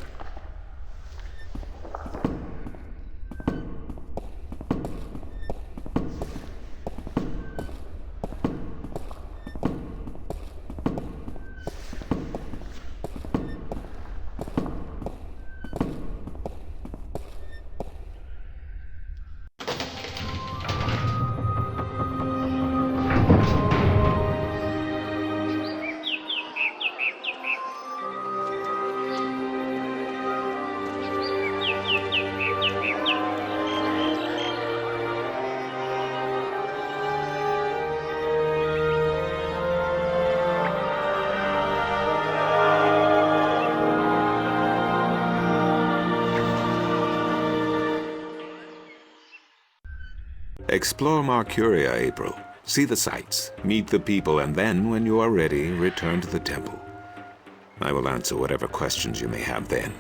Explore Marcuria, April. See the sights, meet the people, and then, when you are ready, return to the temple. I will answer whatever questions you may have then.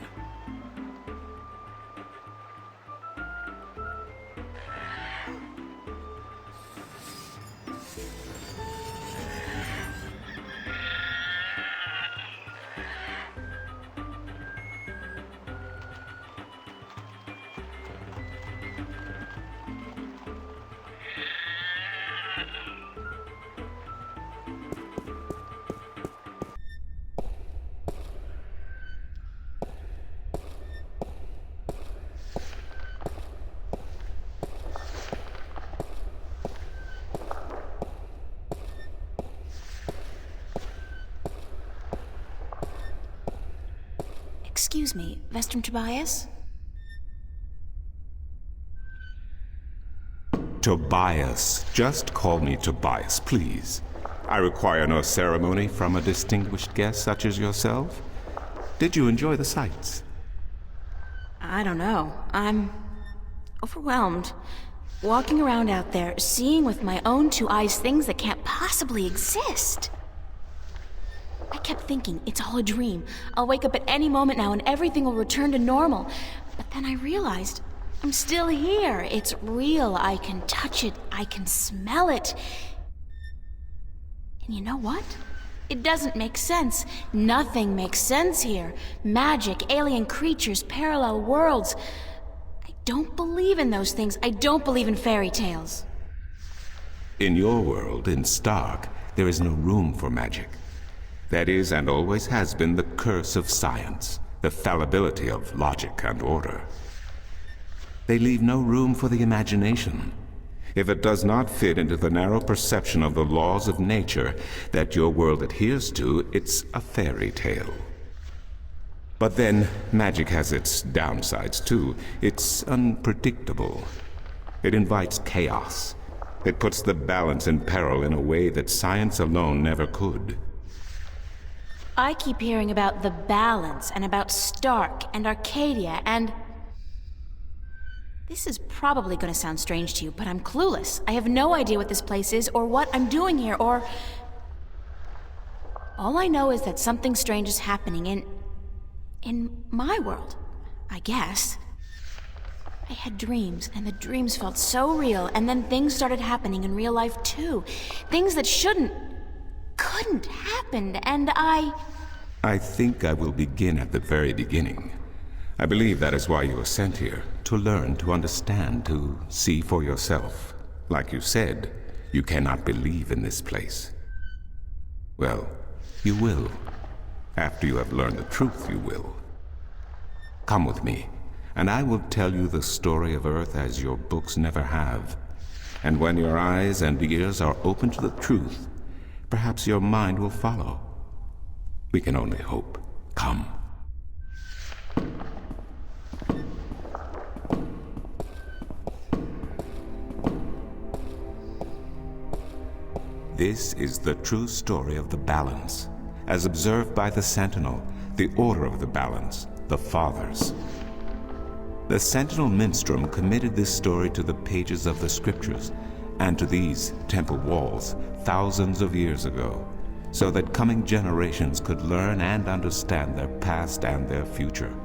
Excuse me, Vestrum Tobias? Tobias. Just call me Tobias, please. I require no ceremony from a distinguished guest such as yourself. Did you enjoy the sights? I don't know. I'm overwhelmed. Walking around out there, seeing with my own two eyes things that can't possibly exist. I kept thinking, it's all a dream. I'll wake up at any moment now and everything will return to normal. But then I realized, I'm still here. It's real. I can touch it. I can smell it. And you know what? It doesn't make sense. Nothing makes sense here. Magic, alien creatures, parallel worlds. I don't believe in those things. I don't believe in fairy tales. In your world, in Stark, there is no room for magic. That is, and always has been, the curse of science, the fallibility of logic and order. They leave no room for the imagination. If it does not fit into the narrow perception of the laws of nature that your world adheres to, it's a fairy tale. But then, magic has its downsides too. It's unpredictable. It invites chaos. It puts the balance in peril in a way that science alone never could. I keep hearing about the balance and about Stark and Arcadia and... This is probably going to sound strange to you, but I'm clueless. I have no idea what this place is or what I'm doing here or... All I know is that something strange is happening in my world, I guess. I had dreams, and the dreams felt so real, and then things started happening in real life too. Things that couldn't happen, and I think I will begin at the very beginning. I believe that is why you were sent here, to learn, to understand, to see for yourself. Like you said, you cannot believe in this place. Well, you will. After you have learned the truth, you will. Come with me, and I will tell you the story of Earth as your books never have. And when your eyes and ears are open to the truth, perhaps your mind will follow. We can only hope. Come. This is the true story of the balance, as observed by the Sentinel, the Order of the Balance, the Fathers. The Sentinel Minstrom committed this story to the pages of the scriptures and to these temple walls thousands of years ago, so that coming generations could learn and understand their past and their future.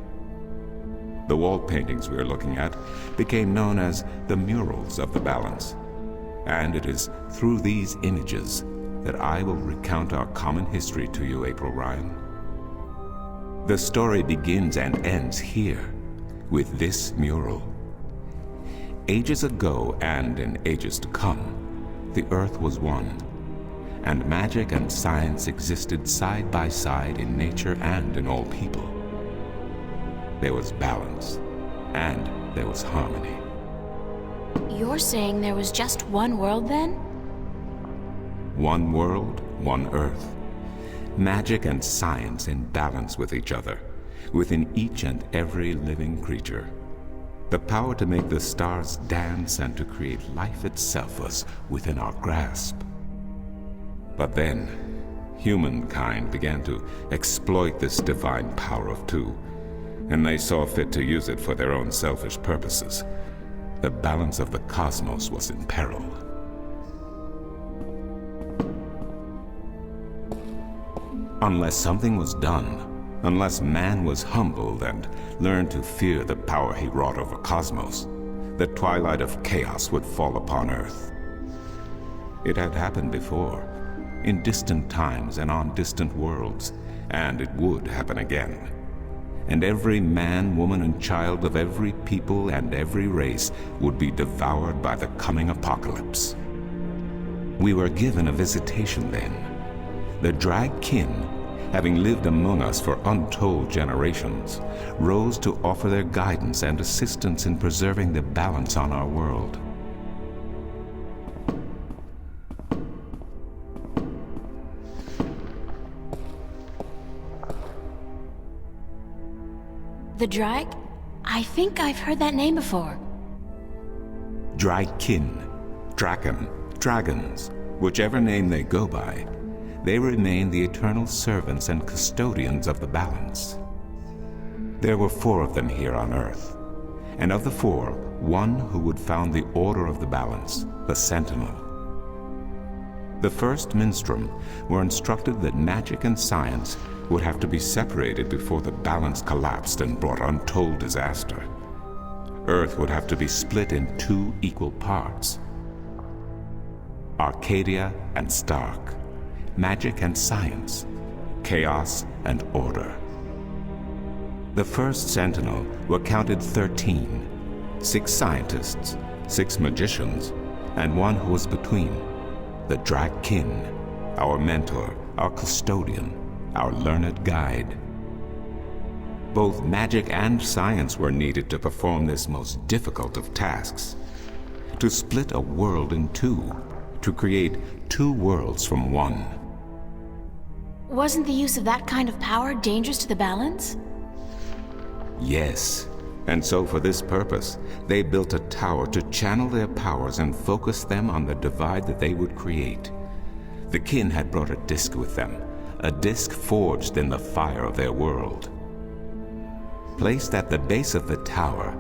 The wall paintings we are looking at became known as the murals of the balance. And it is through these images that I will recount our common history to you, April Ryan. The story begins and ends here, with this mural. Ages ago, and in ages to come, the Earth was one, and magic and science existed side by side in nature and in all people. There was balance, and there was harmony. You're saying there was just one world then? One world, one Earth. Magic and science in balance with each other, within each and every living creature. The power to make the stars dance and to create life itself was within our grasp. But then, humankind began to exploit this divine power of two, and they saw fit to use it for their own selfish purposes. The balance of the cosmos was in peril. Unless something was done, unless man was humbled and learned to fear the power he wrought over cosmos, the twilight of chaos would fall upon Earth. It had happened before, in distant times and on distant worlds, and it would happen again. And every man, woman, and child of every people and every race would be devoured by the coming apocalypse. We were given a visitation then. The Drag Kin, having lived among us for untold generations, rose to offer their guidance and assistance in preserving the balance on our world. The Drag? I think I've heard that name before. Dragkin, Draken, Dragons, whichever name they go by, they remain the eternal servants and custodians of the balance. There were 4 of them here on Earth, and of the 4, one who would found the Order of the Balance, the Sentinel. The first Minstrum were instructed that magic and science would have to be separated before the balance collapsed and brought untold disaster. Earth would have to be split in 2 equal parts. Arcadia and Stark, magic and science, chaos and order. The first Sentinel were counted 13, 6 scientists, 6 magicians, and 1 who was between, the Dragkin, our mentor, our custodian, our learned guide. Both magic and science were needed to perform this most difficult of tasks, to split a world in 2, to create 2 worlds from 1. Wasn't the use of that kind of power dangerous to the balance? Yes, and so for this purpose, they built a tower to channel their powers and focus them on the divide that they would create. The kin had brought a disc with them, a disc forged in the fire of their world. Placed at the base of the tower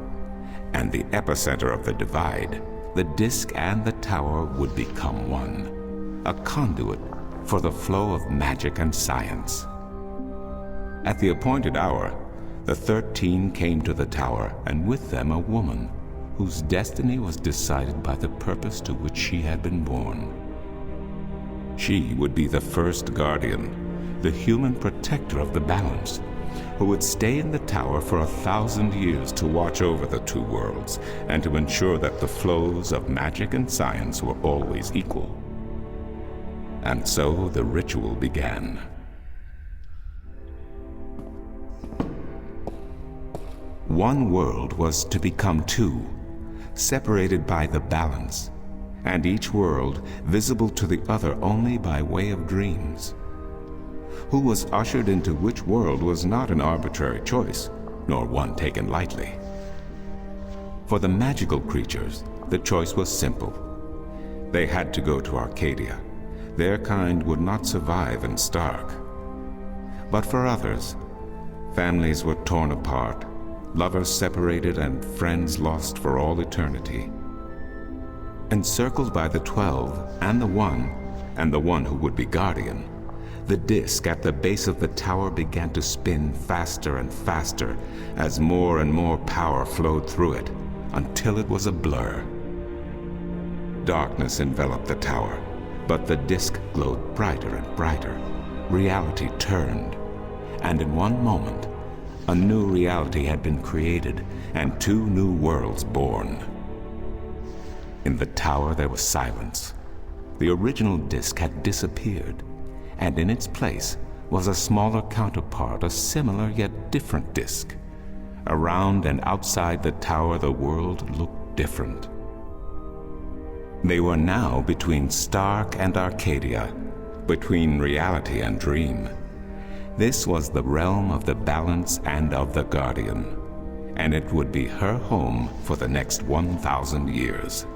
and the epicenter of the divide, the disc and the tower would become one, a conduit for the flow of magic and science. At the appointed hour, the 13 came to the tower, and with them a woman whose destiny was decided by the purpose to which she had been born. She would be the first guardian, the human protector of the balance, who would stay in the tower for 1,000 years to watch over the 2 worlds and to ensure that the flows of magic and science were always equal. And so the ritual began. One world was to become 2, separated by the balance, and each world visible to the other only by way of dreams. Who was ushered into which world was not an arbitrary choice, nor one taken lightly. For the magical creatures, the choice was simple. They had to go to Arcadia. Their kind would not survive in Stark. But for others, families were torn apart, lovers separated, and friends lost for all eternity. Encircled by the 12 and the one who would be guardian, the disc at the base of the tower began to spin faster and faster as more and more power flowed through it, until it was a blur. Darkness enveloped the tower, but the disc glowed brighter and brighter. Reality turned, and in one moment, a new reality had been created and 2 new worlds born. In the tower there was silence. The original disc had disappeared, and in its place was a smaller counterpart, a similar yet different disc. Around and outside the tower the world looked different. They were now between Stark and Arcadia, between reality and dream. This was the realm of the balance and of the guardian, and it would be her home for the next 1,000 years.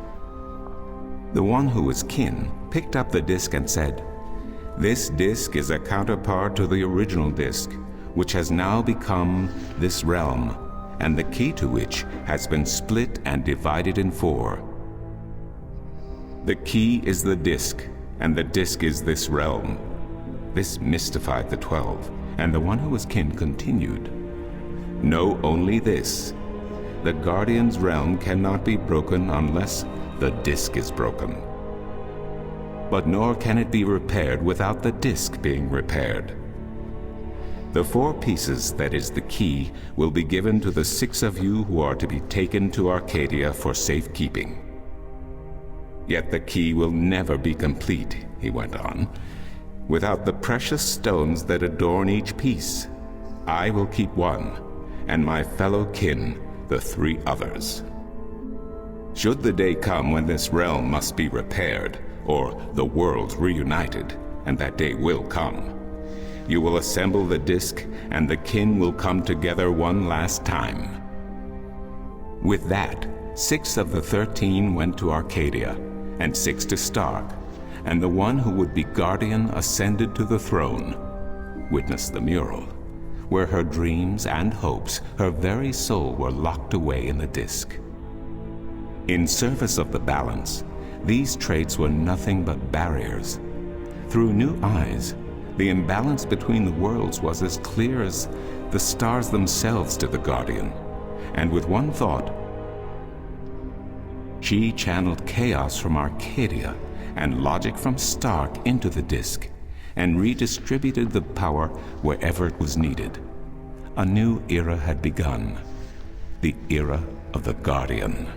The one who was kin picked up the disc and said, "This disc is a counterpart to the original disc, which has now become this realm, and the key to which has been split and divided in 4. The key is the disc, and the disc is this realm." This mystified the 12, and the one who was kin continued, "Know only this. The Guardian's realm cannot be broken unless the disc is broken. But nor can it be repaired without the disc being repaired. The 4 pieces, that is the key, will be given to the 6 of you who are to be taken to Arcadia for safekeeping. Yet the key will never be complete," he went on, "without the precious stones that adorn each piece. I will keep 1, and my fellow kin the 3 others. Should the day come when this realm must be repaired, or the worlds reunited, and that day will come, you will assemble the disk, and the kin will come together one last time. With that, 6 of the 13 went to Arcadia, and 6 to Stark, and the one who would be guardian ascended to the throne. Witness the mural, where her dreams and hopes, her very soul, were locked away in the disk. In service of the balance, these traits were nothing but barriers. Through new eyes, the imbalance between the worlds was as clear as the stars themselves to the Guardian. And with one thought, she channeled chaos from Arcadia and logic from Stark into the disk, and redistributed the power wherever it was needed. A new era had begun, the era of the Guardian.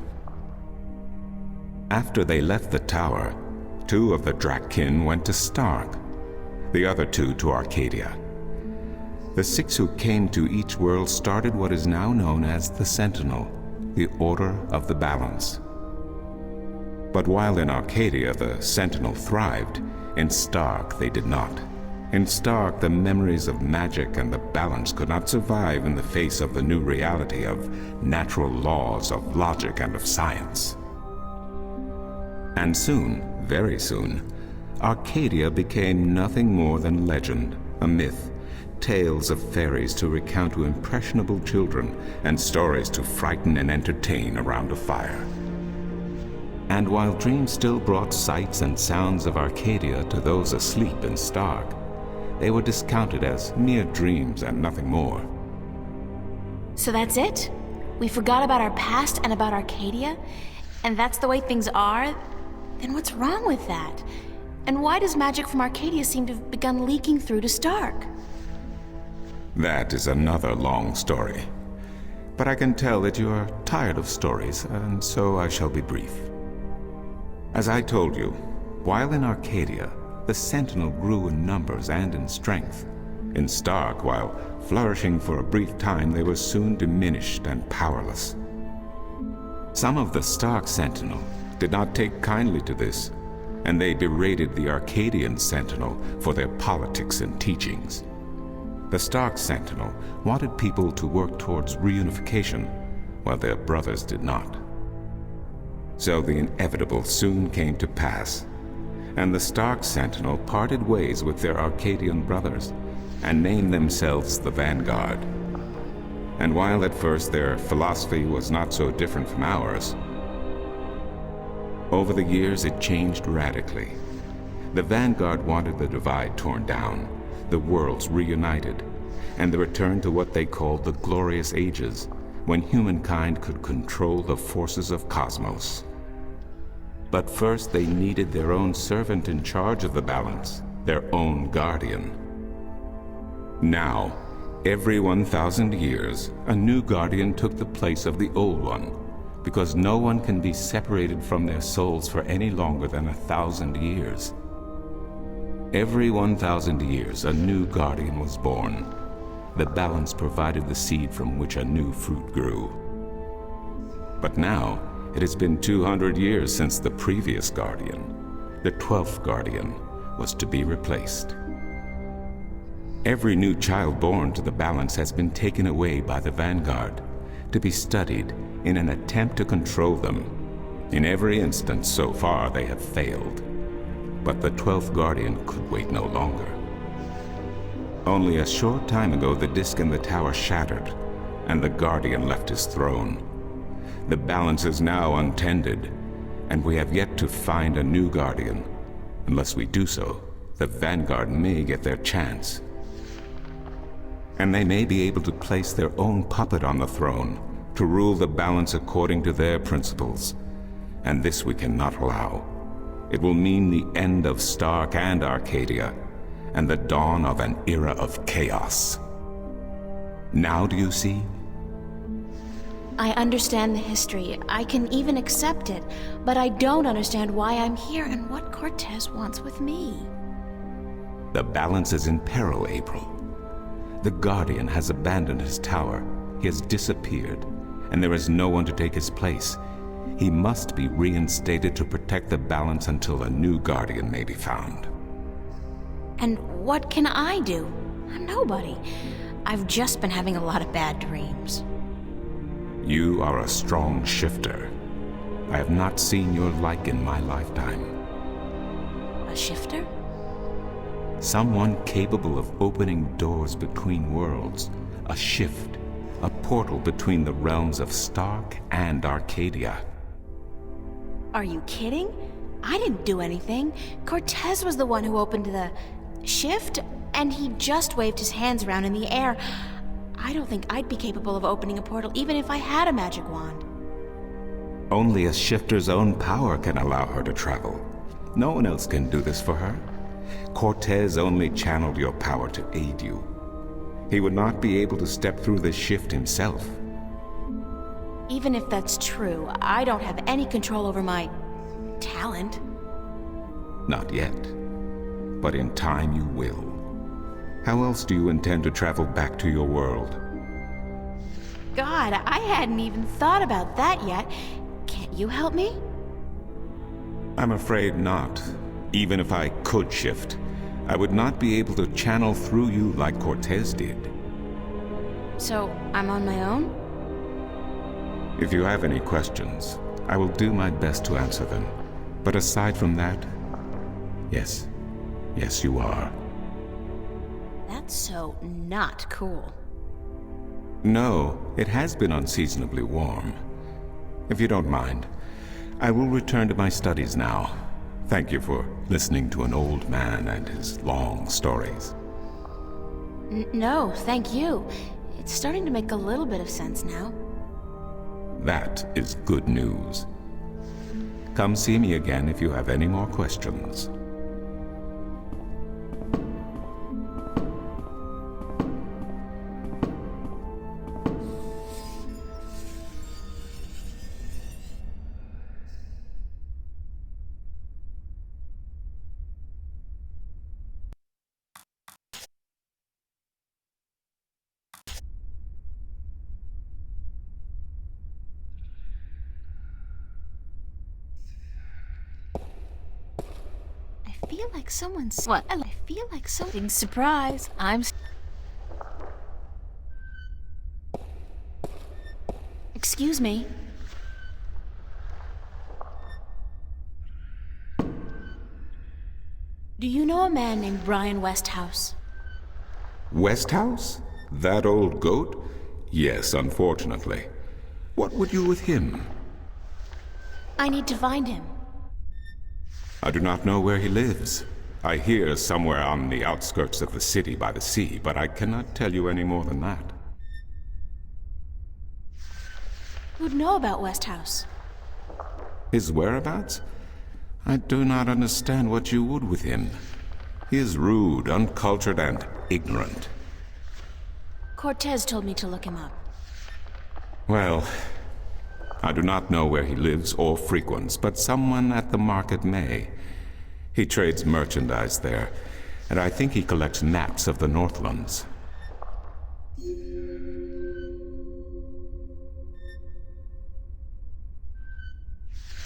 After they left the tower, 2 of the Drakkin went to Stark, the other 2 to Arcadia. The 6 who came to each world started what is now known as the Sentinel, the Order of the Balance. But while in Arcadia the Sentinel thrived, in Stark they did not. In Stark, the memories of magic and the balance could not survive in the face of the new reality of natural laws, of logic, and of science. And soon, very soon, Arcadia became nothing more than legend, a myth, tales of fairies to recount to impressionable children, and stories to frighten and entertain around a fire. And while dreams still brought sights and sounds of Arcadia to those asleep in Stark, they were discounted as mere dreams and nothing more. So that's it? We forgot about our past and about Arcadia? And that's the way things are? Then what's wrong with that? And why does magic from Arcadia seem to have begun leaking through to Stark? That is another long story. But I can tell that you are tired of stories, and so I shall be brief. As I told you, while in Arcadia, the Sentinel grew in numbers and in strength. In Stark, while flourishing for a brief time, they were soon diminished and powerless. Some of the Stark Sentinel did not take kindly to this, and they berated the Arcadian Sentinel for their politics and teachings. The Stark Sentinel wanted people to work towards reunification, while their brothers did not. So the inevitable soon came to pass, and the Stark Sentinel parted ways with their Arcadian brothers and named themselves the Vanguard. And while at first their philosophy was not so different from ours, over the years it changed radically. The Vanguard wanted the divide torn down, the worlds reunited, and the return to what they called the Glorious Ages, when humankind could control the forces of cosmos. But first they needed their own servant in charge of the balance, their own guardian. Now, every 1,000 years, a new guardian took the place of the old one, because no one can be separated from their souls for any longer than 1,000 years. Every 1,000 years, a new guardian was born. The balance provided the seed from which a new fruit grew. But now, it has been 200 years since the previous guardian, the 12th guardian, was to be replaced. Every new child born to the balance has been taken away by the Vanguard to be studied in an attempt to control them. In every instance so far, they have failed. But the 12th guardian could wait no longer. Only a short time ago, the disk in the tower shattered, and the guardian left his throne. The balance is now untended, and we have yet to find a new guardian. Unless we do so, the Vanguard may get their chance. And they may be able to place their own puppet on the throne to rule the balance according to their principles. And this we cannot allow. It will mean the end of Stark and Arcadia, and the dawn of an era of chaos. Now do you see? I understand the history. I can even accept it. But I don't understand why I'm here and what Cortez wants with me. The balance is in peril, April. The Guardian has abandoned his tower. He has disappeared, and there is no one to take his place. He must be reinstated to protect the balance until a new Guardian may be found. And what can I do? Nobody. I've just been having a lot of bad dreams. You are a strong shifter. I have not seen your like in my lifetime. A shifter? Someone capable of opening doors between worlds. A shift. A portal between the realms of Stark and Arcadia. Are you kidding? I didn't do anything. Cortez was the one who opened the shift, and he just waved his hands around in the air. I don't think I'd be capable of opening a portal even if I had a magic wand. Only a shifter's own power can allow her to travel. No one else can do this for her. Cortez only channeled your power to aid you. He would not be able to step through this shift himself. Even if that's true, I don't have any control over my talent. Not yet. But in time you will. How else do you intend to travel back to your world? God, I hadn't even thought about that yet. Can't you help me? I'm afraid not. Even if I could shift, I would not be able to channel through you like Cortez did. So, I'm on my own? If you have any questions, I will do my best to answer them. But aside from that, yes, you are. That's so not cool. No, it has been unseasonably warm. If you don't mind, I will return to my studies now. Thank you for listening to an old man and his long stories. No, thank you. It's starting to make a little bit of sense now. That is good news. Come see me again if you have any more questions. I feel like someone's... What? I feel like something... Surprise! Excuse me. Do you know a man named Brian Westhouse? Westhouse? That old goat? Yes, unfortunately. What would you with him? I need to find him. I do not know where he lives. I hear somewhere on the outskirts of the city by the sea, but I cannot tell you any more than that. Who'd know about Westhouse? His whereabouts? I do not understand what you would with him. He is rude, uncultured, and ignorant. Cortez told me to look him up. Well, I do not know where he lives or frequents, but someone at the market may. He trades merchandise there, and I think he collects naps of the Northlands.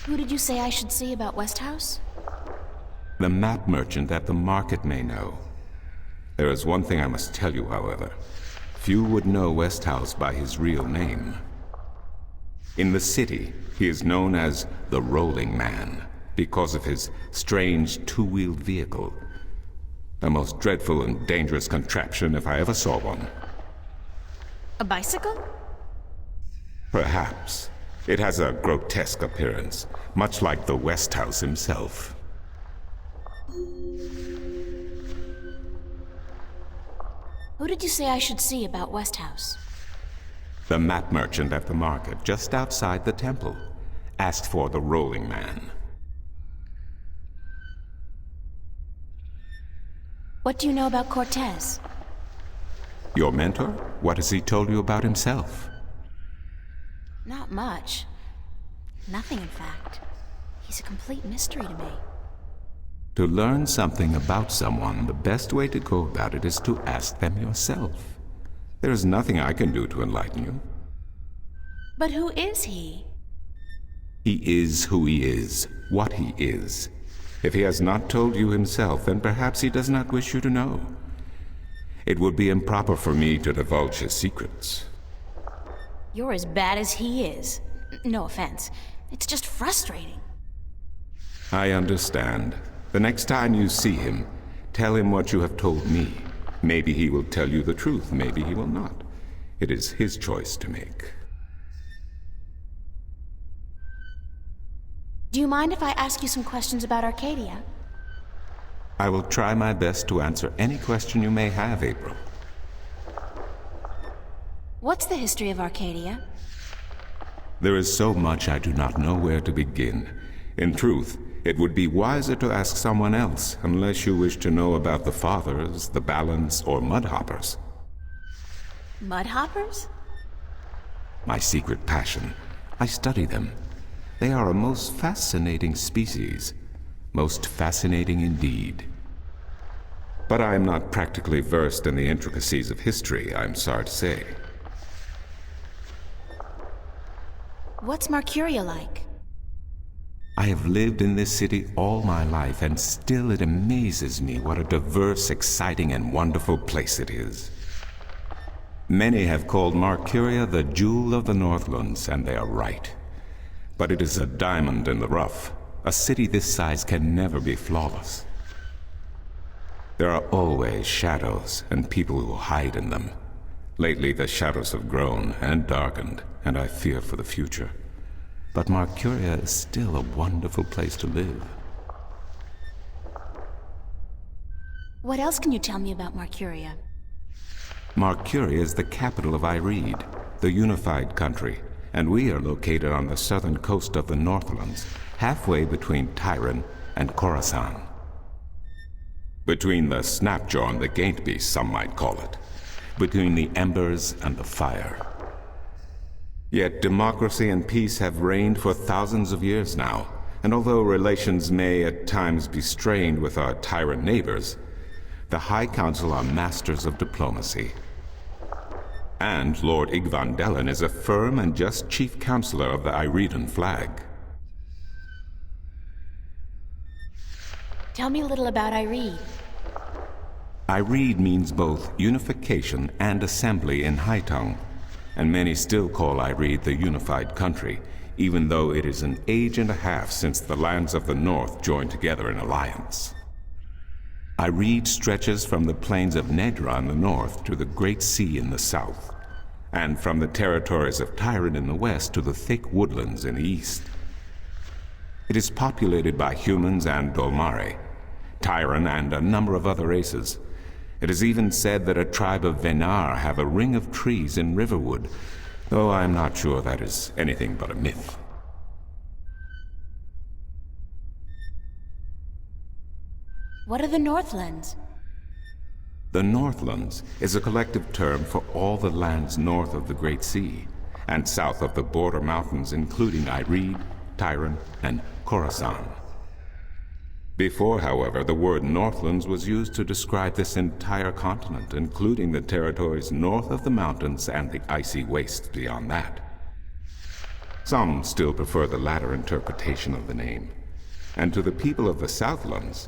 Who did you say I should see about Westhouse? The map merchant at the market may know. There is one thing I must tell you, however. Few would know Westhouse by his real name. In the city, he is known as the Rolling Man because of his strange two-wheeled vehicle. A most dreadful and dangerous contraption if I ever saw one. A bicycle? Perhaps. It has a grotesque appearance, much like the Westhouse himself. Who did you say I should see about Westhouse? The map merchant at the market, just outside the temple, asked for the Rolling Man. What do you know about Cortez? Your mentor? What has he told you about himself? Not much. Nothing, in fact. He's a complete mystery to me. To learn something about someone, the best way to go about it is to ask them yourself. There is nothing I can do to enlighten you. But who is he? He is who he is, what he is. If he has not told you himself, then perhaps he does not wish you to know. It would be improper for me to divulge his secrets. You're as bad as he is. No offense. It's just frustrating. I understand. The next time you see him, tell him what you have told me. Maybe he will tell you the truth, maybe he will not. It is his choice to make. Do you mind if I ask you some questions about Arcadia? I will try my best to answer any question you may have, April. What's the history of Arcadia? There is so much I do not know where to begin. In truth, it would be wiser to ask someone else, unless you wish to know about the Fathers, the Balance, or Mudhoppers. Mudhoppers? My secret passion. I study them. They are a most fascinating species. Most fascinating indeed. But I am not practically versed in the intricacies of history, I'm sorry to say. What's Marcuria like? I have lived in this city all my life, and still it amazes me what a diverse, exciting, and wonderful place it is. Many have called Marcuria the jewel of the Northlands, and they are right. But it is a diamond in the rough. A city this size can never be flawless. There are always shadows and people who hide in them. Lately the shadows have grown and darkened, and I fear for the future. But Marcuria is still a wonderful place to live. What else can you tell me about Marcuria? Marcuria is the capital of Ireed, the unified country, and we are located on the southern coast of the Northlands, halfway between Tyran and Khorasan. Between the Snapjaw and the Gaintbeast, some might call it. Between the embers and the fire. Yet democracy and peace have reigned for thousands of years now, and although relations may at times be strained with our tyrant neighbors, the High Council are masters of diplomacy. And Lord Igvandellan is a firm and just chief counselor of the Ireedan flag. Tell me a little about Ireed. Ireed means both unification and assembly in High Tongue, and many still call Ireed the unified country, even though it is an age and a half since the lands of the north joined together in alliance. Ireed stretches from the plains of Nedra in the north to the Great Sea in the south, and from the territories of Tyran in the west to the thick woodlands in the east. It is populated by humans and Dolmare, Tyran and a number of other races. It is even said that a tribe of Venar have a ring of trees in Riverwood, though I am not sure that is anything but a myth. What are the Northlands? The Northlands is a collective term for all the lands north of the Great Sea, and south of the border mountains including Ireed, Tyran, and Khorasan. Before, however, the word Northlands was used to describe this entire continent, including the territories north of the mountains and the icy wastes beyond that. Some still prefer the latter interpretation of the name, and to the people of the Southlands,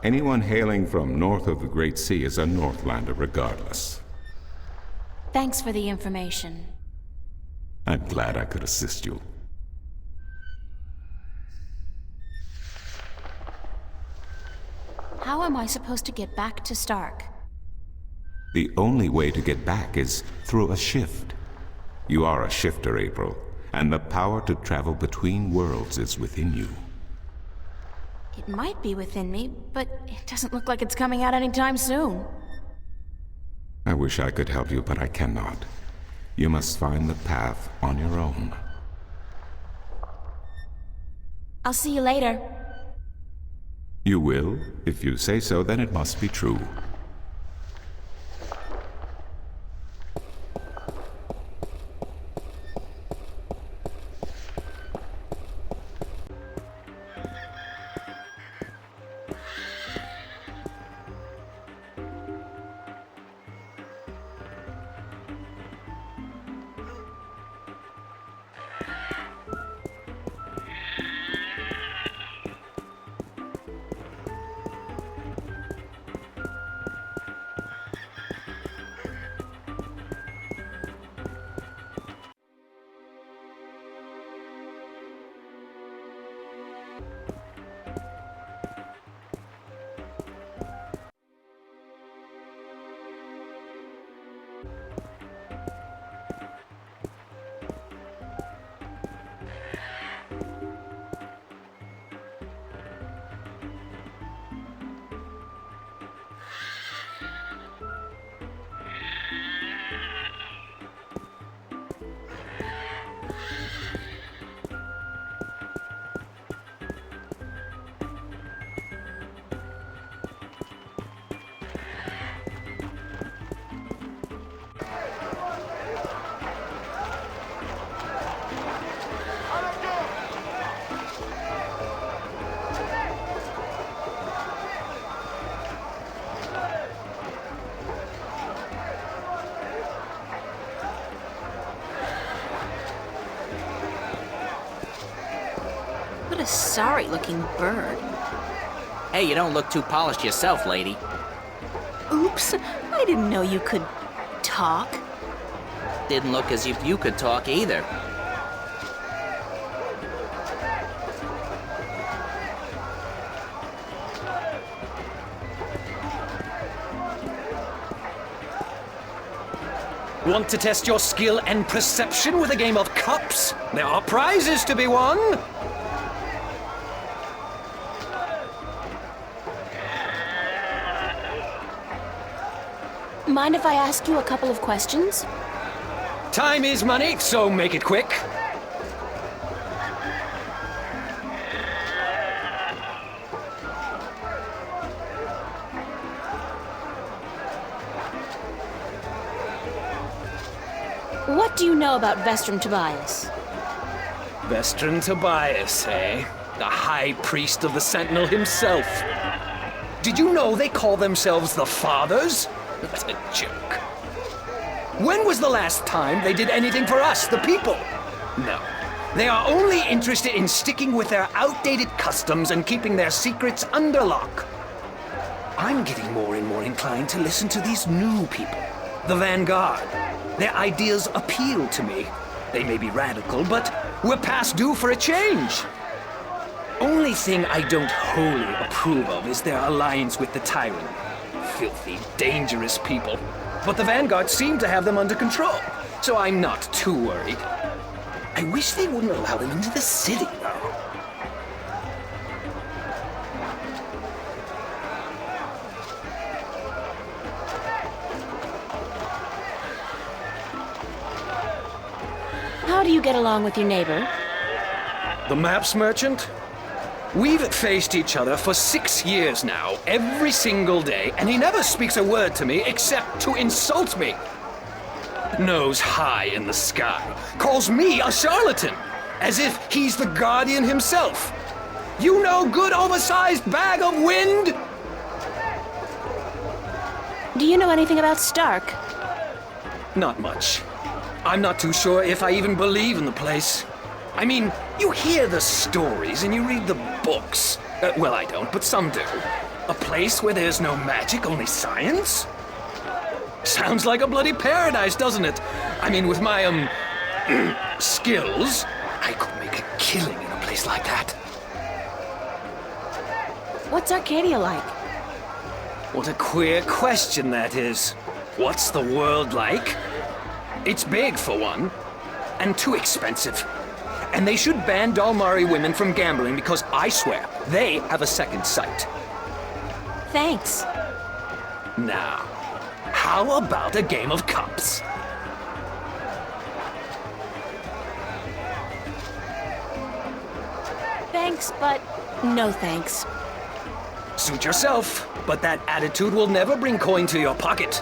anyone hailing from north of the Great Sea is a Northlander regardless. Thanks for the information. I'm glad I could assist you. How am I supposed to get back to Stark? The only way to get back is through a shift. You are a shifter, April, and the power to travel between worlds is within you. It might be within me, but it doesn't look like it's coming out anytime soon. I wish I could help you, but I cannot. You must find the path on your own. I'll see you later. You will? If you say so, then it must be true. sorry-looking bird. Hey, you don't look too polished yourself, lady. Oops, I didn't know you could talk. Didn't look as if you could talk either. Want to test your skill and perception with a game of cups? There are prizes to be won! Mind if I ask you a couple of questions? Time is money, so make it quick. What do you know about Vestrum Tobias? Vestrum Tobias, eh? The High Priest of the Sentinel himself. Did you know they call themselves the Fathers? That's a joke. When was the last time they did anything for us, the people? No. They are only interested in sticking with their outdated customs and keeping their secrets under lock. I'm getting more and more inclined to listen to these new people, the Vanguard. Their ideas appeal to me. They may be radical, but we're past due for a change. Only thing I don't wholly approve of is their alliance with the Tyrant. Filthy, dangerous people. But the Vanguard seem to have them under control, so I'm not too worried. I wish they wouldn't allow them into the city, though. How do you get along with your neighbor? The maps merchant? We've faced each other for 6 years now, every single day, and he never speaks a word to me except to insult me. Nose high in the sky, calls me a charlatan, as if he's the Guardian himself. You know, good oversized bag of wind? Do you know anything about Stark? Not much. I'm not too sure if I even believe in the place. I mean, you hear the stories and you read the books. Well, I don't, but some do. A place where there's no magic, only science? Sounds like a bloody paradise, doesn't it? I mean, with my, skills, I could make a killing in a place like that. What's Arcadia like? What a queer question that is. What's the world like? It's big, for one, and too expensive. And they should ban Dalmari women from gambling because I swear, they have a second sight. Thanks. Now, how about a game of cups? Thanks, but no thanks. Suit yourself, but that attitude will never bring coin to your pocket.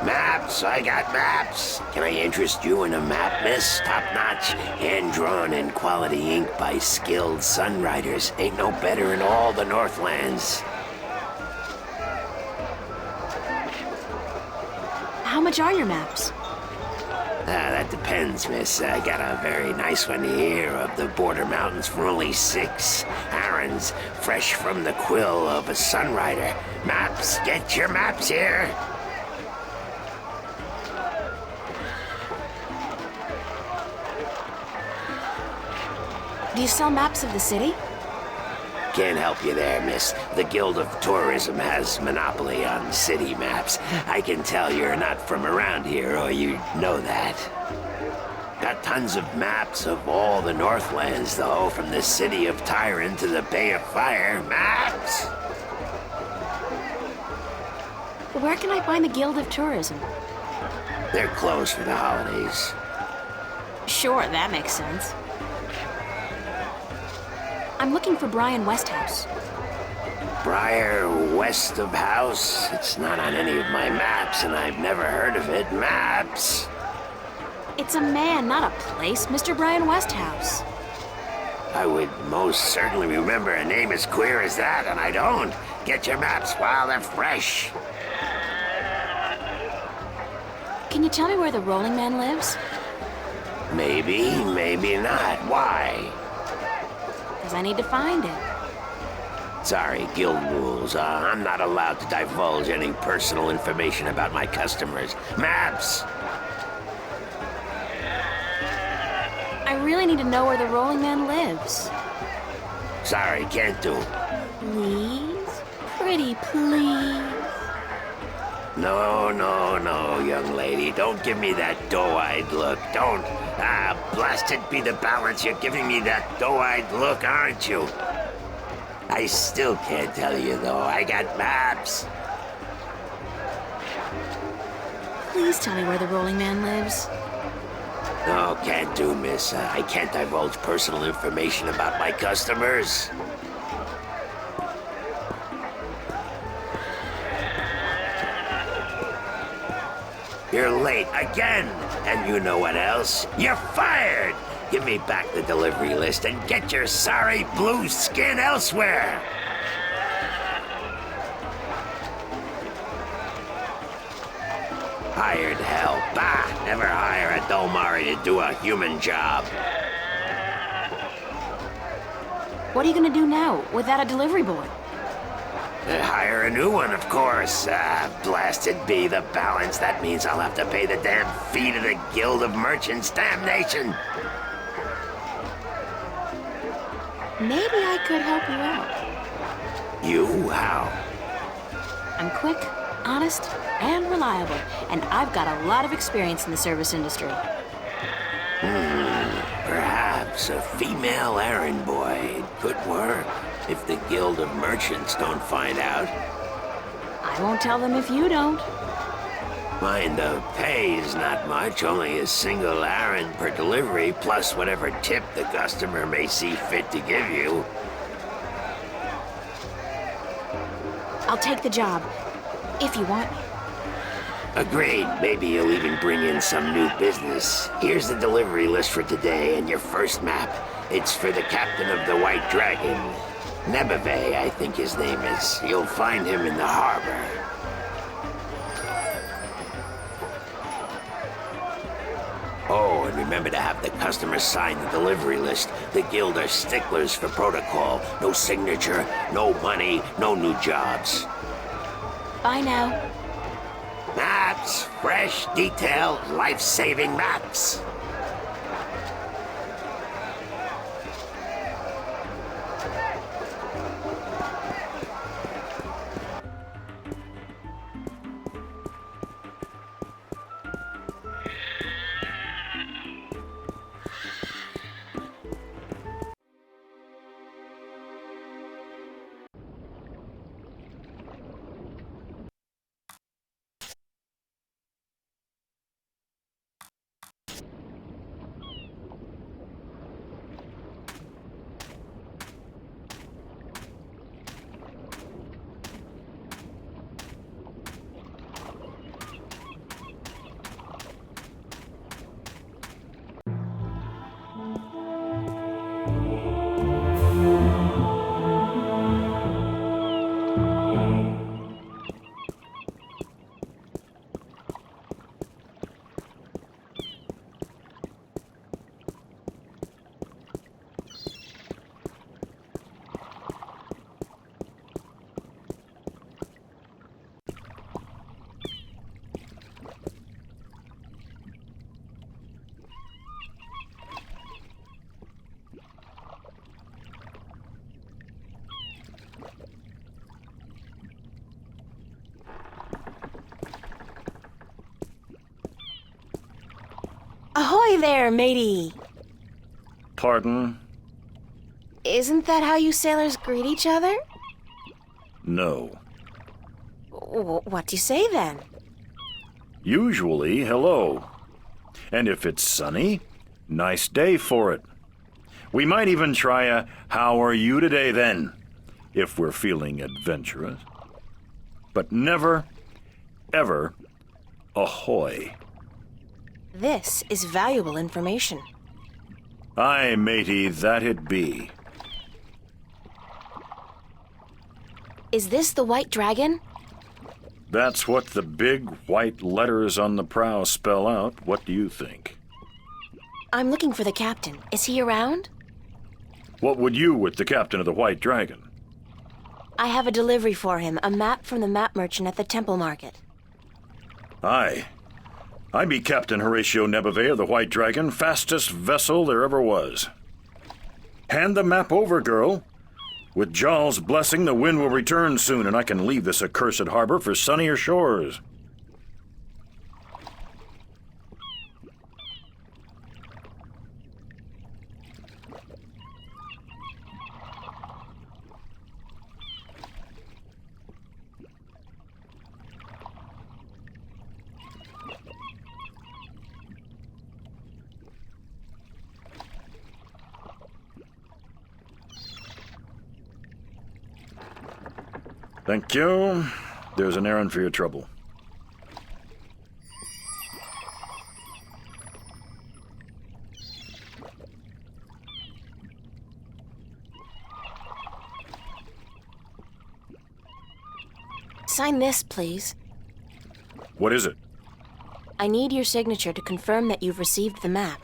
Maps, I got maps. Can I interest you in a map, miss? Top-notch, hand-drawn and quality ink by skilled sunriders. Ain't no better in all the Northlands. How much are your maps? That depends, miss. I got a very nice one here of the Border Mountains for only 6. Arons, fresh from the quill of a sunrider. Maps, get your maps here. Do you sell maps of the city? Can't help you there, miss. The Guild of Tourism has monopoly on city maps. I can tell you're not from around here, or you'd know that. Got tons of maps of all the Northlands, though, from the city of Tyron to the Bay of Fire. Maps! Where can I find the Guild of Tourism? They're closed for the holidays. Sure, that makes sense. I'm looking for Brian Westhouse. Briar West of House? It's not on any of my maps, and I've never heard of it. Maps! It's a man, not a place, Mr. Brian Westhouse. I would most certainly remember a name as queer as that, and I don't. Get your maps while they're fresh. Can you tell me where the Rolling Man lives? Maybe, maybe not. Why? Because I need to find him. Sorry, guild rules. I'm not allowed to divulge any personal information about my customers. Maps! I really need to know where the Rolling Man lives. Sorry, can't do. Please? Pretty please? No, no, no, young lady. Don't give me that doe-eyed look. Don't. Blasted be the balance. You're giving me that doe-eyed look, aren't you? I still can't tell you, though. I got maps. Please tell me where the Rolling Man lives. No, can't do, miss. I can't divulge personal information about my customers. You're late again. And you know what else? You're fired! Give me back the delivery list and get your sorry blue skin elsewhere! Hired hell. Bah! Never hire a Dolmari to do a human job. What are you gonna do now, without a delivery boy? Hire a new one, of course. Blasted be the balance. That means I'll have to pay the damn fee to the Guild of Merchants. Damnation! Maybe I could help you out. You? How? I'm quick, honest, and reliable, and I've got a lot of experience in the service industry. Perhaps a female errand boy could work if the Guild of Merchants don't find out. I won't tell them if you don't. Mind, the pay is not much, only a single errand per delivery, plus whatever tip the customer may see fit to give you. I'll take the job, if you want me. Agreed. Maybe you'll even bring in some new business. Here's the delivery list for today and your first map. It's for the captain of the White Dragon. Nebeve, I think his name is. You'll find him in the harbor. Oh, and remember to have the customer sign the delivery list. The guild are sticklers for protocol. No signature, no money, no new jobs. Bye now. Maps! Fresh, detailed, life-saving maps! Ahoy there, matey! Pardon? Isn't that how you sailors greet each other? No. What do you say then? Usually, hello. And if it's sunny, nice day for it. We might even try a how are you today then, if we're feeling adventurous. But never, ever, ahoy. This is valuable information. Aye, matey, that it be. Is this the White Dragon? That's what the big white letters on the prow spell out. What do you think? I'm looking for the captain. Is he around? What would you with the captain of the White Dragon? I have a delivery for him, a map from the map merchant at the Temple Market. Aye. I be Captain Horatio Nebeve of the White Dragon, fastest vessel there ever was. Hand the map over, girl. With Jarl's blessing, the wind will return soon, and I can leave this accursed harbor for sunnier shores. Thank you. There's an errand for your trouble. Sign this, please. What is it? I need your signature to confirm that you've received the map.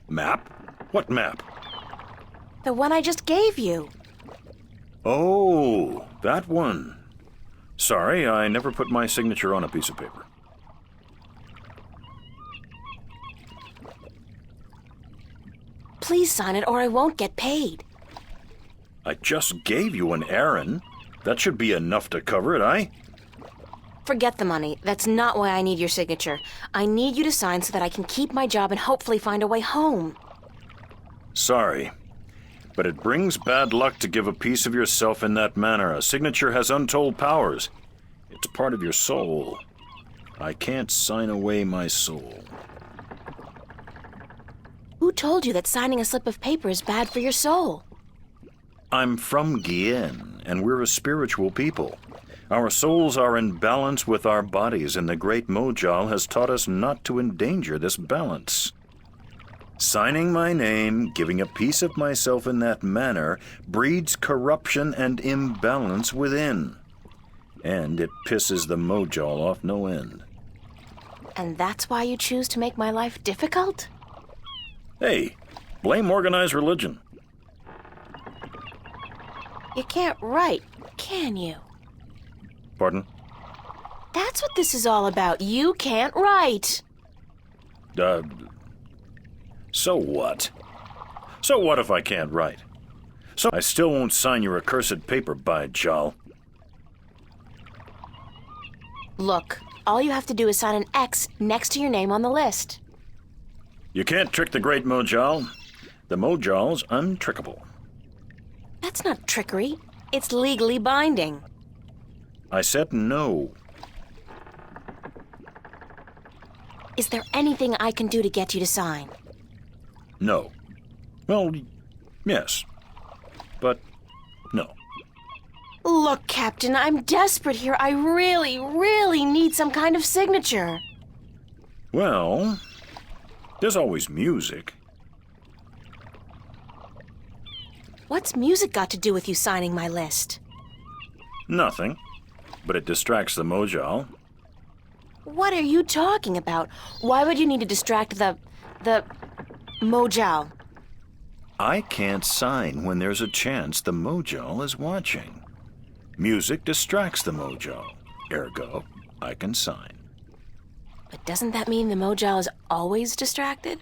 Map? What map? The one I just gave you. Oh, that one. Sorry, I never put my signature on a piece of paper. Please sign it or I won't get paid. I just gave you an errand. That should be enough to cover it, aye? Forget the money. That's not why I need your signature. I need you to sign so that I can keep my job and hopefully find a way home. Sorry, but it brings bad luck to give a piece of yourself in that manner. A signature has untold powers. It's part of your soul. I can't sign away my soul. Who told you that signing a slip of paper is bad for your soul? I'm from Gien, and we're a spiritual people. Our souls are in balance with our bodies, and the great Mojal has taught us not to endanger this balance. Signing my name, giving a piece of myself in that manner, breeds corruption and imbalance within. And it pisses the Mojal off no end. And that's why you choose to make my life difficult? Hey, blame organized religion. You can't write, can you? Pardon? That's what this is all about. You can't write. So what? So what if I can't write? So I still won't sign your accursed paper, by Jal. Look, all you have to do is sign an X next to your name on the list. You can't trick the great Mojal. The Mojal's untrickable. That's not trickery. It's legally binding. I said no. Is there anything I can do to get you to sign? No. Well, yes. But no. Look, Captain, I'm desperate here. I really, really need some kind of signature. Well, there's always music. What's music got to do with you signing my list? Nothing. But it distracts the Mojal. What are you talking about? Why would you need to distract the Mojal? I can't sign when there's a chance the Mojal is watching. Music distracts the Mojal. Ergo, I can sign. But doesn't that mean the Mojal is always distracted?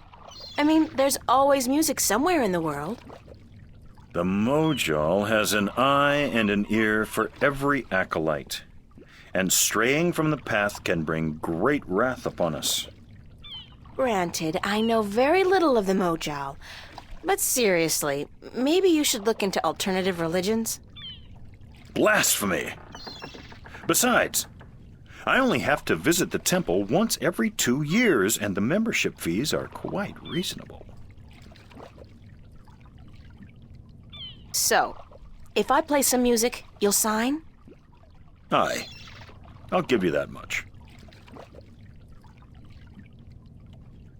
I mean, there's always music somewhere in the world. The Mojal has an eye and an ear for every acolyte, and straying from the path can bring great wrath upon us. Granted, I know very little of the Mojal, but seriously, maybe you should look into alternative religions? Blasphemy! Besides, I only have to visit the temple once every 2 years, and the membership fees are quite reasonable. So, if I play some music, you'll sign? Aye. I'll give you that much.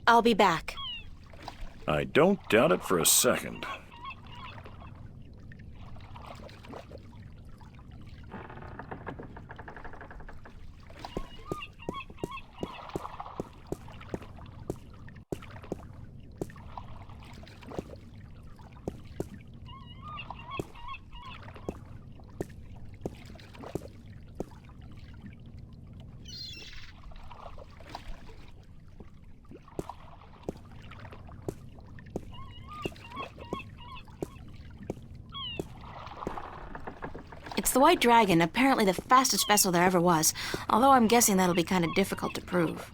I'll be back. I don't doubt it for a second. It's the White Dragon, apparently the fastest vessel there ever was, although I'm guessing that'll be kind of difficult to prove.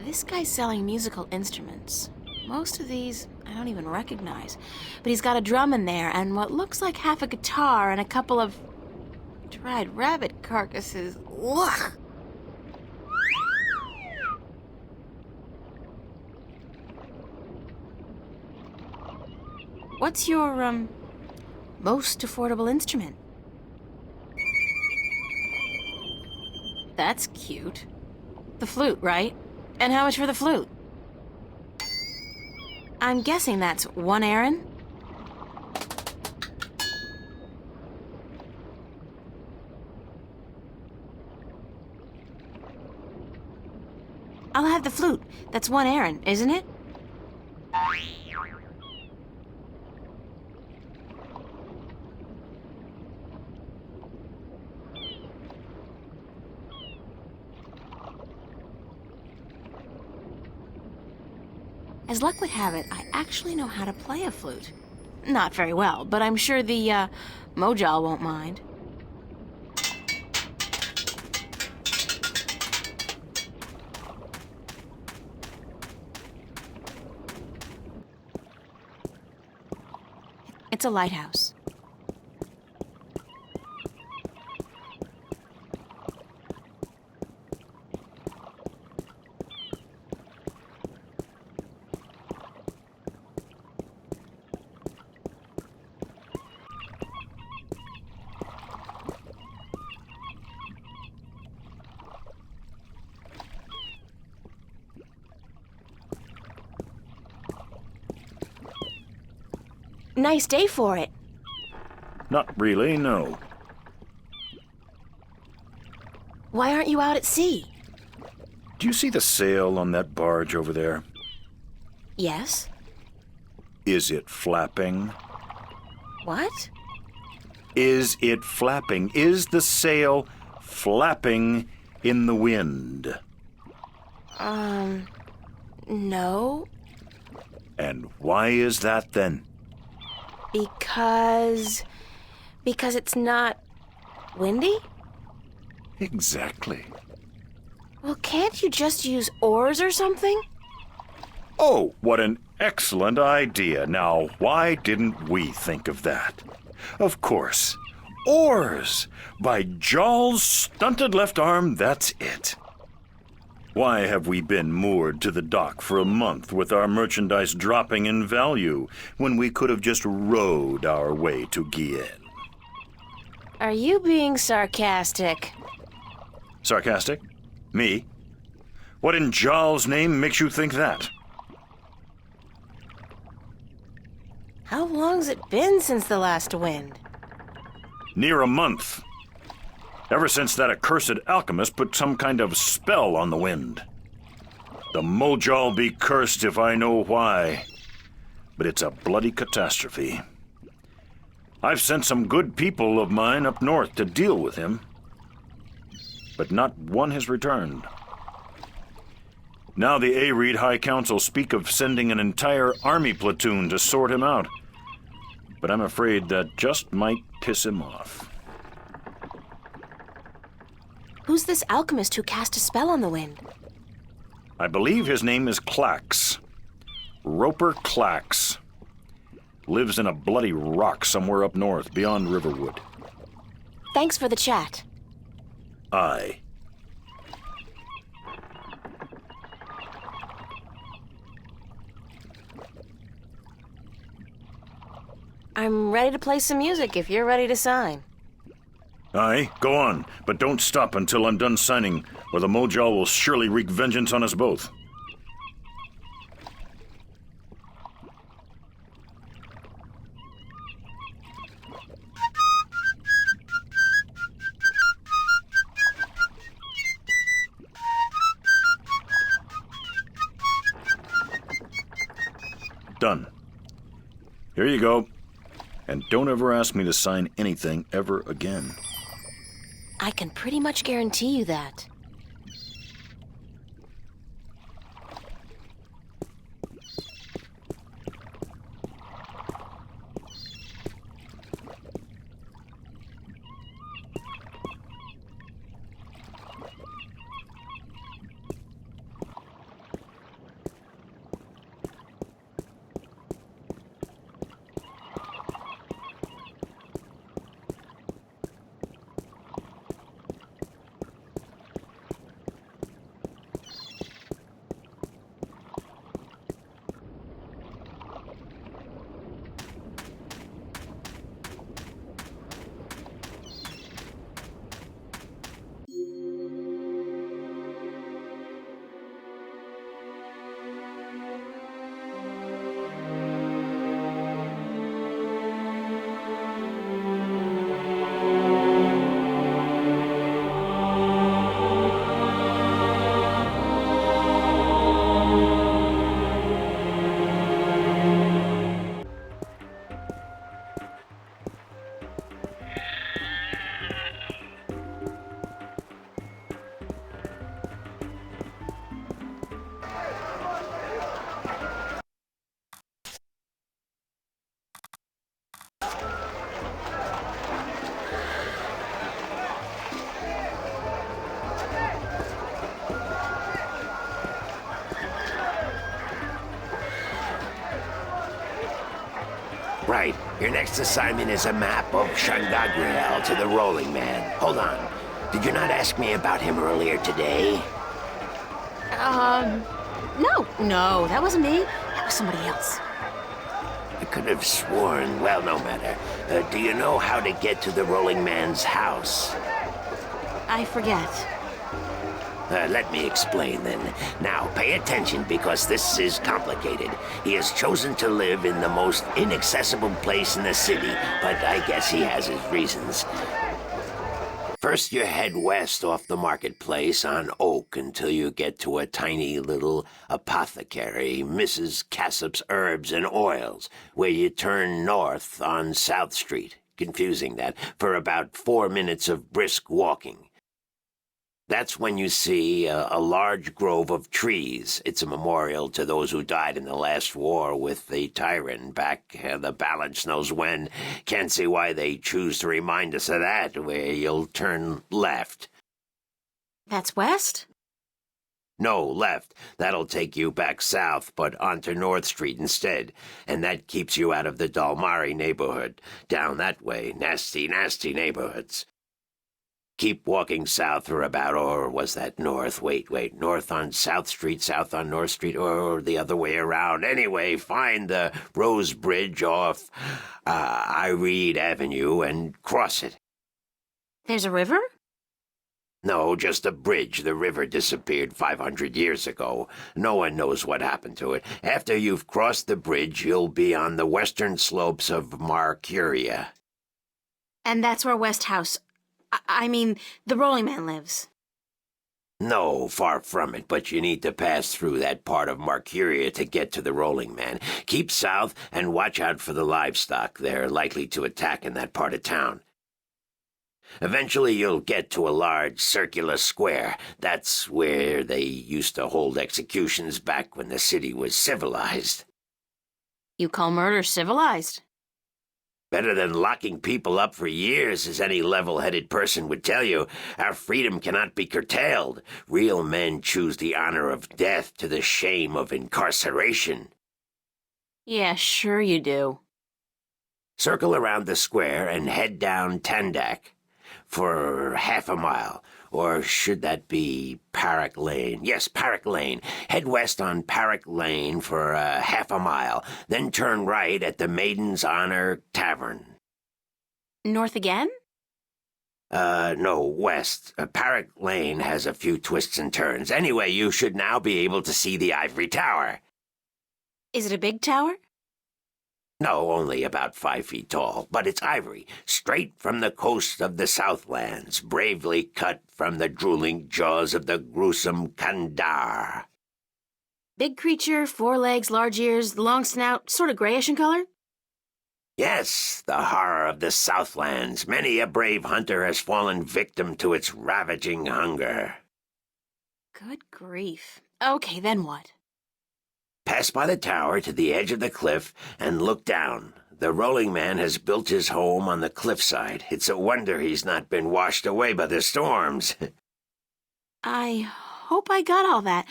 This guy's selling musical instruments. Most of these I don't even recognize. But he's got a drum in there and what looks like half a guitar and a couple of dried rabbit carcasses. Ugh! What's your, most affordable instrument? That's cute. The flute, right? And how much for the flute? I'm guessing that's 1 Aaron? I'll have the flute. That's 1 Aaron, isn't it? As luck would have it, I actually know how to play a flute. Not very well, but I'm sure the, Mojal won't mind. It's a lighthouse. Nice day for it. Not really, no. Why aren't you out at sea? Do you see the sail on that barge over there? Yes. Is it flapping? What? Is it flapping? Is the sail flapping in the wind? No. And why is that then? Because it's not windy? Exactly. Well, can't you just use oars or something? Oh, what an excellent idea. Now, why didn't we think of that? Of course. Oars! By Jarl's stunted left arm, that's it. Why have we been moored to the dock for a month with our merchandise dropping in value when we could have just rowed our way to Gien? Are you being sarcastic? Sarcastic? Me? What in Jarl's name makes you think that? How long's it been since the last wind? Near a month. Ever since that accursed alchemist put some kind of spell on the wind. The Mojal be cursed if I know why. But it's a bloody catastrophe. I've sent some good people of mine up north to deal with him. But not one has returned. Now the Areed High Council speak of sending an entire army platoon to sort him out. But I'm afraid that just might piss him off. Who's this alchemist who cast a spell on the wind? I believe his name is Clax. Roper Clax. Lives in a bloody rock somewhere up north, beyond Riverwood. Thanks for the chat. Aye. I'm ready to play some music if you're ready to sign. Aye, go on, but don't stop until I'm done signing, or the Mojal will surely wreak vengeance on us both. Done. Here you go. And don't ever ask me to sign anything ever again. I can pretty much guarantee you that. Right. Your next assignment is a map of Shandagriel to the Rolling Man. Hold on. Did you not ask me about him earlier today? No, that wasn't me. That was somebody else. I could have sworn. Well, no matter. Do you know how to get to the Rolling Man's house? I forget. Let me explain then. Now, pay attention because this is complicated. He has chosen to live in the most inaccessible place in the city, but I guess he has his reasons. First, you head west off the marketplace on Oak until you get to a tiny little apothecary, Mrs. Cassop's Herbs and Oils, where you turn north on South Street. Confusing that, for about 4 minutes of brisk walking. That's when you see a large grove of trees. It's a memorial to those who died in the last war with the Tyrant back the balance knows when. Can't see why they choose to remind us of that, where you'll turn left. That's west? No, left. That'll take you back south, but onto North Street instead. And that keeps you out of the Dalmari neighborhood. Down that way, nasty, nasty neighborhoods. Keep walking south for about, or was that north? Wait, north on South Street, south on North Street, or the other way around. Anyway, find the Rose Bridge off Iread Avenue and cross it. There's a river? No, just a bridge. The river disappeared 500 years ago. No one knows what happened to it. After you've crossed the bridge, you'll be on the western slopes of Marcuria. And that's where West House... I mean, the Rolling Man lives. No, far from it, but you need to pass through that part of Marcuria to get to the Rolling Man. Keep south and watch out for the livestock. They're likely to attack in that part of town. Eventually you'll get to a large circular square. That's where they used to hold executions back when the city was civilized. You call murder civilized? Better than locking people up for years, as any level-headed person would tell you. Our freedom cannot be curtailed. Real men choose the honor of death to the shame of incarceration. Yeah, sure you do. Circle around the square and head down Tandak for half a mile. Or should that be Parrock Lane? Yes, Parrock Lane. Head west on Parrock Lane for half a mile, then turn right at the Maiden's Honor Tavern. North again? No, west. Parrock Lane has a few twists and turns. Anyway, you should now be able to see the Ivory Tower. Is it a big tower? No, only about 5 feet tall, but it's ivory, straight from the coast of the Southlands, bravely cut from the drooling jaws of the gruesome Kandar. Big creature, 4 legs, large ears, long snout, sort of grayish in color? Yes, the horror of the Southlands. Many a brave hunter has fallen victim to its ravaging hunger. Good grief. Okay, then what? Pass by the tower to the edge of the cliff and look down. The rolling man has built his home on the cliffside. It's a wonder he's not been washed away by the storms. I hope I got all that.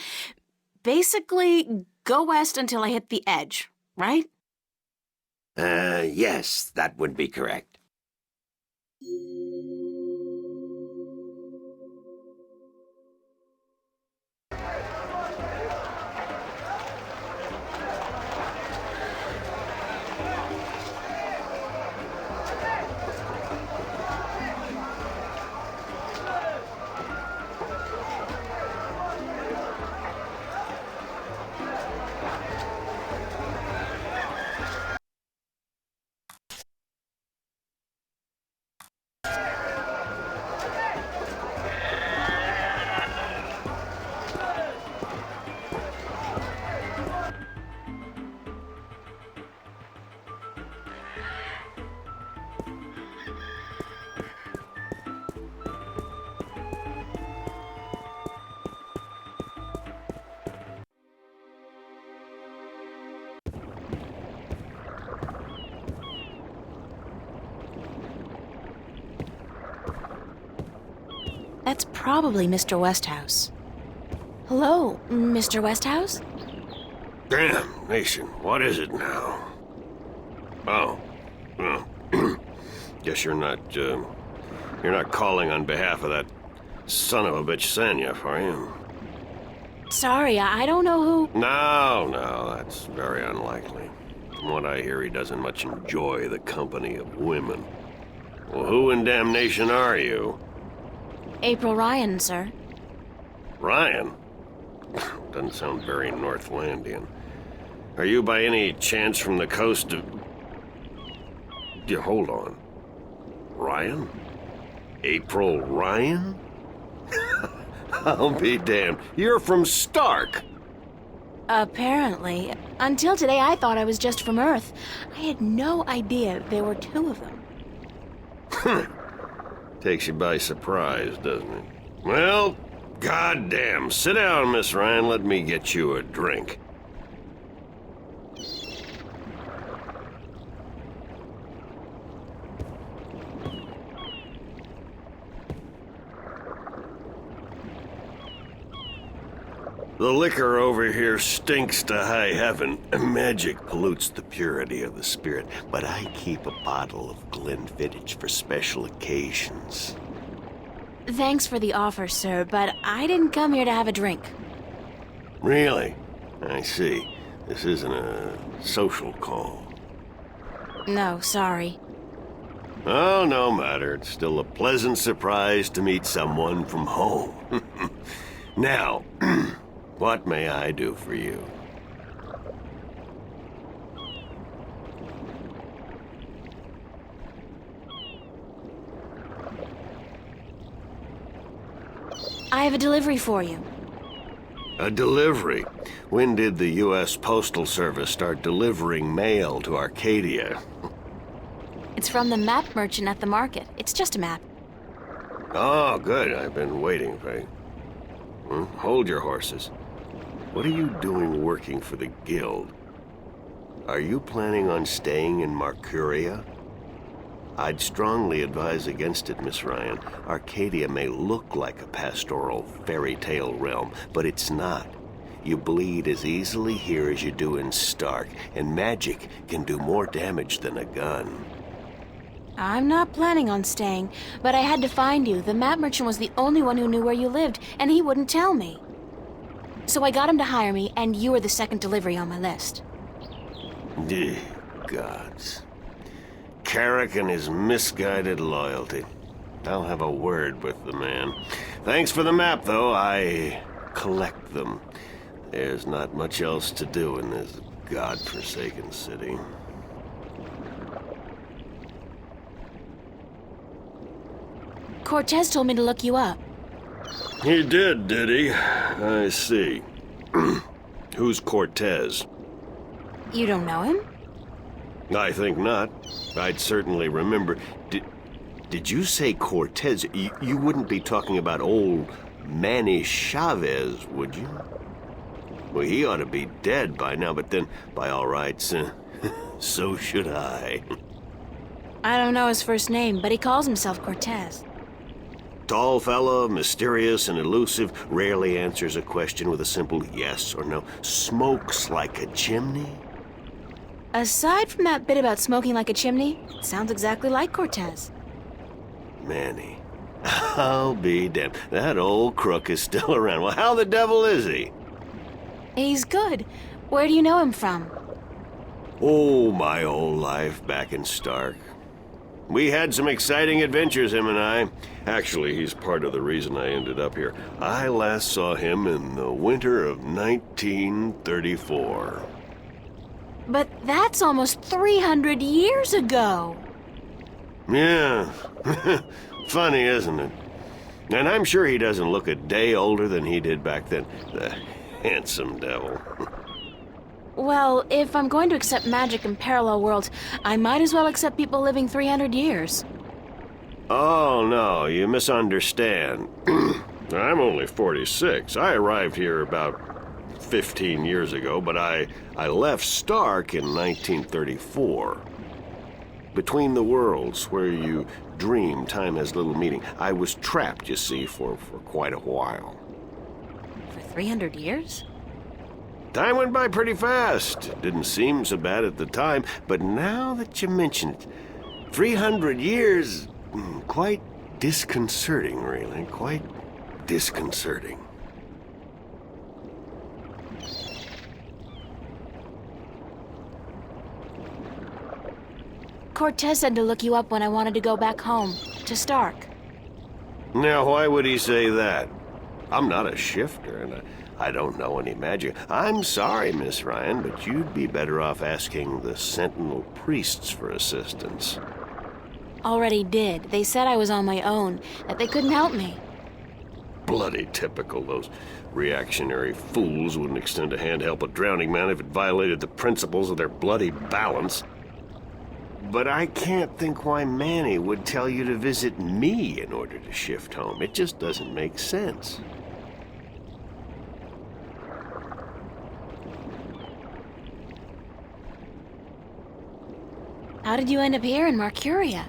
Basically, go west until I hit the edge, right? Yes, that would be correct. That's probably Mr. Westhouse. Hello, Mr. Westhouse? Damn, Nation, what is it now? Oh, well, guess you're not calling on behalf of that son of a bitch Sanyef, are you? Sorry, I don't know who... No, that's very unlikely. From what I hear, he doesn't much enjoy the company of women. Well, who in damnation are you? April Ryan, sir. Ryan? Doesn't sound very Northlandian. Are you by any chance from the coast of... Yeah, hold on. Ryan? April Ryan? I'll be damned. You're from Stark. Apparently. Until today, I thought I was just from Earth. I had no idea there were 2 of them. Takes you by surprise, doesn't it? Well, goddamn. Sit down, Miss Ryan. Let me get you a drink. The liquor over here stinks to high heaven. Magic pollutes the purity of the spirit, but I keep a bottle of Glenfiddich for special occasions. Thanks for the offer, sir, but I didn't come here to have a drink. Really? I see. This isn't a social call. No, sorry. Oh, no matter. It's still a pleasant surprise to meet someone from home. Now, what may I do for you? I have a delivery for you. A delivery? When did the U.S. Postal Service start delivering mail to Arcadia? It's from the map merchant at the market. It's just a map. Oh, good. I've been waiting for you. Hold your horses. What are you doing working for the Guild? Are you planning on staying in Marcuria? I'd strongly advise against it, Miss Ryan. Arcadia may look like a pastoral fairy tale realm, but it's not. You bleed as easily here as you do in Stark, and magic can do more damage than a gun. I'm not planning on staying, but I had to find you. The map merchant was the only one who knew where you lived, and he wouldn't tell me. So I got him to hire me, and you were the second delivery on my list. Gods. Carrick and his misguided loyalty. I'll have a word with the man. Thanks for the map, though. I collect them. There's not much else to do in this godforsaken city. Cortez told me to look you up. He did he? I see. Who's Cortez? You don't know him? I think not. I'd certainly remember. Did you say Cortez? You wouldn't be talking about old Manny Chavez, would you? Well, he ought to be dead by now, but then, by all rights, so should I. I don't know his first name, but he calls himself Cortez. Tall fella, mysterious and elusive, rarely answers a question with a simple yes or no. Smokes like a chimney. Aside from that bit about smoking like a chimney, it sounds exactly like Cortez. Manny. I'll be damned. That old crook is still around. Well, how the devil is he? He's good. Where do you know him from? Oh, my old life back in Stark. We had some exciting adventures, him and I. Actually, he's part of the reason I ended up here. I last saw him in the winter of 1934. But that's almost 300 years ago. Yeah. Funny, isn't it? And I'm sure he doesn't look a day older than he did back then. The handsome devil. Well, if I'm going to accept magic in parallel worlds, I might as well accept people living 300 years. Oh, no, you misunderstand. I'm only 46. I arrived here about 15 years ago, but I left Stark in 1934. Between the worlds, where you dream time has little meaning, I was trapped, you see, for quite a while. For 300 years? Time went by pretty fast. It didn't seem so bad at the time, but now that you mention it, 300 years, quite disconcerting, really. Quite disconcerting. Cortez said to look you up when I wanted to go back home, to Stark. Now, why would he say that? I'm not a shifter, and I don't know any magic. I'm sorry, Miss Ryan, but you'd be better off asking the Sentinel priests for assistance. Already did. They said I was on my own, that they couldn't help me. Bloody typical. Those reactionary fools wouldn't extend a hand to help a drowning man if it violated the principles of their bloody balance. But I can't think why Manny would tell you to visit me in order to shift home. It just doesn't make sense. How did you end up here in Marcuria?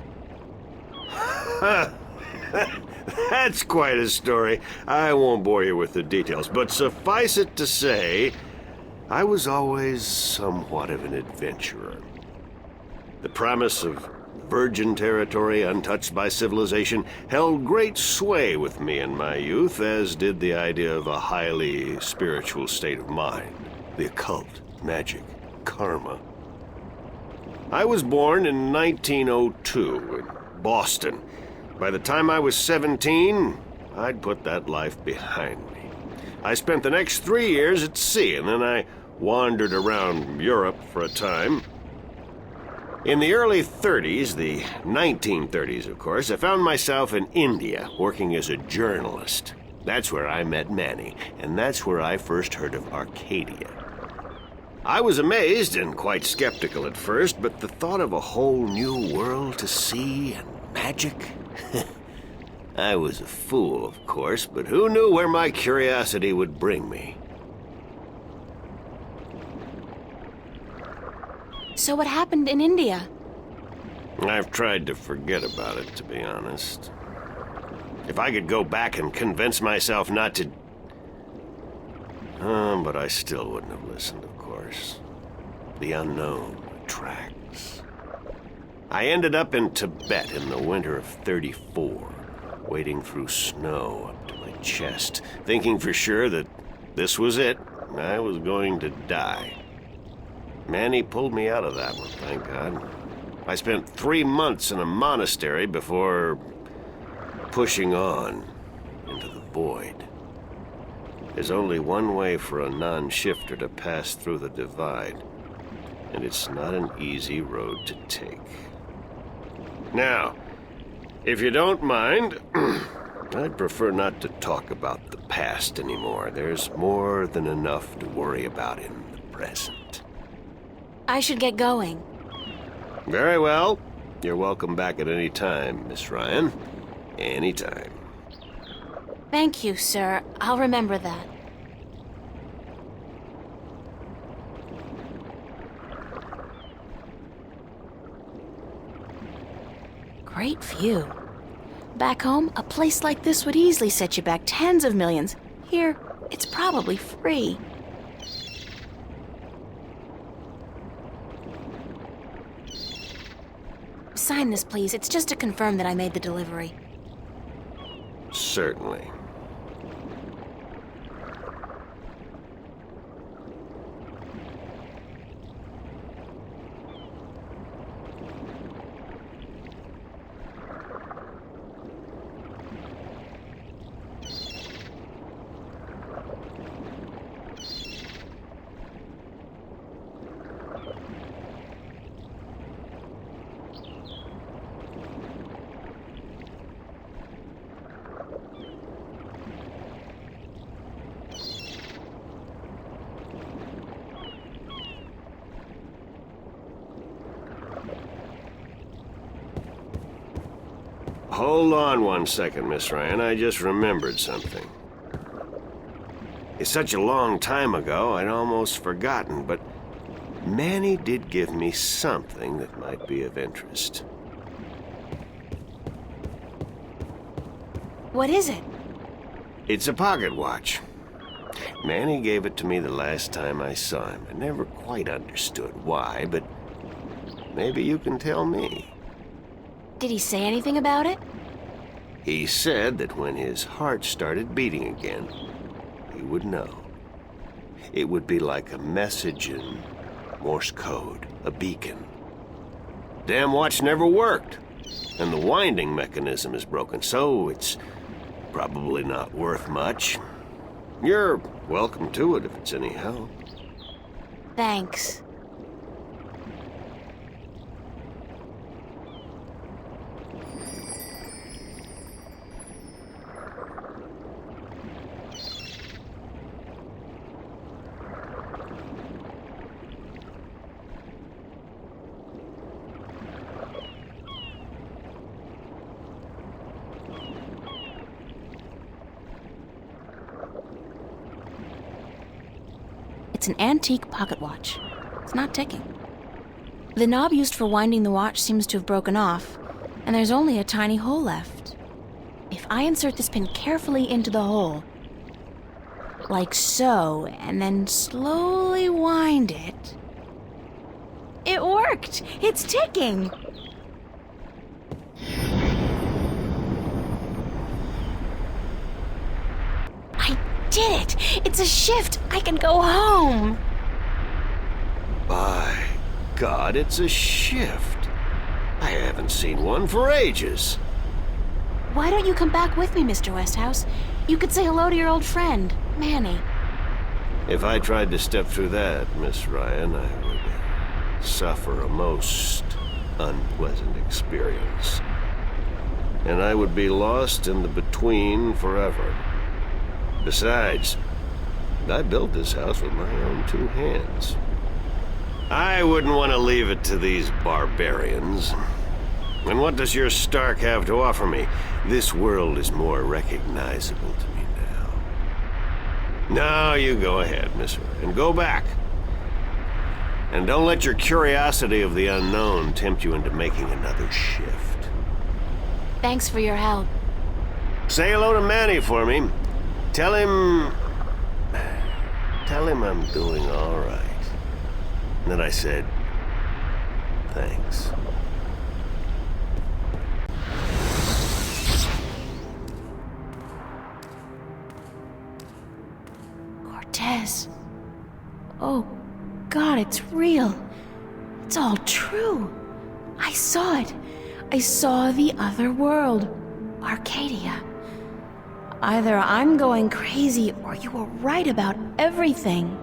That's quite a story. I won't bore you with the details, but suffice it to say, I was always somewhat of an adventurer. The promise of virgin territory untouched by civilization held great sway with me in my youth, as did the idea of a highly spiritual state of mind. The occult, magic, karma. I was born in 1902 in Boston. By the time I was 17, I'd put that life behind me. I spent the next 3 years at sea, and then I wandered around Europe for a time. In the early 30s, the 1930s, of course, I found myself in India working as a journalist. That's where I met Manny, and that's where I first heard of Arcadia. I was amazed and quite skeptical at first, but the thought of a whole new world to see and magic? I was a fool, of course, but who knew where my curiosity would bring me? So what happened in India? I've tried to forget about it, to be honest. If I could go back and convince myself not to... but I still wouldn't have listened, of course. The unknown attracts. I ended up in Tibet in the winter of 34, wading through snow up to my chest, thinking for sure that this was it. I was going to die. Manny pulled me out of that one, thank God. I spent 3 months in a monastery before pushing on into the void. There's only one way for a non-shifter to pass through the divide, and it's not an easy road to take. Now, if you don't mind, I'd prefer not to talk about the past anymore. There's more than enough to worry about in the present. I should get going. Very well. You're welcome back at any time, Miss Ryan. Anytime. Thank you, sir. I'll remember that. Great view. Back home, a place like this would easily set you back tens of millions. Here, it's probably free. Sign this, please. It's just to confirm that I made the delivery. Certainly. Hold on 1 second, Miss Ryan. I just remembered something. It's such a long time ago, I'd almost forgotten, but Manny did give me something that might be of interest. What is it? It's a pocket watch. Manny gave it to me the last time I saw him. I never quite understood why, but maybe you can tell me. Did he say anything about it? He said that when his heart started beating again, he would know. It would be like a message in Morse code, a beacon. Damn watch never worked, and the winding mechanism is broken, so it's probably not worth much. You're welcome to it if it's any help. Thanks. It's an antique pocket watch. It's not ticking. The knob used for winding the watch seems to have broken off, and there's only a tiny hole left. If I insert this pin carefully into the hole, like so, and then slowly wind it... It worked! It's ticking! Did it! It's a shift! I can go home! By God, it's a shift. I haven't seen one for ages. Why don't you come back with me, Mr. Westhouse? You could say hello to your old friend, Manny. If I tried to step through that, Miss Ryan, I would suffer a most unpleasant experience. And I would be lost in the between forever. Besides, I built this house with my own 2 hands. I wouldn't want to leave it to these barbarians. And what does your Stark have to offer me? This world is more recognizable to me now. Now you go ahead, Miss Ryan. Go back. And don't let your curiosity of the unknown tempt you into making another shift. Thanks for your help. Say hello to Manny for me. Tell him I'm doing all right. And then I said, thanks. Cortez. Oh, God, it's real. It's all true. I saw it. I saw the other world. Arcadia. Either I'm going crazy or you were right about everything.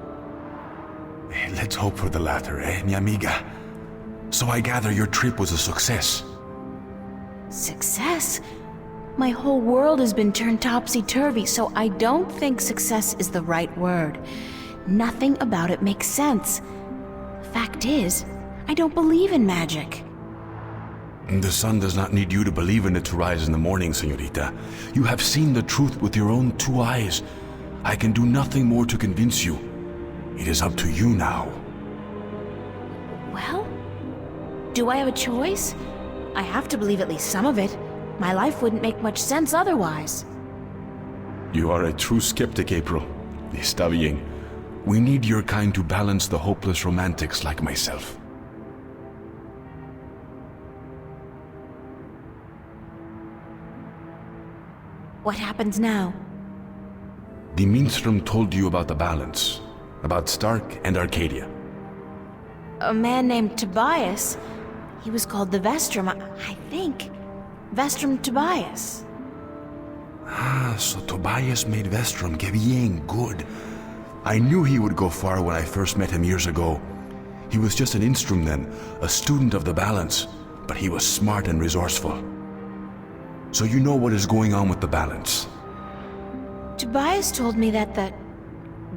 Let's hope for the latter, mi amiga? So I gather your trip was a success. Success? My whole world has been turned topsy-turvy, so I don't think success is the right word. Nothing about it makes sense. The fact is, I don't believe in magic. The sun does not need you to believe in it to rise in the morning, señorita. You have seen the truth with your own 2 eyes. I can do nothing more to convince you. It is up to you now. Well, do I have a choice? I have to believe at least some of it. My life wouldn't make much sense otherwise. You are a true skeptic, April. Está bien. We need your kind to balance the hopeless romantics like myself. What happens now? The minstrel told you about the balance, about Stark and Arcadia. A man named Tobias. He was called the Vestrum, I think. Vestrum Tobias. Ah, so Tobias made Vestrum. Que bien, good. I knew he would go far when I first met him years ago. He was just an instrum then, a student of the balance, but he was smart and resourceful. So you know what is going on with the balance. Tobias told me that the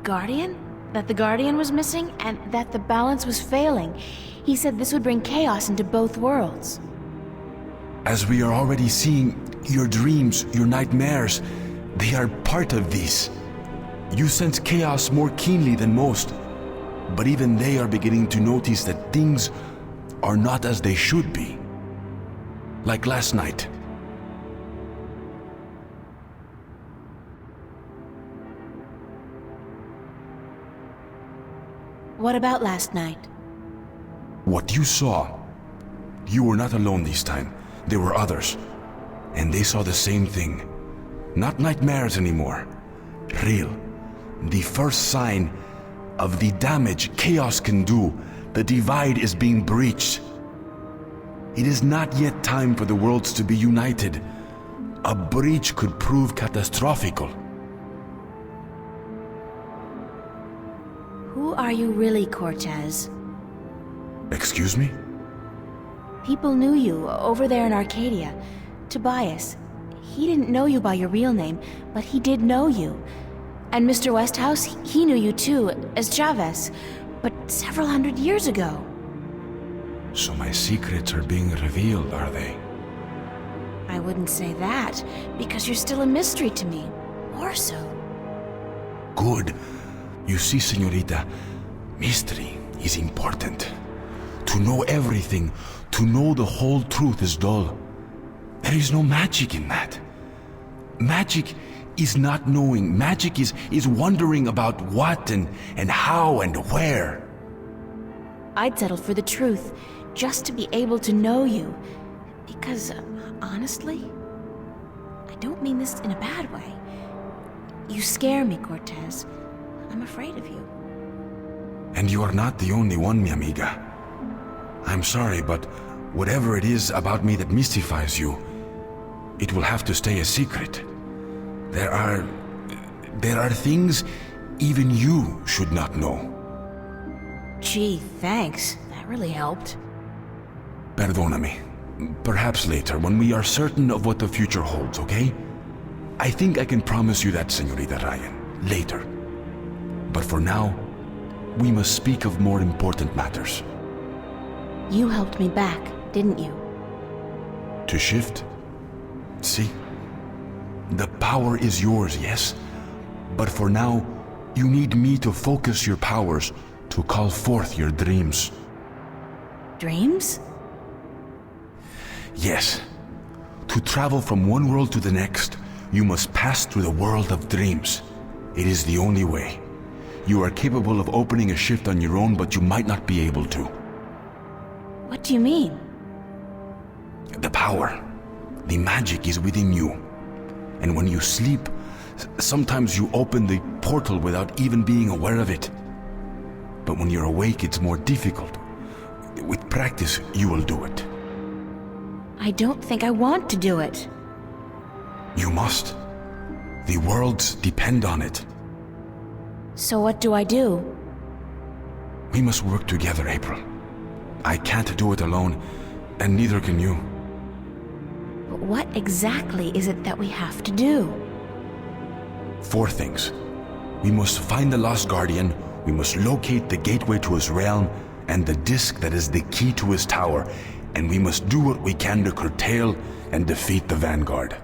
Guardian was missing and that the balance was failing. He said this would bring chaos into both worlds. As we are already seeing, your dreams, your nightmares, they are part of these. You sense chaos more keenly than most, but even they are beginning to notice that things are not as they should be. Like last night. What about last night? What you saw, you were not alone this time. There were others. And they saw the same thing. Not nightmares anymore. Real. The first sign of the damage chaos can do. The divide is being breached. It is not yet time for the worlds to be united. A breach could prove catastrophical. Who are you really, Cortez? Excuse me? People knew you over there in Arcadia. Tobias. He didn't know you by your real name, but he did know you. And Mr. Westhouse, he knew you too, as Chavez, but several hundred years ago. So my secrets are being revealed, are they? I wouldn't say that, because you're still a mystery to me. More so. Good. You see, señorita, mystery is important. To know everything, to know the whole truth is dull. There is no magic in that. Magic is not knowing. Magic is wondering about what and how and where. I'd settle for the truth, just to be able to know you. Because, honestly, I don't mean this in a bad way. You scare me, Cortez. I'm afraid of you. And you are not the only one, mi amiga. I'm sorry, but whatever it is about me that mystifies you, it will have to stay a secret. There are things even you should not know. Gee, thanks. That really helped. Perdóname. Perhaps later, when we are certain of what the future holds, okay? I think I can promise you that, Señorita Ryan. Later. But for now, we must speak of more important matters. You helped me back, didn't you? To shift? See? The power is yours, yes? But for now, you need me to focus your powers to call forth your dreams. Dreams? Yes. To travel from one world to the next, you must pass through the world of dreams. It is the only way. You are capable of opening a shift on your own, but you might not be able to. What do you mean? The power, the magic is within you. And when you sleep, sometimes you open the portal without even being aware of it. But when you're awake, it's more difficult. With practice, you will do it. I don't think I want to do it. You must. The worlds depend on it. So what do I do? We must work together, April. I can't do it alone, and neither can you. But what exactly is it that we have to do? 4 things. We must find the Lost Guardian, we must locate the gateway to his realm, and the disc that is the key to his tower, and we must do what we can to curtail and defeat the Vanguard.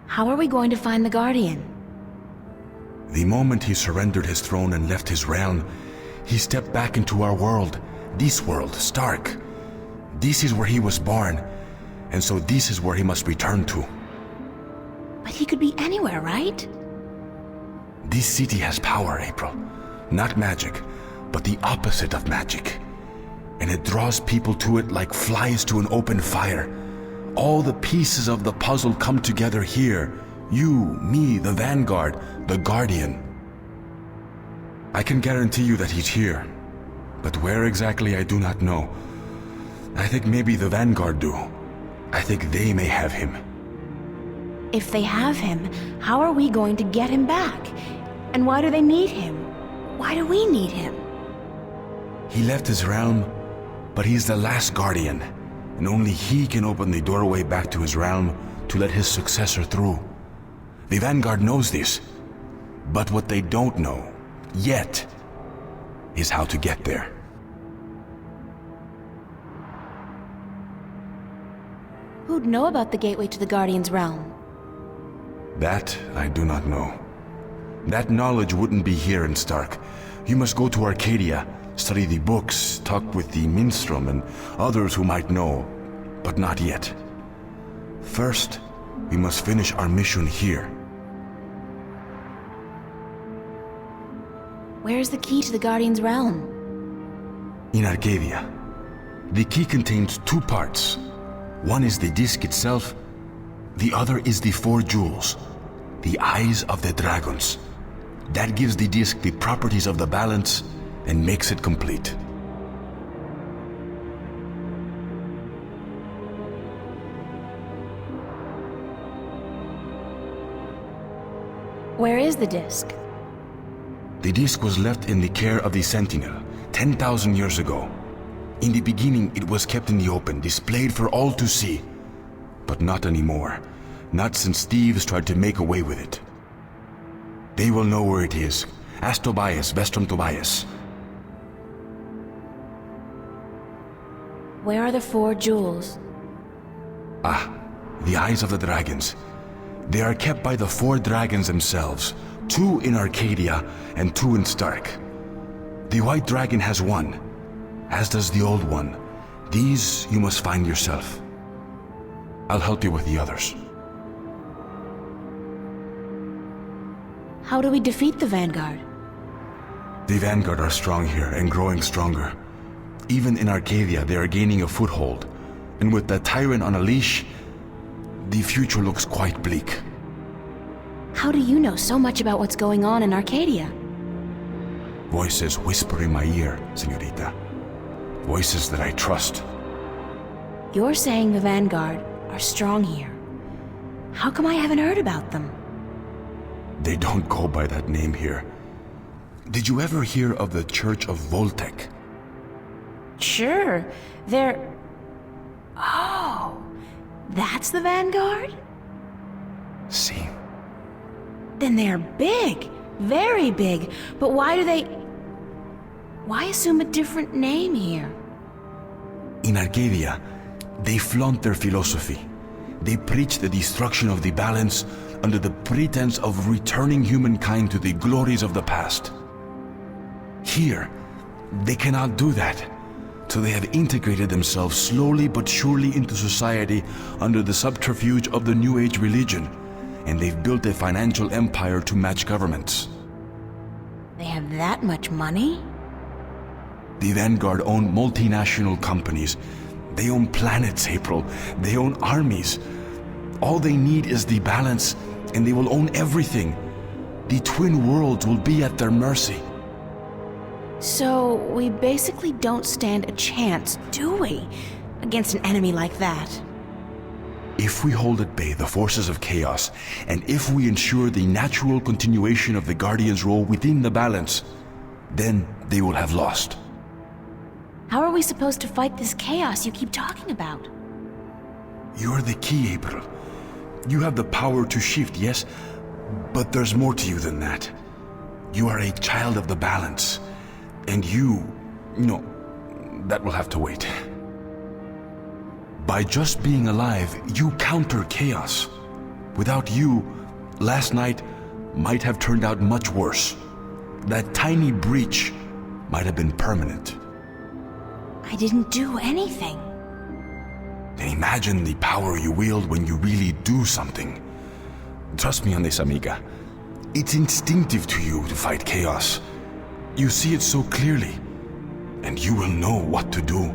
How are we going to find the Guardian? The moment he surrendered his throne and left his realm, he stepped back into our world, this world, Stark. This is where he was born, and so this is where he must return to. But he could be anywhere, right? This city has power, April. Not magic, but the opposite of magic. And it draws people to it like flies to an open fire. All the pieces of the puzzle come together here. You, me, the Vanguard, the Guardian. I can guarantee you that he's here. But where exactly I do not know. I think maybe the Vanguard do. I think they may have him. If they have him, how are we going to get him back? And why do they need him? Why do we need him? He left his realm, but he's the last Guardian, and only he can open the doorway back to his realm to let his successor through. The Vanguard knows this, but what they don't know, yet, is how to get there. Who'd know about the gateway to the Guardian's realm? That I do not know. That knowledge wouldn't be here in Stark. You must go to Arcadia, study the books, talk with the Minstrom and others who might know, but not yet. First, we must finish our mission here. Where's the key to the Guardian's realm? In Arcadia. The key contains 2 parts. One is the disc itself, the other is the 4 jewels, the eyes of the dragons. That gives the disc the properties of the balance and makes it complete. Where is the disc? The disc was left in the care of the Sentinel 10,000 years ago. In the beginning, it was kept in the open, displayed for all to see. But not anymore. Not since thieves tried to make away with it. They will know where it is. Ask Tobias, Vestrum Tobias. Where are the 4 jewels? Ah, the eyes of the dragons. They are kept by the 4 dragons themselves. 2 in Arcadia and 2 in Stark. The white dragon has 1, as does the old one. These you must find yourself. I'll help you with the others. How do we defeat the Vanguard? The Vanguard are strong here and growing stronger. Even in Arcadia, they are gaining a foothold. And with the Tyrant on a leash, the future looks quite bleak. How do you know so much about what's going on in Arcadia? Voices whisper in my ear, señorita. Voices that I trust. You're saying the Vanguard are strong here. How come I haven't heard about them? They don't go by that name here. Did you ever hear of the Church of Voltec? Sure, they're... Oh, that's the Vanguard? See. Then they're big, very big. But why do they... Why assume a different name here? In Arcadia, they flaunt their philosophy. They preach the destruction of the balance under the pretense of returning humankind to the glories of the past. Here, they cannot do that. So they have integrated themselves slowly but surely into society under the subterfuge of the New Age religion, and they've built a financial empire to match governments. They have that much money? The Vanguard own multinational companies. They own planets, April. They own armies. All they need is the balance, and they will own everything. The twin worlds will be at their mercy. So, we basically don't stand a chance, do we? Against an enemy like that. If we hold at bay the forces of chaos, and if we ensure the natural continuation of the Guardian's role within the balance, then they will have lost. How are we supposed to fight this chaos you keep talking about? You're the key, April. You have the power to shift, yes, but there's more to you than that. You are a child of the balance, and no, that will have to wait. By just being alive, you counter chaos. Without you, last night might have turned out much worse. That tiny breach might have been permanent. I didn't do anything. Then imagine the power you wield when you really do something. Trust me on this, amiga. It's instinctive to you to fight chaos. You see it so clearly, and you will know what to do.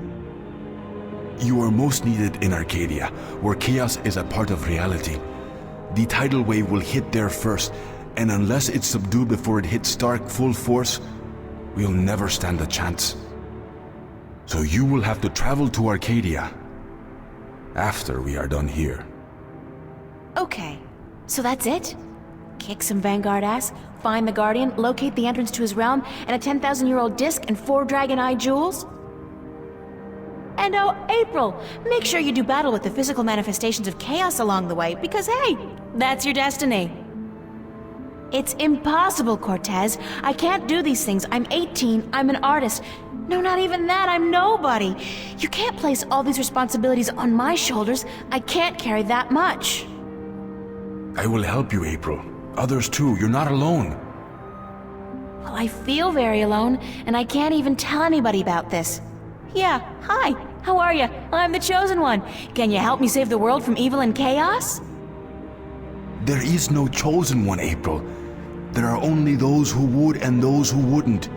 You are most needed in Arcadia, where chaos is a part of reality. The tidal wave will hit there first, and unless it's subdued before it hits Stark full force, we'll never stand a chance. So you will have to travel to Arcadia after we are done here. Okay, so that's it? Kick some Vanguard ass, find the Guardian, locate the entrance to his realm, and a 10,000-year-old disc and 4 Dragon Eye jewels? And oh, April, make sure you do battle with the physical manifestations of chaos along the way, because hey, that's your destiny. It's impossible, Cortez. I can't do these things. I'm 18, I'm an artist. No, not even that, I'm nobody. You can't place all these responsibilities on my shoulders. I can't carry that much. I will help you, April. Others too, you're not alone. Well, I feel very alone, and I can't even tell anybody about this. Yeah, hi, how are you? I'm the Chosen One. Can you help me save the world from evil and chaos? There is no Chosen One, April. There are only those who would and those who wouldn't.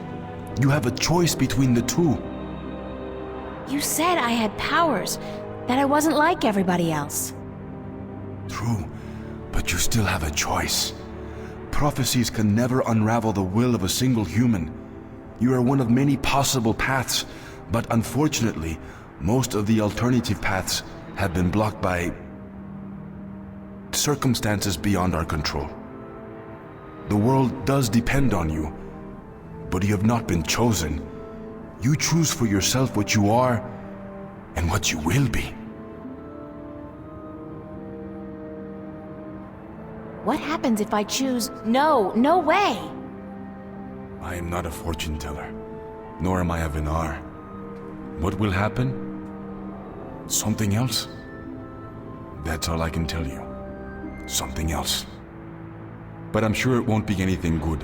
You have a choice between the two. You said I had powers, that I wasn't like everybody else. True, but you still have a choice. Prophecies can never unravel the will of a single human. You are one of many possible paths, but unfortunately, most of the alternative paths have been blocked by circumstances beyond our control. The world does depend on you, but you have not been chosen. You choose for yourself what you are and what you will be. What happens if I choose no way? I am not a fortune teller, nor am I a Vinar. What will happen? Something else? That's all I can tell you. Something else. But I'm sure it won't be anything good.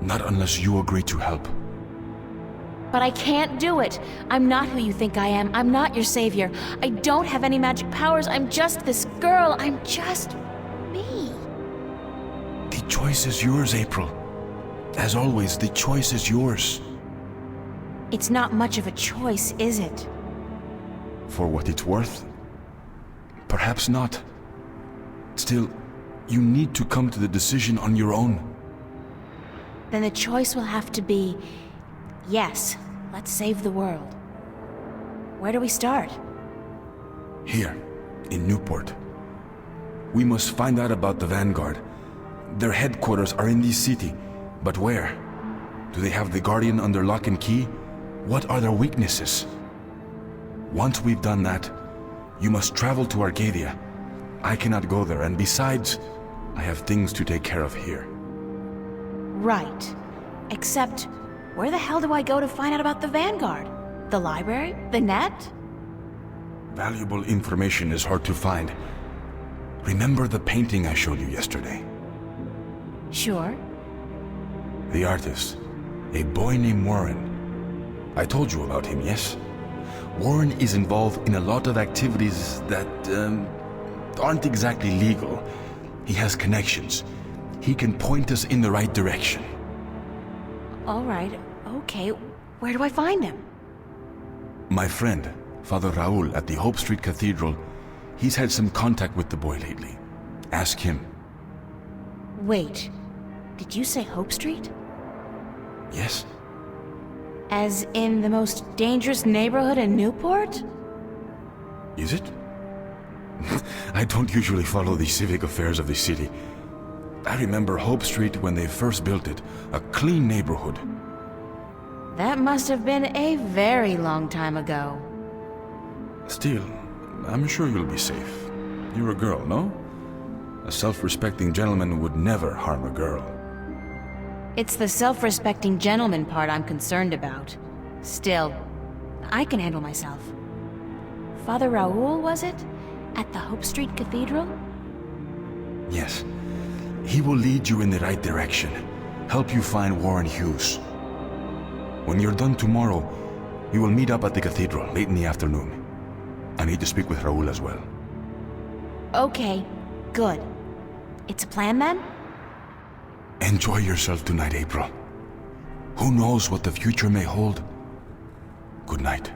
Not unless you agree to help. But I can't do it. I'm not who you think I am. I'm not your savior. I don't have any magic powers. I'm just this girl. I'm just me. The choice is yours, April. As always, the choice is yours. It's not much of a choice, is it? For what it's worth? Perhaps not. Still, you need to come to the decision on your own. Then the choice will have to be, yes, let's save the world. Where do we start? Here, in Newport. We must find out about the Vanguard. Their headquarters are in this city, but where? Do they have the Guardian under lock and key? What are their weaknesses? Once we've done that, you must travel to Arcadia. I cannot go there, and besides, I have things to take care of here. Right. Except, where the hell do I go to find out about the Vanguard? The library? The net? Valuable information is hard to find. Remember the painting I showed you yesterday? Sure. The artist, a boy named Warren. I told you about him, yes? Warren is involved in a lot of activities that aren't exactly legal. He has connections. He can point us in the right direction. All right, okay. Where do I find him? My friend, Father Raul at the Hope Street Cathedral, he's had some contact with the boy lately. Ask him. Wait, did you say Hope Street? Yes. As in the most dangerous neighborhood in Newport? Is it? I don't usually follow the civic affairs of the city. I remember Hope Street when they first built it. A clean neighborhood. That must have been a very long time ago. Still, I'm sure you'll be safe. You're a girl, no? A self-respecting gentleman would never harm a girl. It's the self-respecting gentleman part I'm concerned about. Still, I can handle myself. Father Raoul, was it? At the Hope Street Cathedral? Yes. He will lead you in the right direction. Help you find Warren Hughes. When you're done tomorrow, we will meet up at the cathedral late in the afternoon. I need to speak with Raoul as well. Okay, good. It's a plan then? Enjoy yourself tonight, April. Who knows what the future may hold? Good night.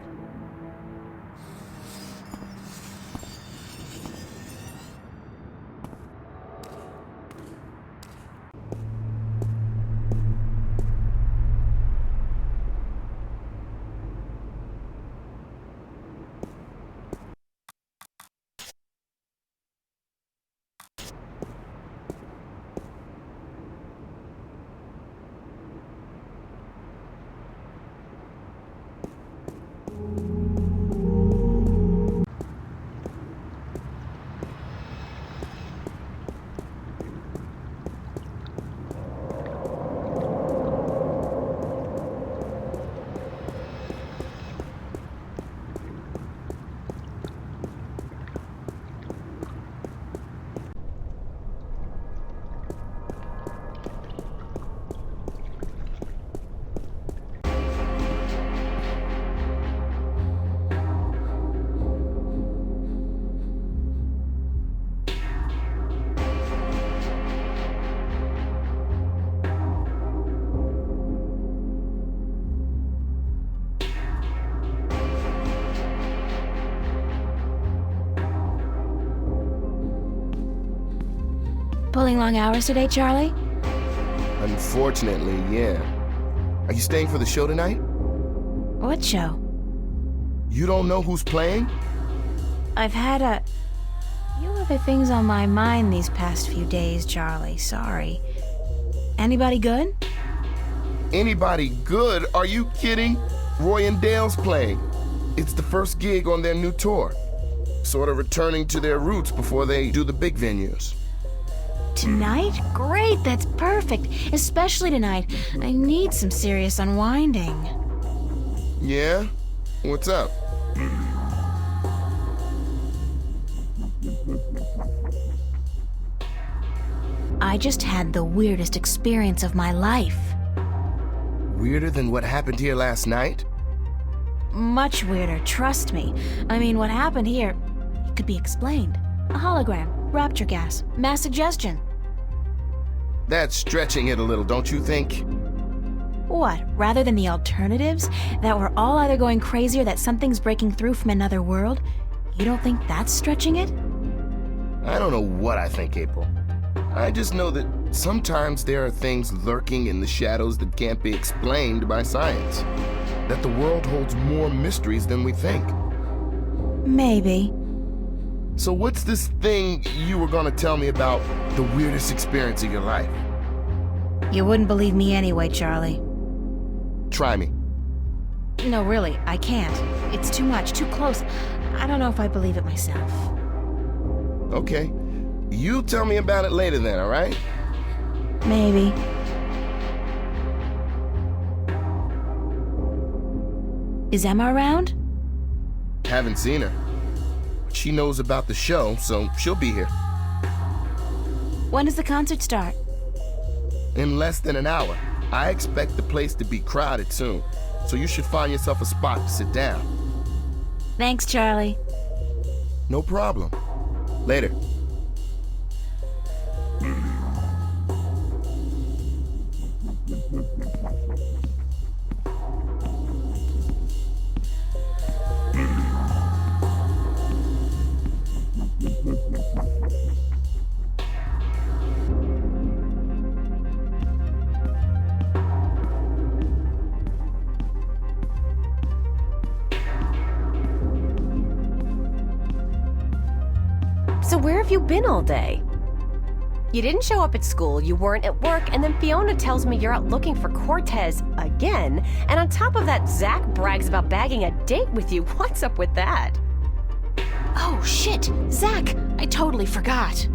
Pulling long hours today, Charlie? Unfortunately, yeah. Are you staying for the show tonight? What show? You don't know who's playing? I've had a few other things on my mind these past few days, Charlie. Sorry. Anybody good? Anybody good? Are you kidding? Roy and Dale's playing. It's the first gig on their new tour. Sort of returning to their roots before they do the big venues. Tonight? Great, that's perfect. Especially tonight. I need some serious unwinding. Yeah? What's up? I just had the weirdest experience of my life. Weirder than what happened here last night? Much weirder, trust me. I mean, what happened here, it could be explained. A hologram, rapture gas, mass suggestion. That's stretching it a little, don't you think? What, rather than the alternatives? That we're all either going crazy or that something's breaking through from another world? You don't think that's stretching it? I don't know what I think, April. I just know that sometimes there are things lurking in the shadows that can't be explained by science. That the world holds more mysteries than we think. Maybe. So what's this thing you were gonna tell me about the weirdest experience of your life? You wouldn't believe me anyway, Charlie. Try me. No, really, I can't. It's too much, too close. I don't know if I believe it myself. Okay. You tell me about it later then, all right? Maybe. Is Emma around? Haven't seen her. She knows about the show, so she'll be here. When does the concert start? In less than an hour. I expect the place to be crowded soon, so you should find yourself a spot to sit down. Thanks, Charlie. No problem. Later. So where have you been all day? You didn't show up at school, you weren't at work, and then Fiona tells me you're out looking for Cortez again. And on top of that, Zach brags about bagging a date with you. What's up with that? Oh, shit! Zach! I totally forgot.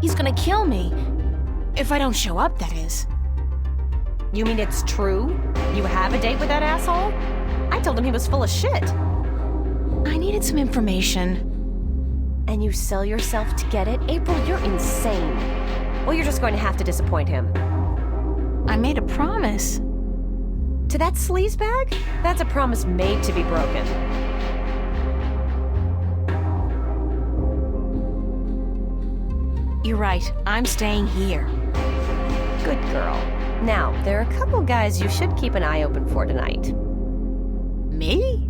He's gonna kill me. If I don't show up, that is. You mean it's true? You have a date with that asshole? I told him he was full of shit. I needed some information. And you sell yourself to get it? April, you're insane. Well, you're just going to have to disappoint him. I made a promise. To that sleazebag? That's a promise made to be broken. You're right. I'm staying here. Good girl. Now, there are a couple guys you should keep an eye open for tonight. Me?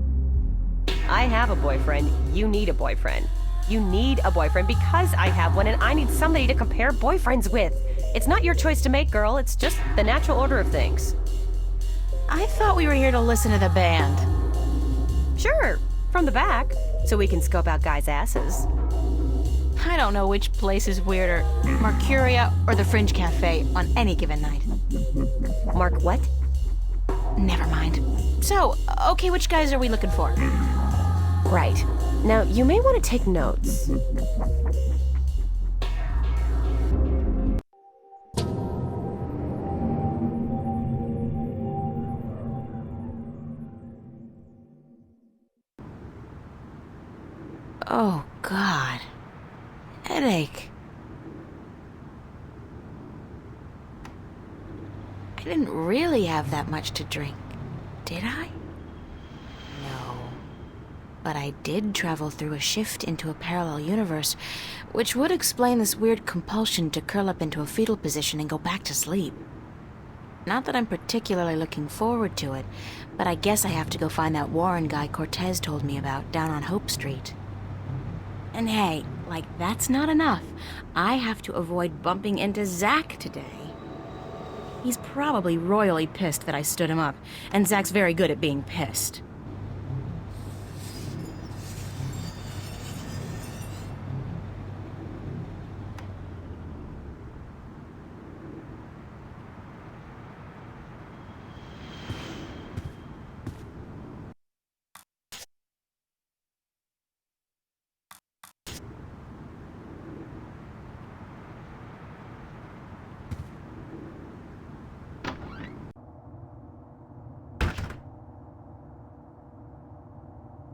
I have a boyfriend. You need a boyfriend. You need a boyfriend because I have one and I need somebody to compare boyfriends with. It's not your choice to make, girl. It's just the natural order of things. I thought we were here to listen to the band. Sure, from the back, so we can scope out guys' asses. I don't know which place is weirder, Mercuria or the Fringe Cafe on any given night. Mark what? Never mind. So, okay, which guys are we looking for? Right. Now, you may want to take notes. Oh, God. Headache. I didn't really have that much to drink, did I? No. But I did travel through a shift into a parallel universe, which would explain this weird compulsion to curl up into a fetal position and go back to sleep. Not that I'm particularly looking forward to it, but I guess I have to go find that Warren guy Cortez told me about down on Hope Street. And hey, like that's not enough. I have to avoid bumping into Zach today. He's probably royally pissed that I stood him up, and Zach's very good at being pissed.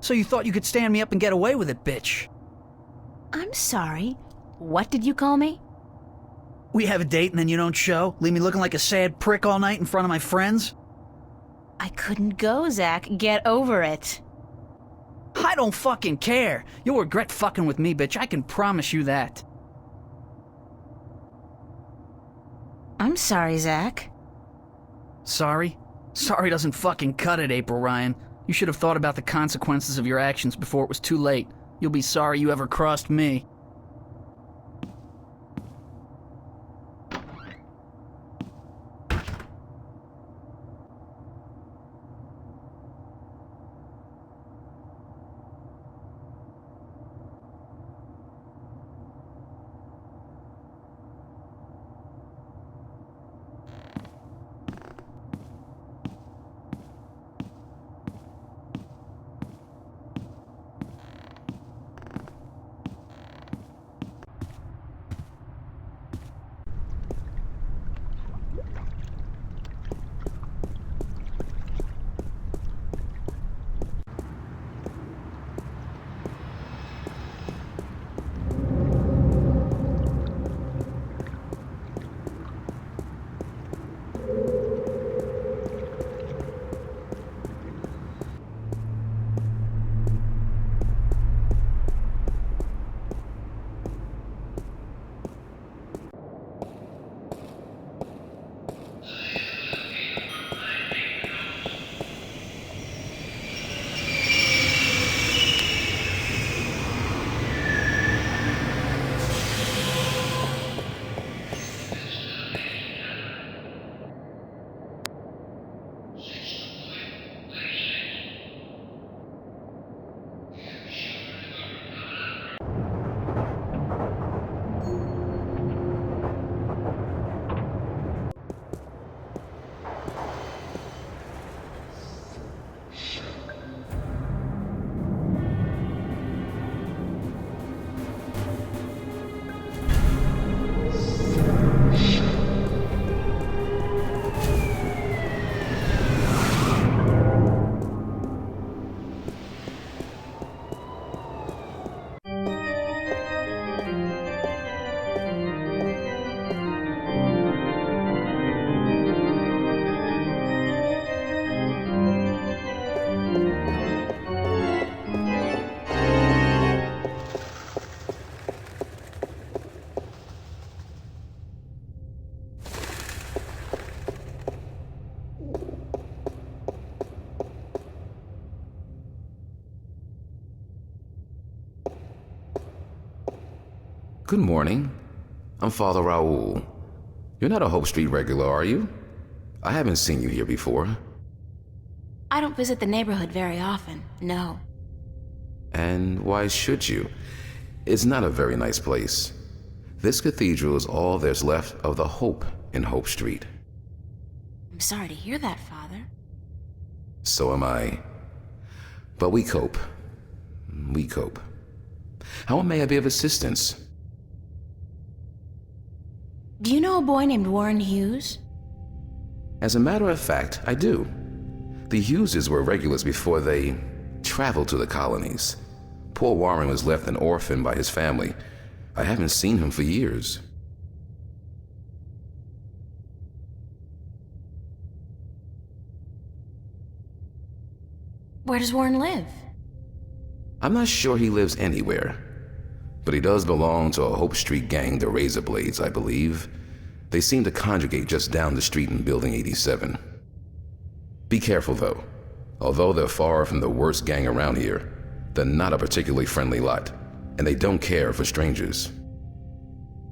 So you thought you could stand me up and get away with it, bitch. I'm sorry. What did you call me? We have a date and then you don't show? Leave me looking like a sad prick all night in front of my friends? I couldn't go, Zach. Get over it. I don't fucking care. You'll regret fucking with me, bitch. I can promise you that. I'm sorry, Zach. Sorry? Sorry doesn't fucking cut it, April Ryan. You should have thought about the consequences of your actions before it was too late. You'll be sorry you ever crossed me. Good morning. I'm Father Raoul. You're not a Hope Street regular, are you? I haven't seen you here before. I don't visit the neighborhood very often, no. And why should you? It's not a very nice place. This cathedral is all there's left of the hope in Hope Street. I'm sorry to hear that, Father. So am I. But we cope. We cope. How may I be of assistance? Do you know a boy named Warren Hughes? As a matter of fact, I do. The Hugheses were regulars before they traveled to the colonies. Poor Warren was left an orphan by his family. I haven't seen him for years. Where does Warren live? I'm not sure he lives anywhere, but he does belong to a Hope Street gang, the Razorblades, I believe. They seem to congregate just down the street in Building 87. Be careful, though. Although they're far from the worst gang around here, they're not a particularly friendly lot, and they don't care for strangers.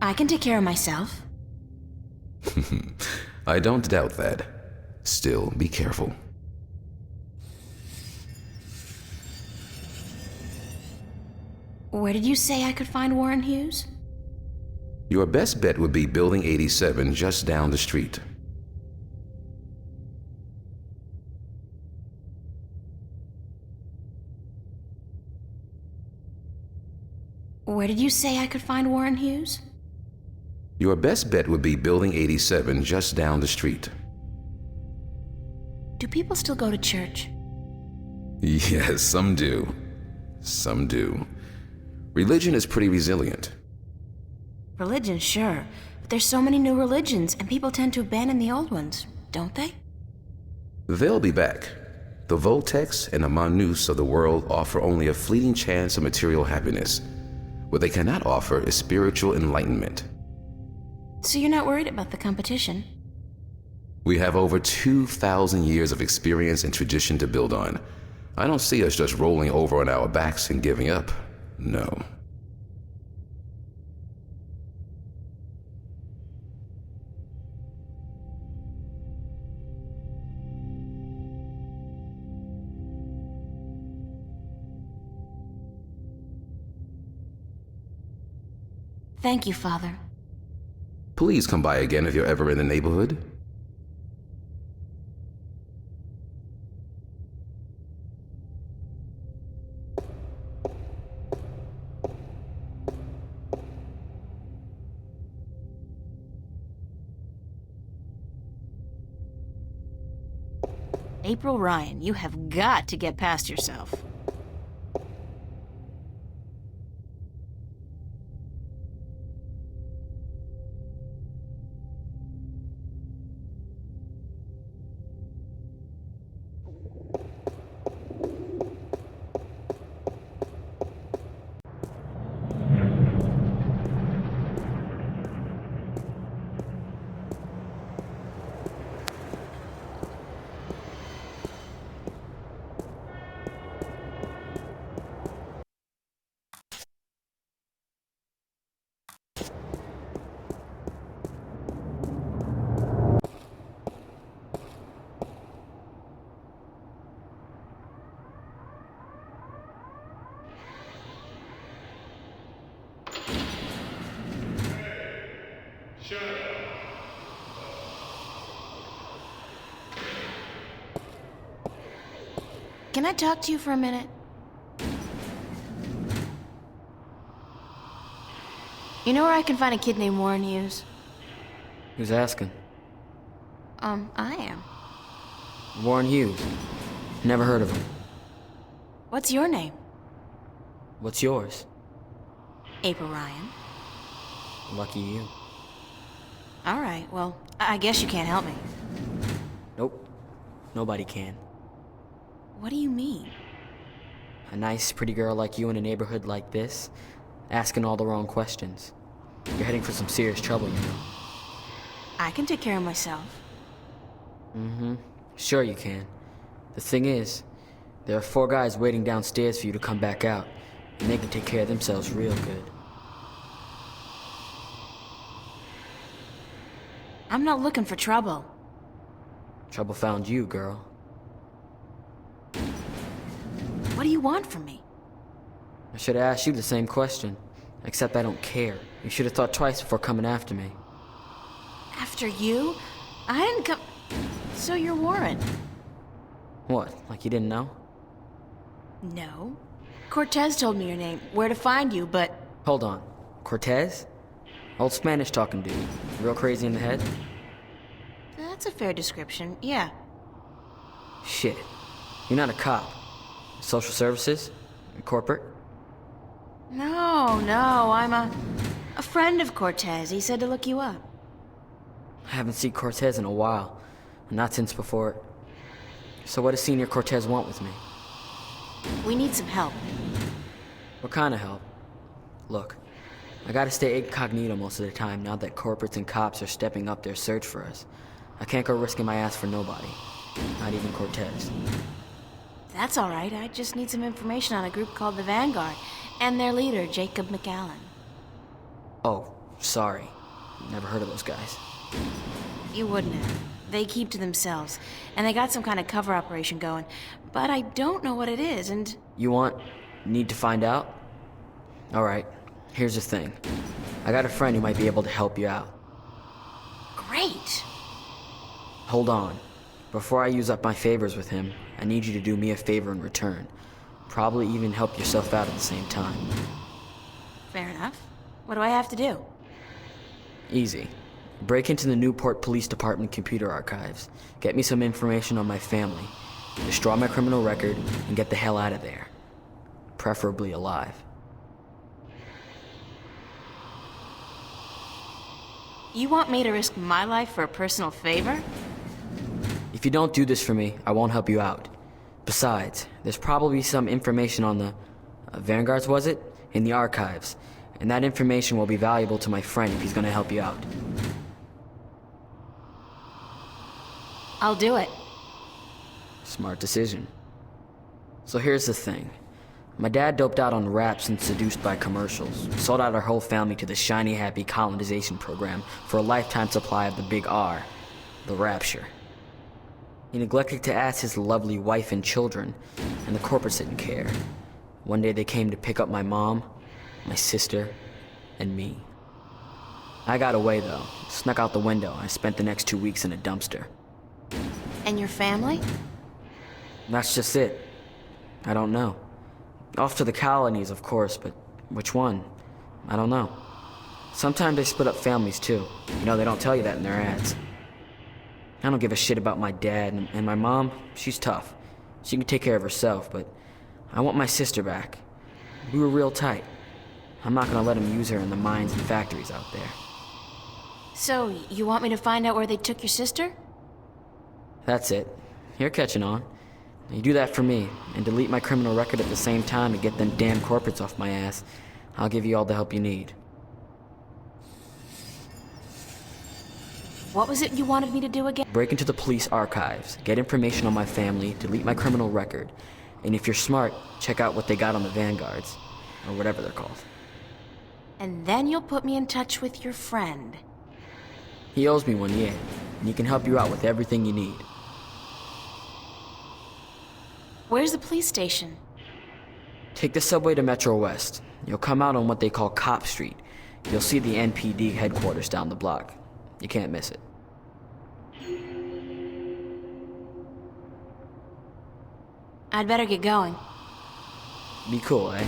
I can take care of myself. I don't doubt that. Still, be careful. Where did you say I could find Warren Hughes? Your best bet would be Building 87, just down the street. Where did you say I could find Warren Hughes? Your best bet would be Building 87, just down the street. Do people still go to church? Yes, some do. Some do. Religion is pretty resilient. Religion, sure. But there's so many new religions, and people tend to abandon the old ones, don't they? They'll be back. The Voltex and the Manus of the world offer only a fleeting chance of material happiness. What they cannot offer is spiritual enlightenment. So you're not worried about the competition? We have over 2,000 years of experience and tradition to build on. I don't see us just rolling over on our backs and giving up. No. Thank you, Father. Please come by again if you're ever in the neighborhood. April Ryan, you have got to get past yourself. Can I talk to you for a minute? You know where I can find a kid named Warren Hughes? Who's asking? I am. Warren Hughes. Never heard of him. What's your name? What's yours? April Ryan. Lucky you. All right, well, I guess you can't help me. Nope. Nobody can. What do you mean? A nice, pretty girl like you in a neighborhood like this, asking all the wrong questions. You're heading for some serious trouble, you know. I can take care of myself. Mm-hmm. Sure you can. The thing is, there are 4 guys waiting downstairs for you to come back out, and they can take care of themselves real good. I'm not looking for trouble. Trouble found you, girl. What do you want from me? I should have asked you the same question. Except I don't care. You should have thought twice before coming after me. After you? I didn't come... So you're Warren? What, like you didn't know? No. Cortez told me your name, where to find you, but... Hold on. Cortez? Old Spanish talking dude. Real crazy in the head? That's a fair description, yeah. Shit. You're not a cop. Social services? Corporate? No, I'm a friend of Cortez. He said to look you up. I haven't seen Cortez in a while. Not since before. So what does Senior Cortez want with me? We need some help. What kind of help? Look, I gotta stay incognito most of the time now that corporates and cops are stepping up their search for us. I can't go risking my ass for nobody. Not even Cortez. That's all right. I just need some information on a group called the Vanguard and their leader, Jacob McAllen. Oh, sorry. Never heard of those guys. You wouldn't have. They keep to themselves, and they got some kind of cover operation going, but I don't know what it is, and... Need to find out? Alright, here's the thing. I got a friend who might be able to help you out. Great! Hold on. Before I use up my favors with him, I need you to do me a favor in return. Probably even help yourself out at the same time. Fair enough. What do I have to do? Easy. Break into the Newport Police Department computer archives. Get me some information on my family. Destroy my criminal record and get the hell out of there. Preferably alive. You want me to risk my life for a personal favor? If you don't do this for me, I won't help you out. Besides, there's probably some information on the... Vanguards, was it? In the archives. And that information will be valuable to my friend if he's gonna help you out. I'll do it. Smart decision. So here's the thing. My dad doped out on raps and seduced by commercials. Sold out our whole family to the shiny happy colonization program for a lifetime supply of the big R. The Rapture. He neglected to ask his lovely wife and children, and the corporates didn't care. One day they came to pick up my mom, my sister, and me. I got away though, snuck out the window, and I spent the next 2 weeks in a dumpster. And your family? That's just it. I don't know. Off to the colonies, of course, but which one? I don't know. Sometimes they split up families too. You know, they don't tell you that in their ads. I don't give a shit about my dad, and my mom, she's tough. She can take care of herself, but I want my sister back. We were real tight. I'm not gonna let them use her in the mines and factories out there. So, you want me to find out where they took your sister? That's it. You're catching on. You do that for me, and delete my criminal record at the same time to get them damn corporates off my ass. I'll give you all the help you need. What was it you wanted me to do again? Break into the police archives, get information on my family, delete my criminal record, and if you're smart, check out what they got on the Vanguards, or whatever they're called. And then you'll put me in touch with your friend. He owes me one, yeah, and he can help you out with everything you need. Where's the police station? Take the subway to Metro West. You'll come out on what they call Cop Street. You'll see the NPD headquarters down the block. You can't miss it. I'd better get going. Be cool, eh?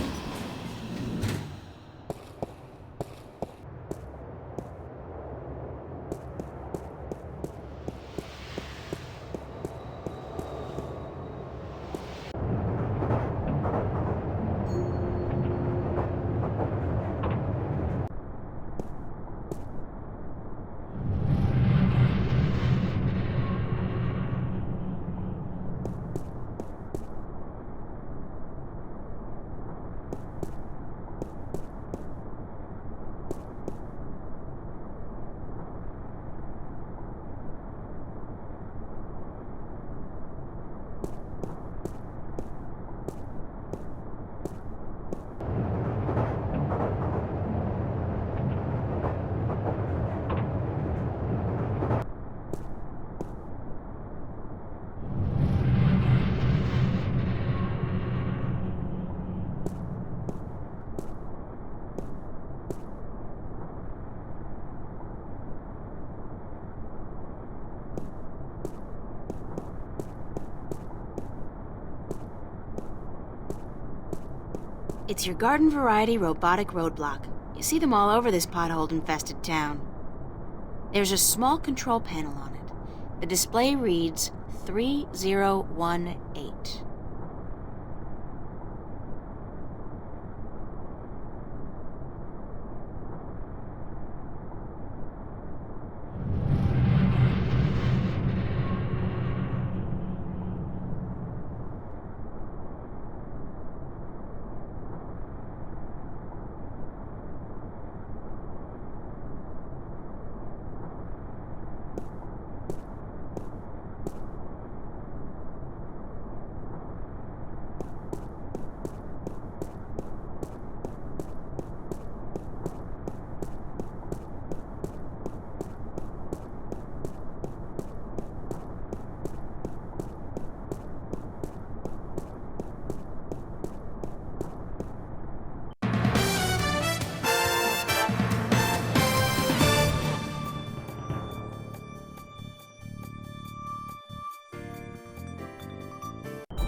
It's your garden variety robotic roadblock. You see them all over this pothole-infested town. There's a small control panel on it. The display reads 3018.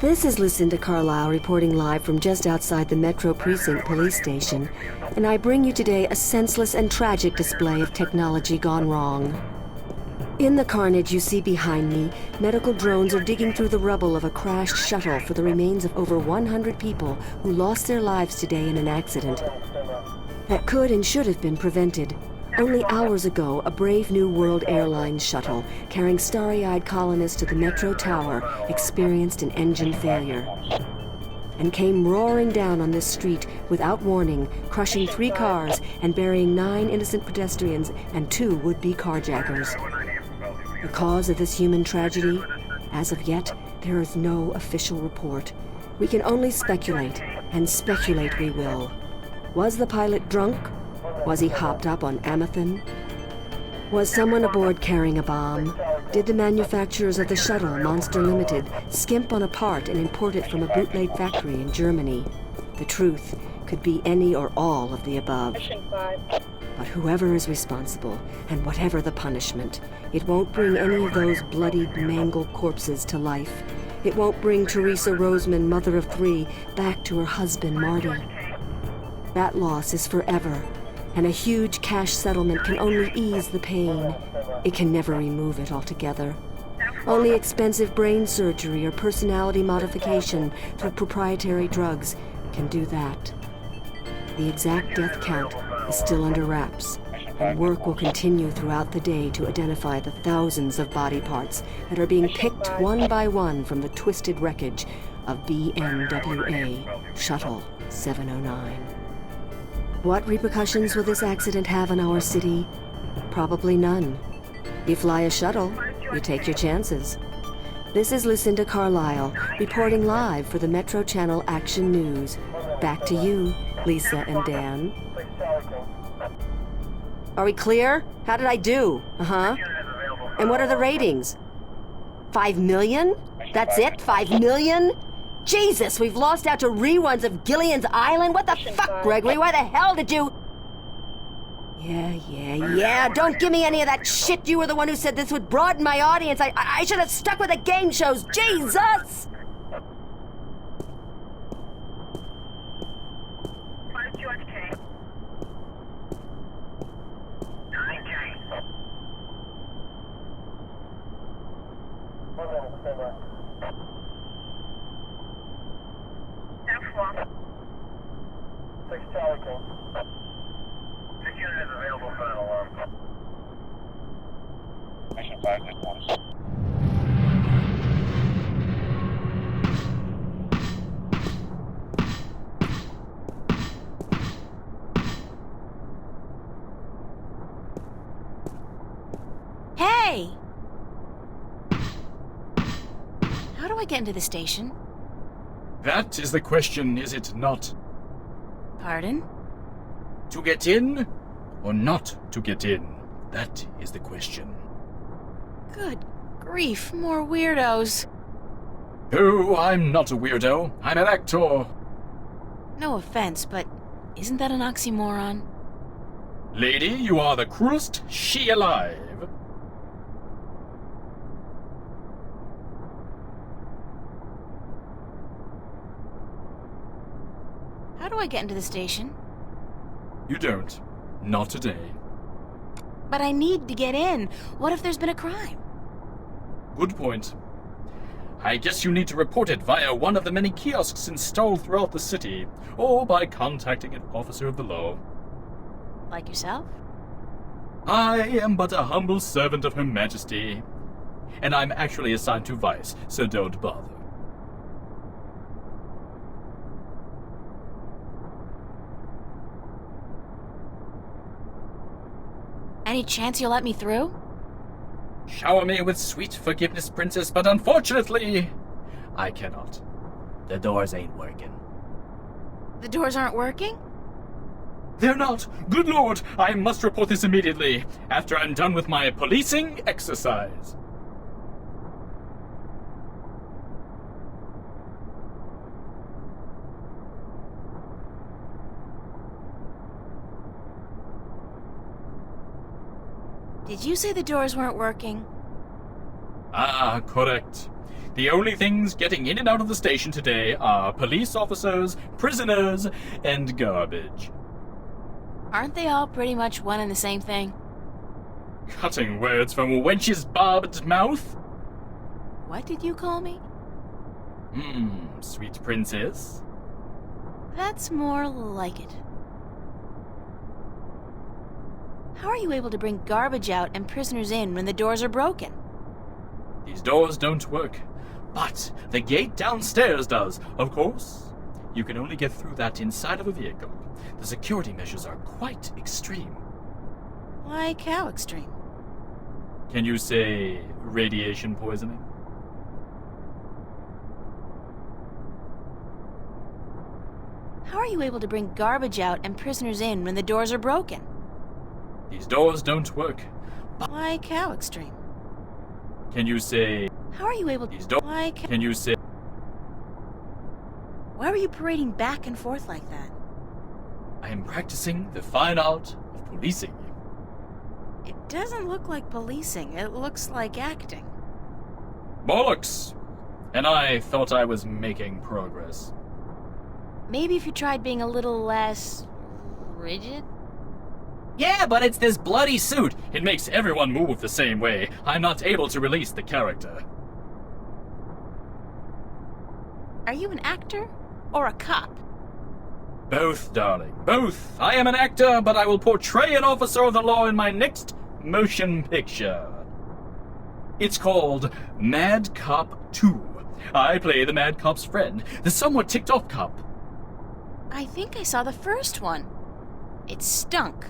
This is Lucinda Carlisle reporting live from just outside the Metro Precinct Police Station, and I bring you today a senseless and tragic display of technology gone wrong. In the carnage you see behind me, medical drones are digging through the rubble of a crashed shuttle for the remains of over 100 people who lost their lives today in an accident that could and should have been prevented. Only hours ago, a brave New World Airlines shuttle carrying starry-eyed colonists to the Metro Tower experienced an engine failure and came roaring down on this street without warning, crushing 3 cars and burying 9 innocent pedestrians and 2 would-be carjackers. The cause of this human tragedy? As of yet, there is no official report. We can only speculate, and speculate we will. Was the pilot drunk? Was he hopped up on Amethyst? Was someone aboard carrying a bomb? Did the manufacturers of the shuttle, Monster Limited, skimp on a part and import it from a bootleg factory in Germany? The truth could be any or all of the above. But whoever is responsible, and whatever the punishment, it won't bring any of those bloodied, mangled corpses to life. It won't bring Teresa Roseman, mother of 3, back to her husband, Marty. That loss is forever, and a huge cash settlement can only ease the pain. It can never remove it altogether. Only expensive brain surgery or personality modification through proprietary drugs can do that. The exact death count is still under wraps, and work will continue throughout the day to identify the thousands of body parts that are being picked one by one from the twisted wreckage of BNWA Shuttle 709. What repercussions will this accident have on our city? Probably none. You fly a shuttle, you take your chances. This is Lucinda Carlisle, reporting live for the Metro Channel Action News. Back to you, Lisa and Dan. Are we clear? How did I do? Uh-huh. And what are the ratings? 5 million? That's it? 5 million? Jesus, we've lost out to reruns of Gillian's Island? What the fuck, Gregory? Why the hell did you... Yeah. Don't give me any of that shit. You were the one who said this would broaden my audience. I should have stuck with the game shows. Jesus! Hey! How do I get into the station? That is the question, is it not? Pardon? To get in or not to get in? That is the question. Good grief, more weirdos. Oh, I'm not a weirdo. I'm an actor. No offense, but isn't that an oxymoron? Lady, you are the cruelest she alive. How do I get into the station? You don't. Not today. But I need to get in. What if there's been a crime? Good point. I guess you need to report it via one of the many kiosks installed throughout the city, or by contacting an officer of the law. Like yourself? I am but a humble servant of Her Majesty, and I'm actually assigned to Vice, so don't bother. Any chance you'll let me through? Shower me with sweet forgiveness, Princess, but unfortunately, I cannot. The doors ain't working. The doors aren't working? They're not. Good Lord, I must report this immediately, after I'm done with my policing exercise. Did you say the doors weren't working? Ah, correct. The only things getting in and out of the station today are police officers, prisoners, and garbage. Aren't they all pretty much one and the same thing? Cutting words from a wench's barbed mouth? What did you call me? Sweet princess. That's more like it. How are you able to bring garbage out and prisoners in when the doors are broken? These doors don't work, but the gate downstairs does, of course. You can only get through that inside of a vehicle. The security measures are quite extreme. Like how extreme? Can you say radiation poisoning? How are you able to bring garbage out and prisoners in when the doors are broken? These doors don't work. Like how extreme? Can you say... How are you able to... These doors... Can you say... Why were you parading back and forth like that? I am practicing the fine art of policing. It doesn't look like policing. It looks like acting. Bollocks! And I thought I was making progress. Maybe if you tried being a little less... rigid? Yeah, but it's this bloody suit. It makes everyone move the same way. I'm not able to release the character. Are you an actor or a cop? Both, darling, both. I am an actor, but I will portray an officer of the law in my next motion picture. It's called Mad Cop 2. I play the Mad Cop's friend, the somewhat ticked-off cop. I think I saw the first one. It stunk.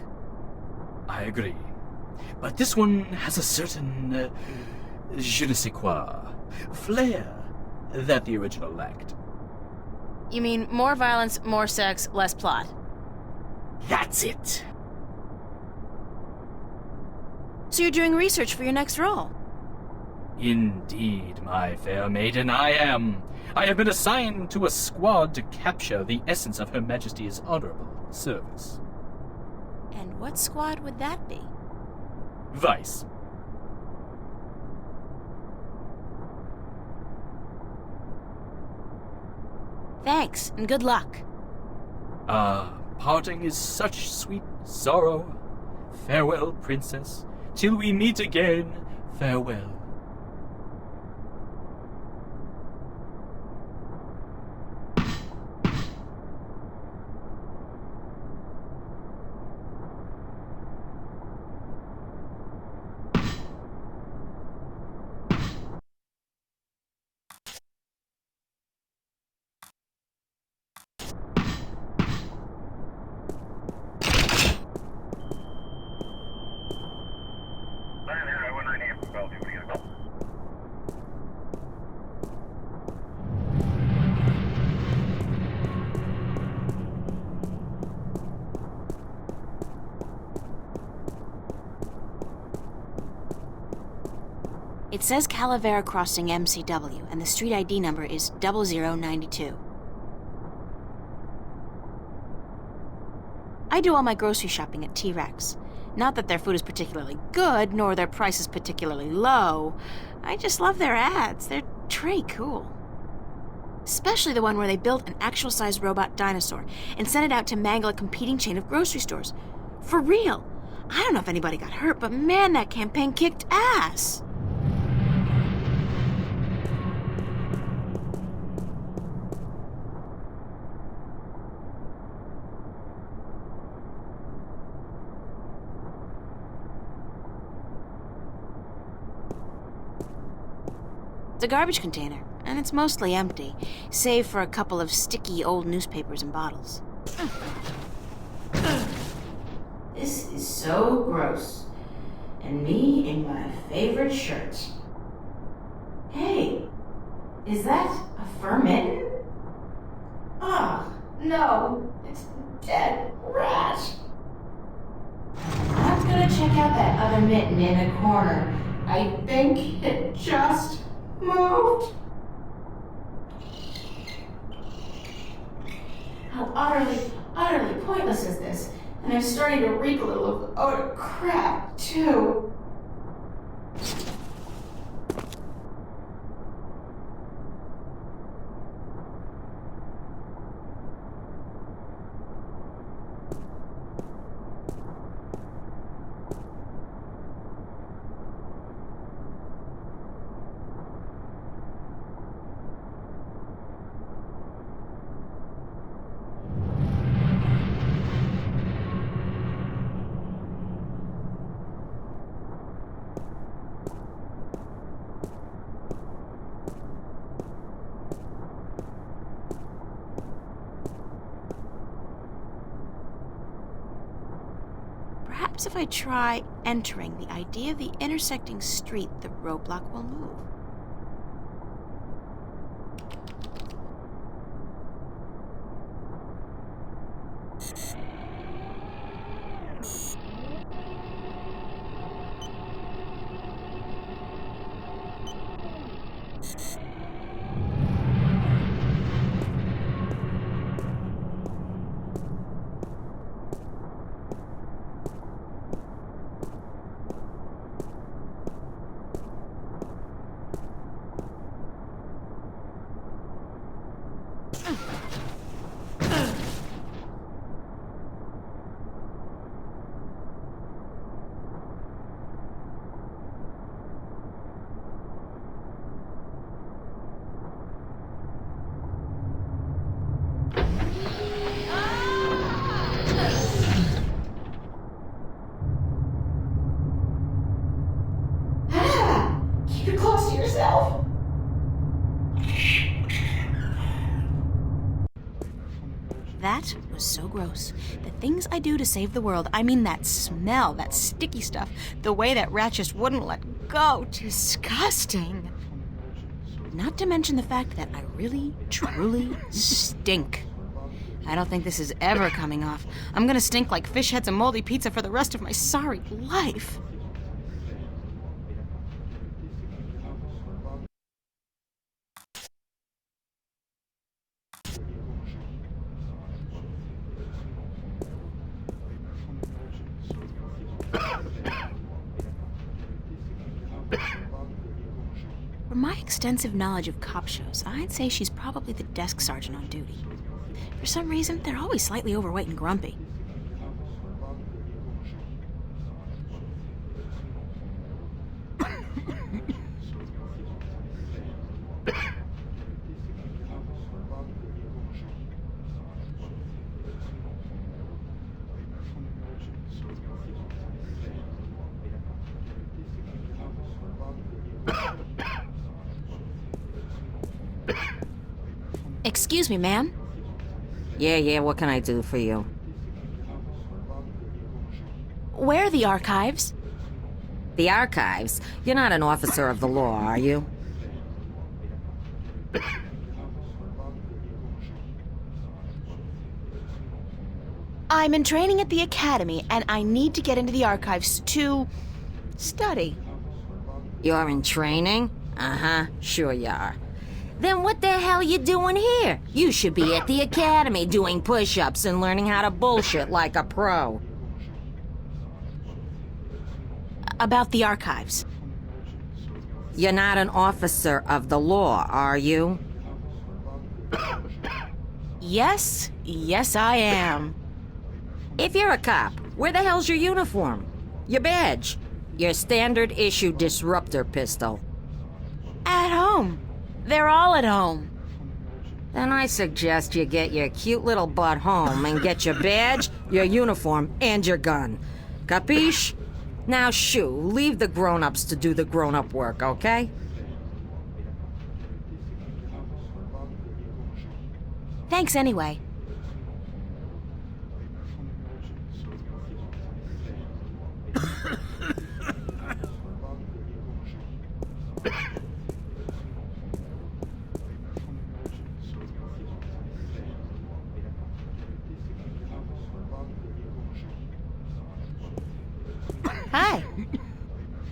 I agree. But this one has a certain, je ne sais quoi, flair that the original lacked. You mean more violence, more sex, less plot? That's it. So you're doing research for your next role? Indeed, my fair maiden, I am. I have been assigned to a squad to capture the essence of Her Majesty's honorable service. And what squad would that be? Vice. Thanks, and good luck. Parting is such sweet sorrow. Farewell, princess. Till we meet again, farewell. It says Calavera Crossing MCW, and the street ID number is 0092. I do all my grocery shopping at T-Rex. Not that their food is particularly good, nor their prices particularly low. I just love their ads. They're pretty cool. Especially the one where they built an actual-sized robot dinosaur and sent it out to mangle a competing chain of grocery stores. For real. I don't know if anybody got hurt, but man, that campaign kicked ass. It's a garbage container, and it's mostly empty, save for a couple of sticky old newspapers and bottles. This is so gross. And me in my favorite shirt. Hey, is that a fur mitten? Oh, no, it's a dead rat. I'm gonna check out that other mitten in the corner. I think it just moved. How utterly pointless is this? And I'm starting to reek a little of odor crap, too. Perhaps if I try entering the idea of the intersecting street, the roadblock will move. Keep it close to yourself. That was so gross. The things I do to save the world, I mean that smell, that sticky stuff, the way that rat just wouldn't let go. Disgusting. Not to mention the fact that I really, truly stink. I don't think this is ever coming off. I'm gonna stink like fish heads and moldy pizza for the rest of my sorry life. From my extensive knowledge of cop shows, I'd say she's probably the desk sergeant on duty. For some reason, they're always slightly overweight and grumpy. Excuse me, ma'am. Yeah, what can I do for you? Where are the archives? The archives? You're not an officer of the law, are you? I'm in training at the academy, and I need to get into the archives to study. You're in training? Uh-huh, sure you are. Then what the hell you doing here? You should be at the academy doing push-ups and learning how to bullshit like a pro. About the archives. You're not an officer of the law, are you? Yes, I am. If you're a cop, where the hell's your uniform? Your badge? Your standard issue disruptor pistol? At home. They're all at home. Then I suggest you get your cute little butt home and get your badge, your uniform, and your gun. Capiche? Now shoo, leave the grown-ups to do the grown-up work, okay? Thanks anyway. Hi.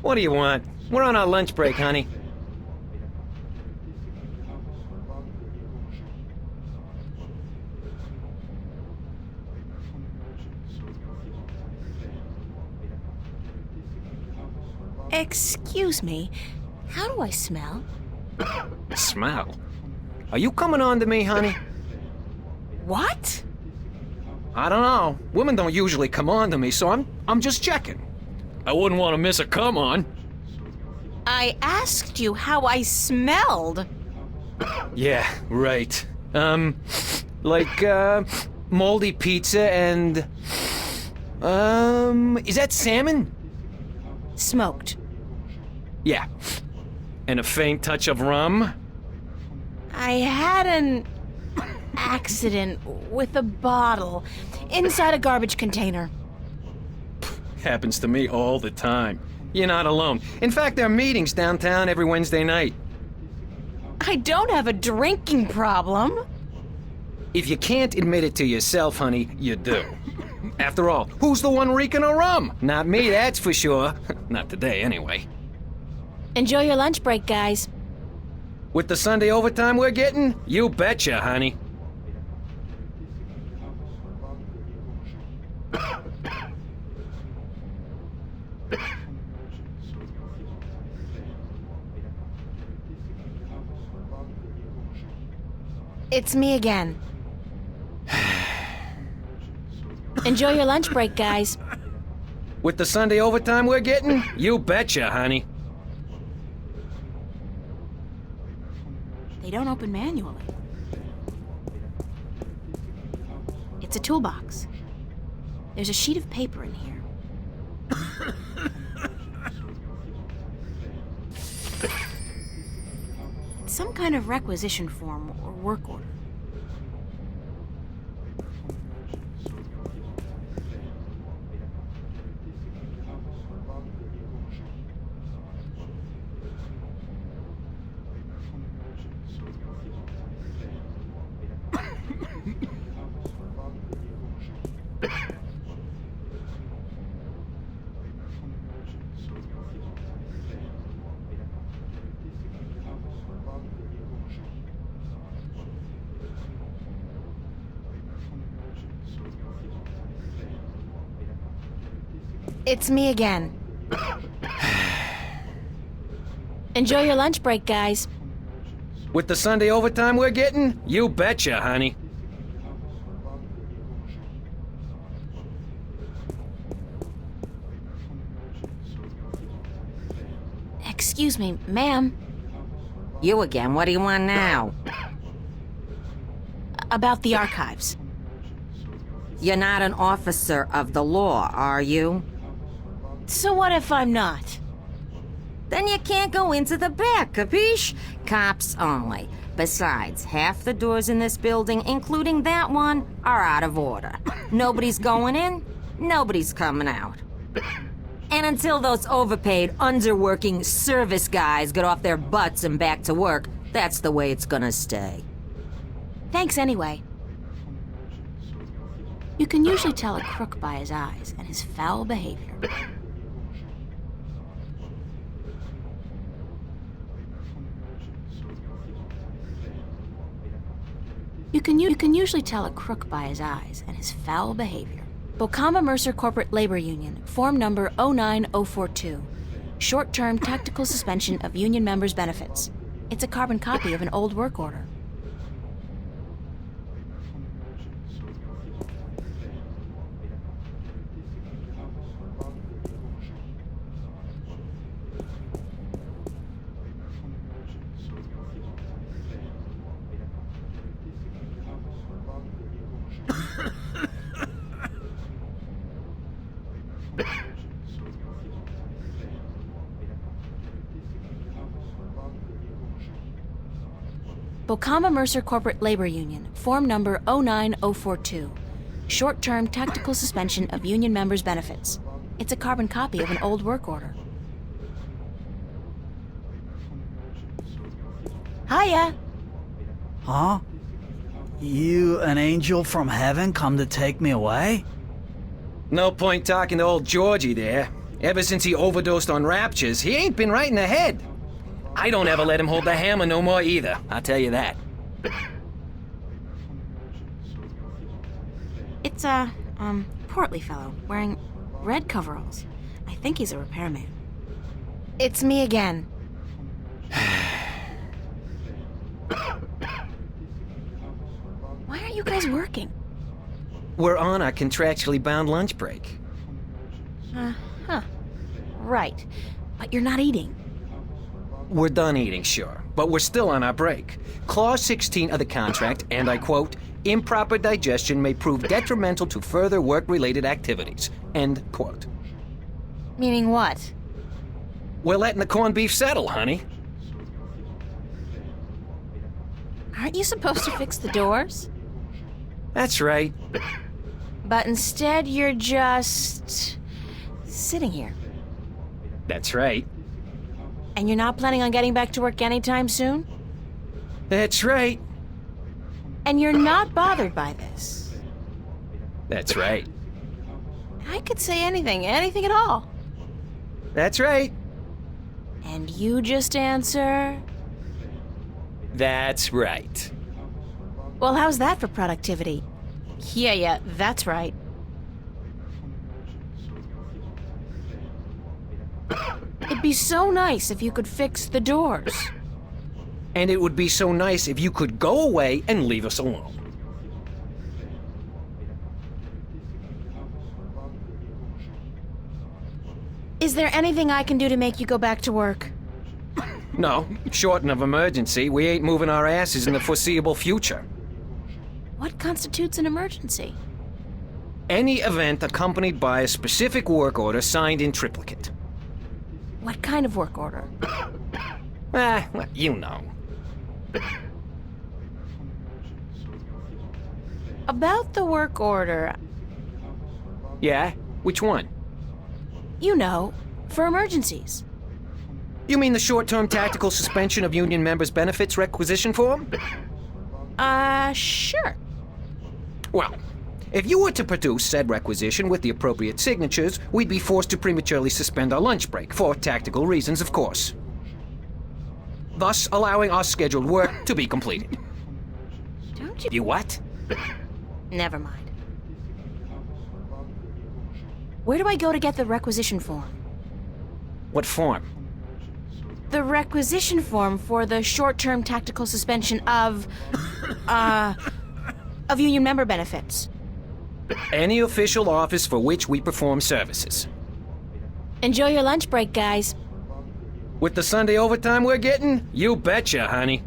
What do you want? We're on our lunch break, honey. Excuse me, how do I smell? Smell? Are you coming on to me, honey? What? I don't know. Women don't usually come on to me, so I'm just checking. I wouldn't want to miss a come on. I asked you how I smelled. Yeah, right. Moldy pizza and... is that salmon? Smoked. Yeah. And a faint touch of rum? I had an accident with a bottle inside a garbage container. Happens to me all the time. You're not alone. In fact, there are meetings downtown every Wednesday night. I don't have a drinking problem. If you can't admit it to yourself, honey, you do. After all, who's the one reeking of rum? Not me, that's for sure. Not today, anyway. Enjoy your lunch break, guys. With the Sunday overtime we're getting? You betcha, honey. It's me again. Enjoy your lunch break, guys. With the Sunday overtime we're getting? You betcha, honey. They don't open manually. It's a toolbox. There's a sheet of paper in here. It's some kind of requisition form or work order. It's me again. Enjoy your lunch break, guys. With the Sunday overtime we're getting? You betcha, honey. Excuse me, ma'am. You again, what do you want now? About the archives. You're not an officer of the law, are you? So what if I'm not? Then you can't go into the back, capiche? Cops only. Besides, half the doors in this building, including that one, are out of order. Nobody's going in, nobody's coming out. And until those overpaid, underworking service guys get off their butts and back to work, that's the way it's gonna stay. Thanks anyway. You can usually tell a crook by his eyes and his foul behavior. You can usually tell a crook by his eyes and his foul behavior. Bocama Mercer Corporate Labor Union, form number 09042. Short-term tactical suspension of union members' benefits. It's a carbon copy of an old work order. Bocamba Mercer Corporate Labor Union, form number 09042. Short-term tactical suspension of union members' benefits. It's a carbon copy of an old work order. Hiya! Huh? You an angel from heaven come to take me away? No point talking to old Georgie there. Ever since he overdosed on raptures, he ain't been right in the head. I don't ever let him hold the hammer no more either, I'll tell you that. It's a, portly fellow, wearing red coveralls. I think he's a repairman. It's me again. Why aren't you guys working? We're on our contractually bound lunch break. Huh. Right. But you're not eating. We're done eating, sure, but we're still on our break. Clause 16 of the contract, and I quote, improper digestion may prove detrimental to further work-related activities. End quote. Meaning what? We're letting the corned beef settle, honey. Aren't you supposed to fix the doors? That's right. But instead you're just... sitting here. That's right. And you're not planning on getting back to work anytime soon? That's right. And you're not bothered by this? That's right. I could say anything at all. That's right. And you just answer... That's right. Well, how's that for productivity? Yeah, that's right. It'd be so nice if you could fix the doors. And it would be so nice if you could go away and leave us alone. Is there anything I can do to make you go back to work? No, short of emergency, we ain't moving our asses in the foreseeable future. What constitutes an emergency? Any event accompanied by a specific work order signed in triplicate. What kind of work order? Well, you know. About the work order... Yeah? Which one? You know, for emergencies. You mean the short-term tactical suspension of union members' benefits requisition form? Sure. Well, if you were to produce said requisition with the appropriate signatures, we'd be forced to prematurely suspend our lunch break, for tactical reasons, of course. Thus, allowing our scheduled work to be completed. Don't you... You what? Never mind. Where do I go to get the requisition form? What form? The requisition form for the short-term tactical suspension of union member benefits. Any official office for which we perform services. Enjoy your lunch break, guys. With the Sunday overtime we're getting? You betcha, honey.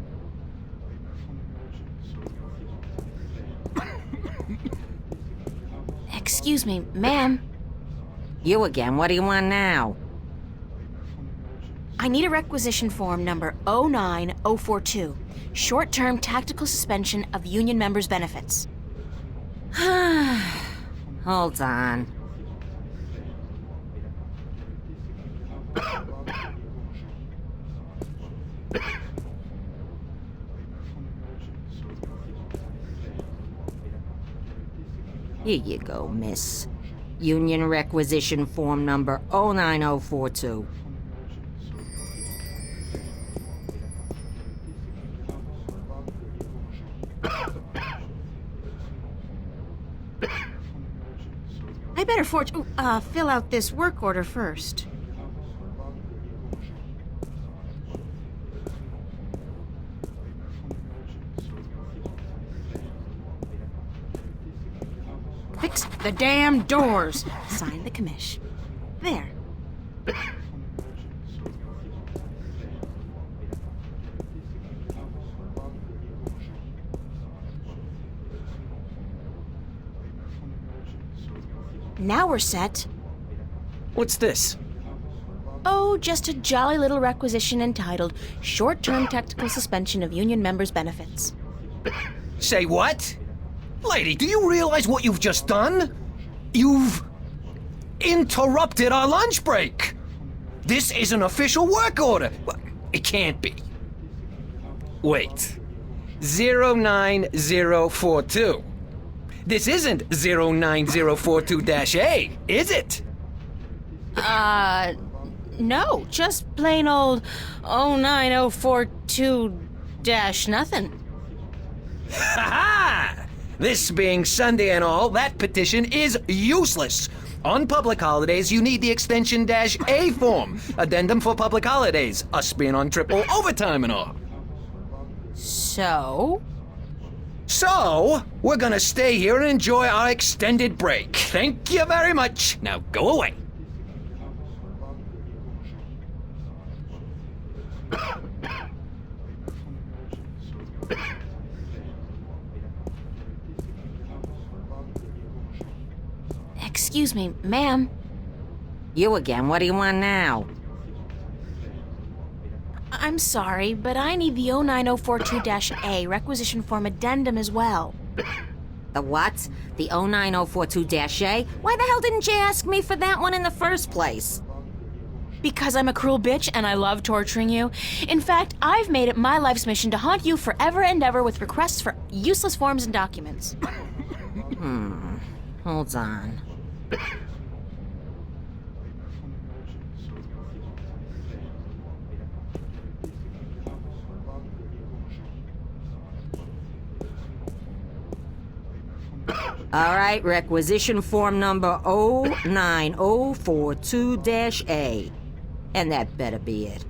Excuse me, ma'am. You again, what do you want now? I need a requisition form number 09042. Short-term tactical suspension of union members' benefits. Hold on. Here you go, miss. Union requisition form number 09042. I better fill out this work order first. Fix the damn doors. Sign the commish. There. Now we're set. What's this? Oh, just a jolly little requisition entitled Short-Term Technical Suspension of Union Members' Benefits. Say what? Lady, do you realize what you've just done? You've interrupted our lunch break. This is an official work order. Well, it can't be. Wait. 09042. This isn't 09042-A, is it? No, just plain old 09042-nothing. Ha-ha! This being Sunday and all, that petition is useless. On public holidays, you need the extension -A form. Addendum for public holidays. Us being on triple overtime and all. So, we're gonna stay here and enjoy our extended break. Thank you very much. Now go away. excuse me, ma'am. You again, what do you want now? I'm sorry, but I need the 09042-A requisition form addendum as well. The what? The 09042-A? Why the hell didn't you ask me for that one in the first place? Because I'm a cruel bitch and I love torturing you. In fact, I've made it my life's mission to haunt you forever and ever with requests for useless forms and documents. Hold on. All right, requisition form number 09042-A. And that better be it.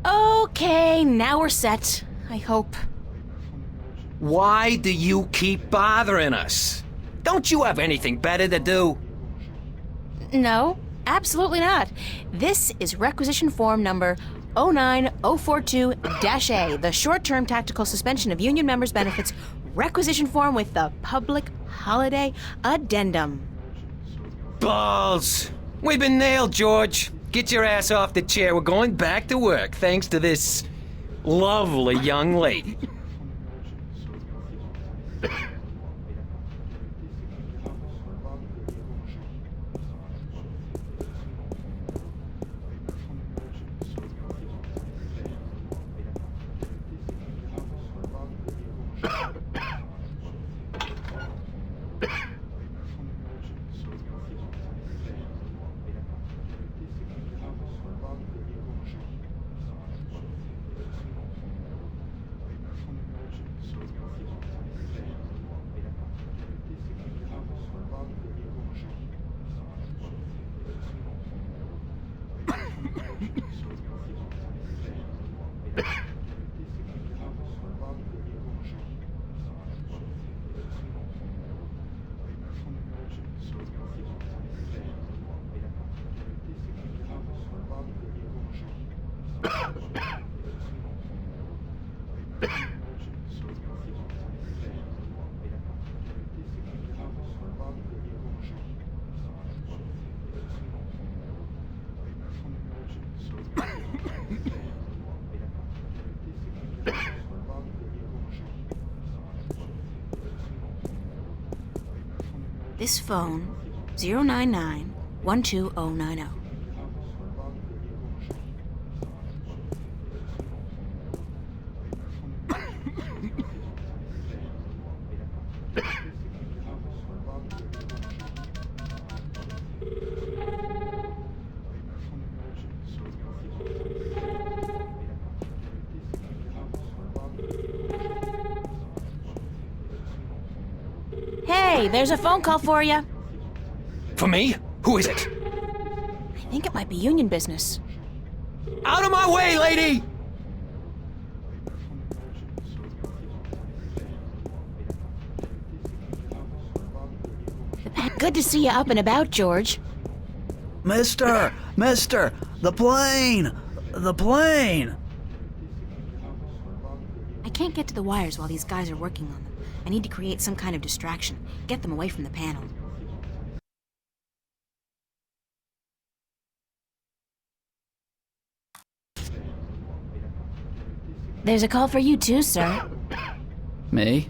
Okay, now we're set. I hope. Why do you keep bothering us? Don't you have anything better to do? No, absolutely not. This is requisition form number 09042-A, the short-term tactical suspension of union members' benefits requisition form with the public holiday addendum. Balls! We've been nailed, George. Get your ass off the chair. We're going back to work, thanks to this lovely young lady. This phone, 099-12090. Hey, there's a phone call for you. For me? Who is it? I think it might be union business. Out of my way, lady! Good to see you up and about, George. Mister! The plane! The plane! I can't get to the wires while these guys are working on them. I need to create some kind of distraction. Get them away from the panel. There's a call for you too, sir. Me?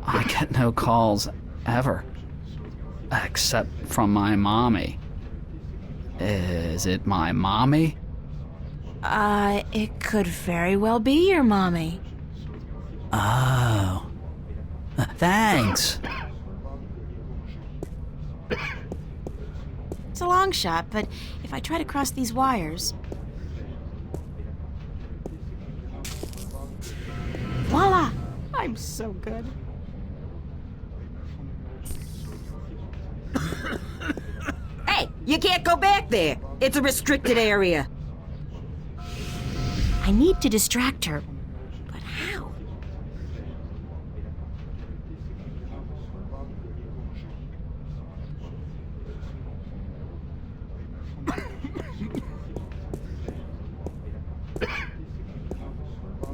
I get no calls ever. Except from my mommy. Is it my mommy? It could very well be your mommy. Oh. Thanks. It's a long shot, but if I try to cross these wires... Voila! I'm so good. Hey, you can't go back there. It's a restricted area. I need to distract her, but how?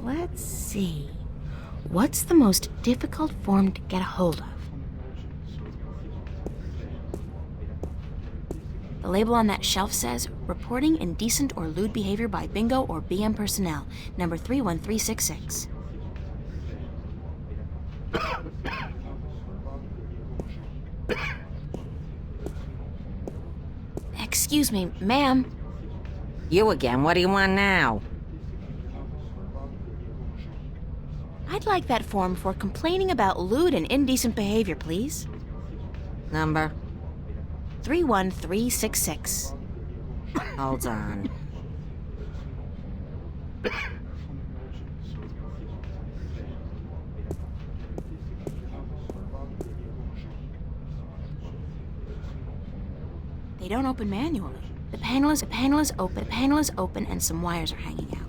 Let's see. What's the most difficult form to get a hold of? The label on that shelf says, reporting indecent or lewd behavior by bingo or BM personnel, number 31366. Excuse me, ma'am. You again, what do you want now? I'd like that form for complaining about lewd and indecent behavior, please. Number? 31366. Hold on. They don't open manually. The panel is open, and some wires are hanging out.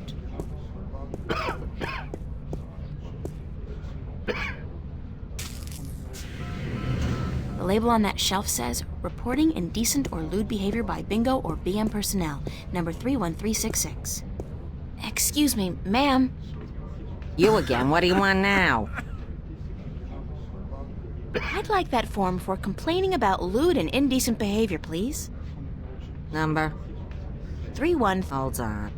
The label on that shelf says, reporting indecent or lewd behavior by bingo or BM personnel, number 31366. Excuse me, ma'am. You again, what do you want now? I'd like that form for complaining about lewd and indecent behavior, please. Number? 31. Hold on.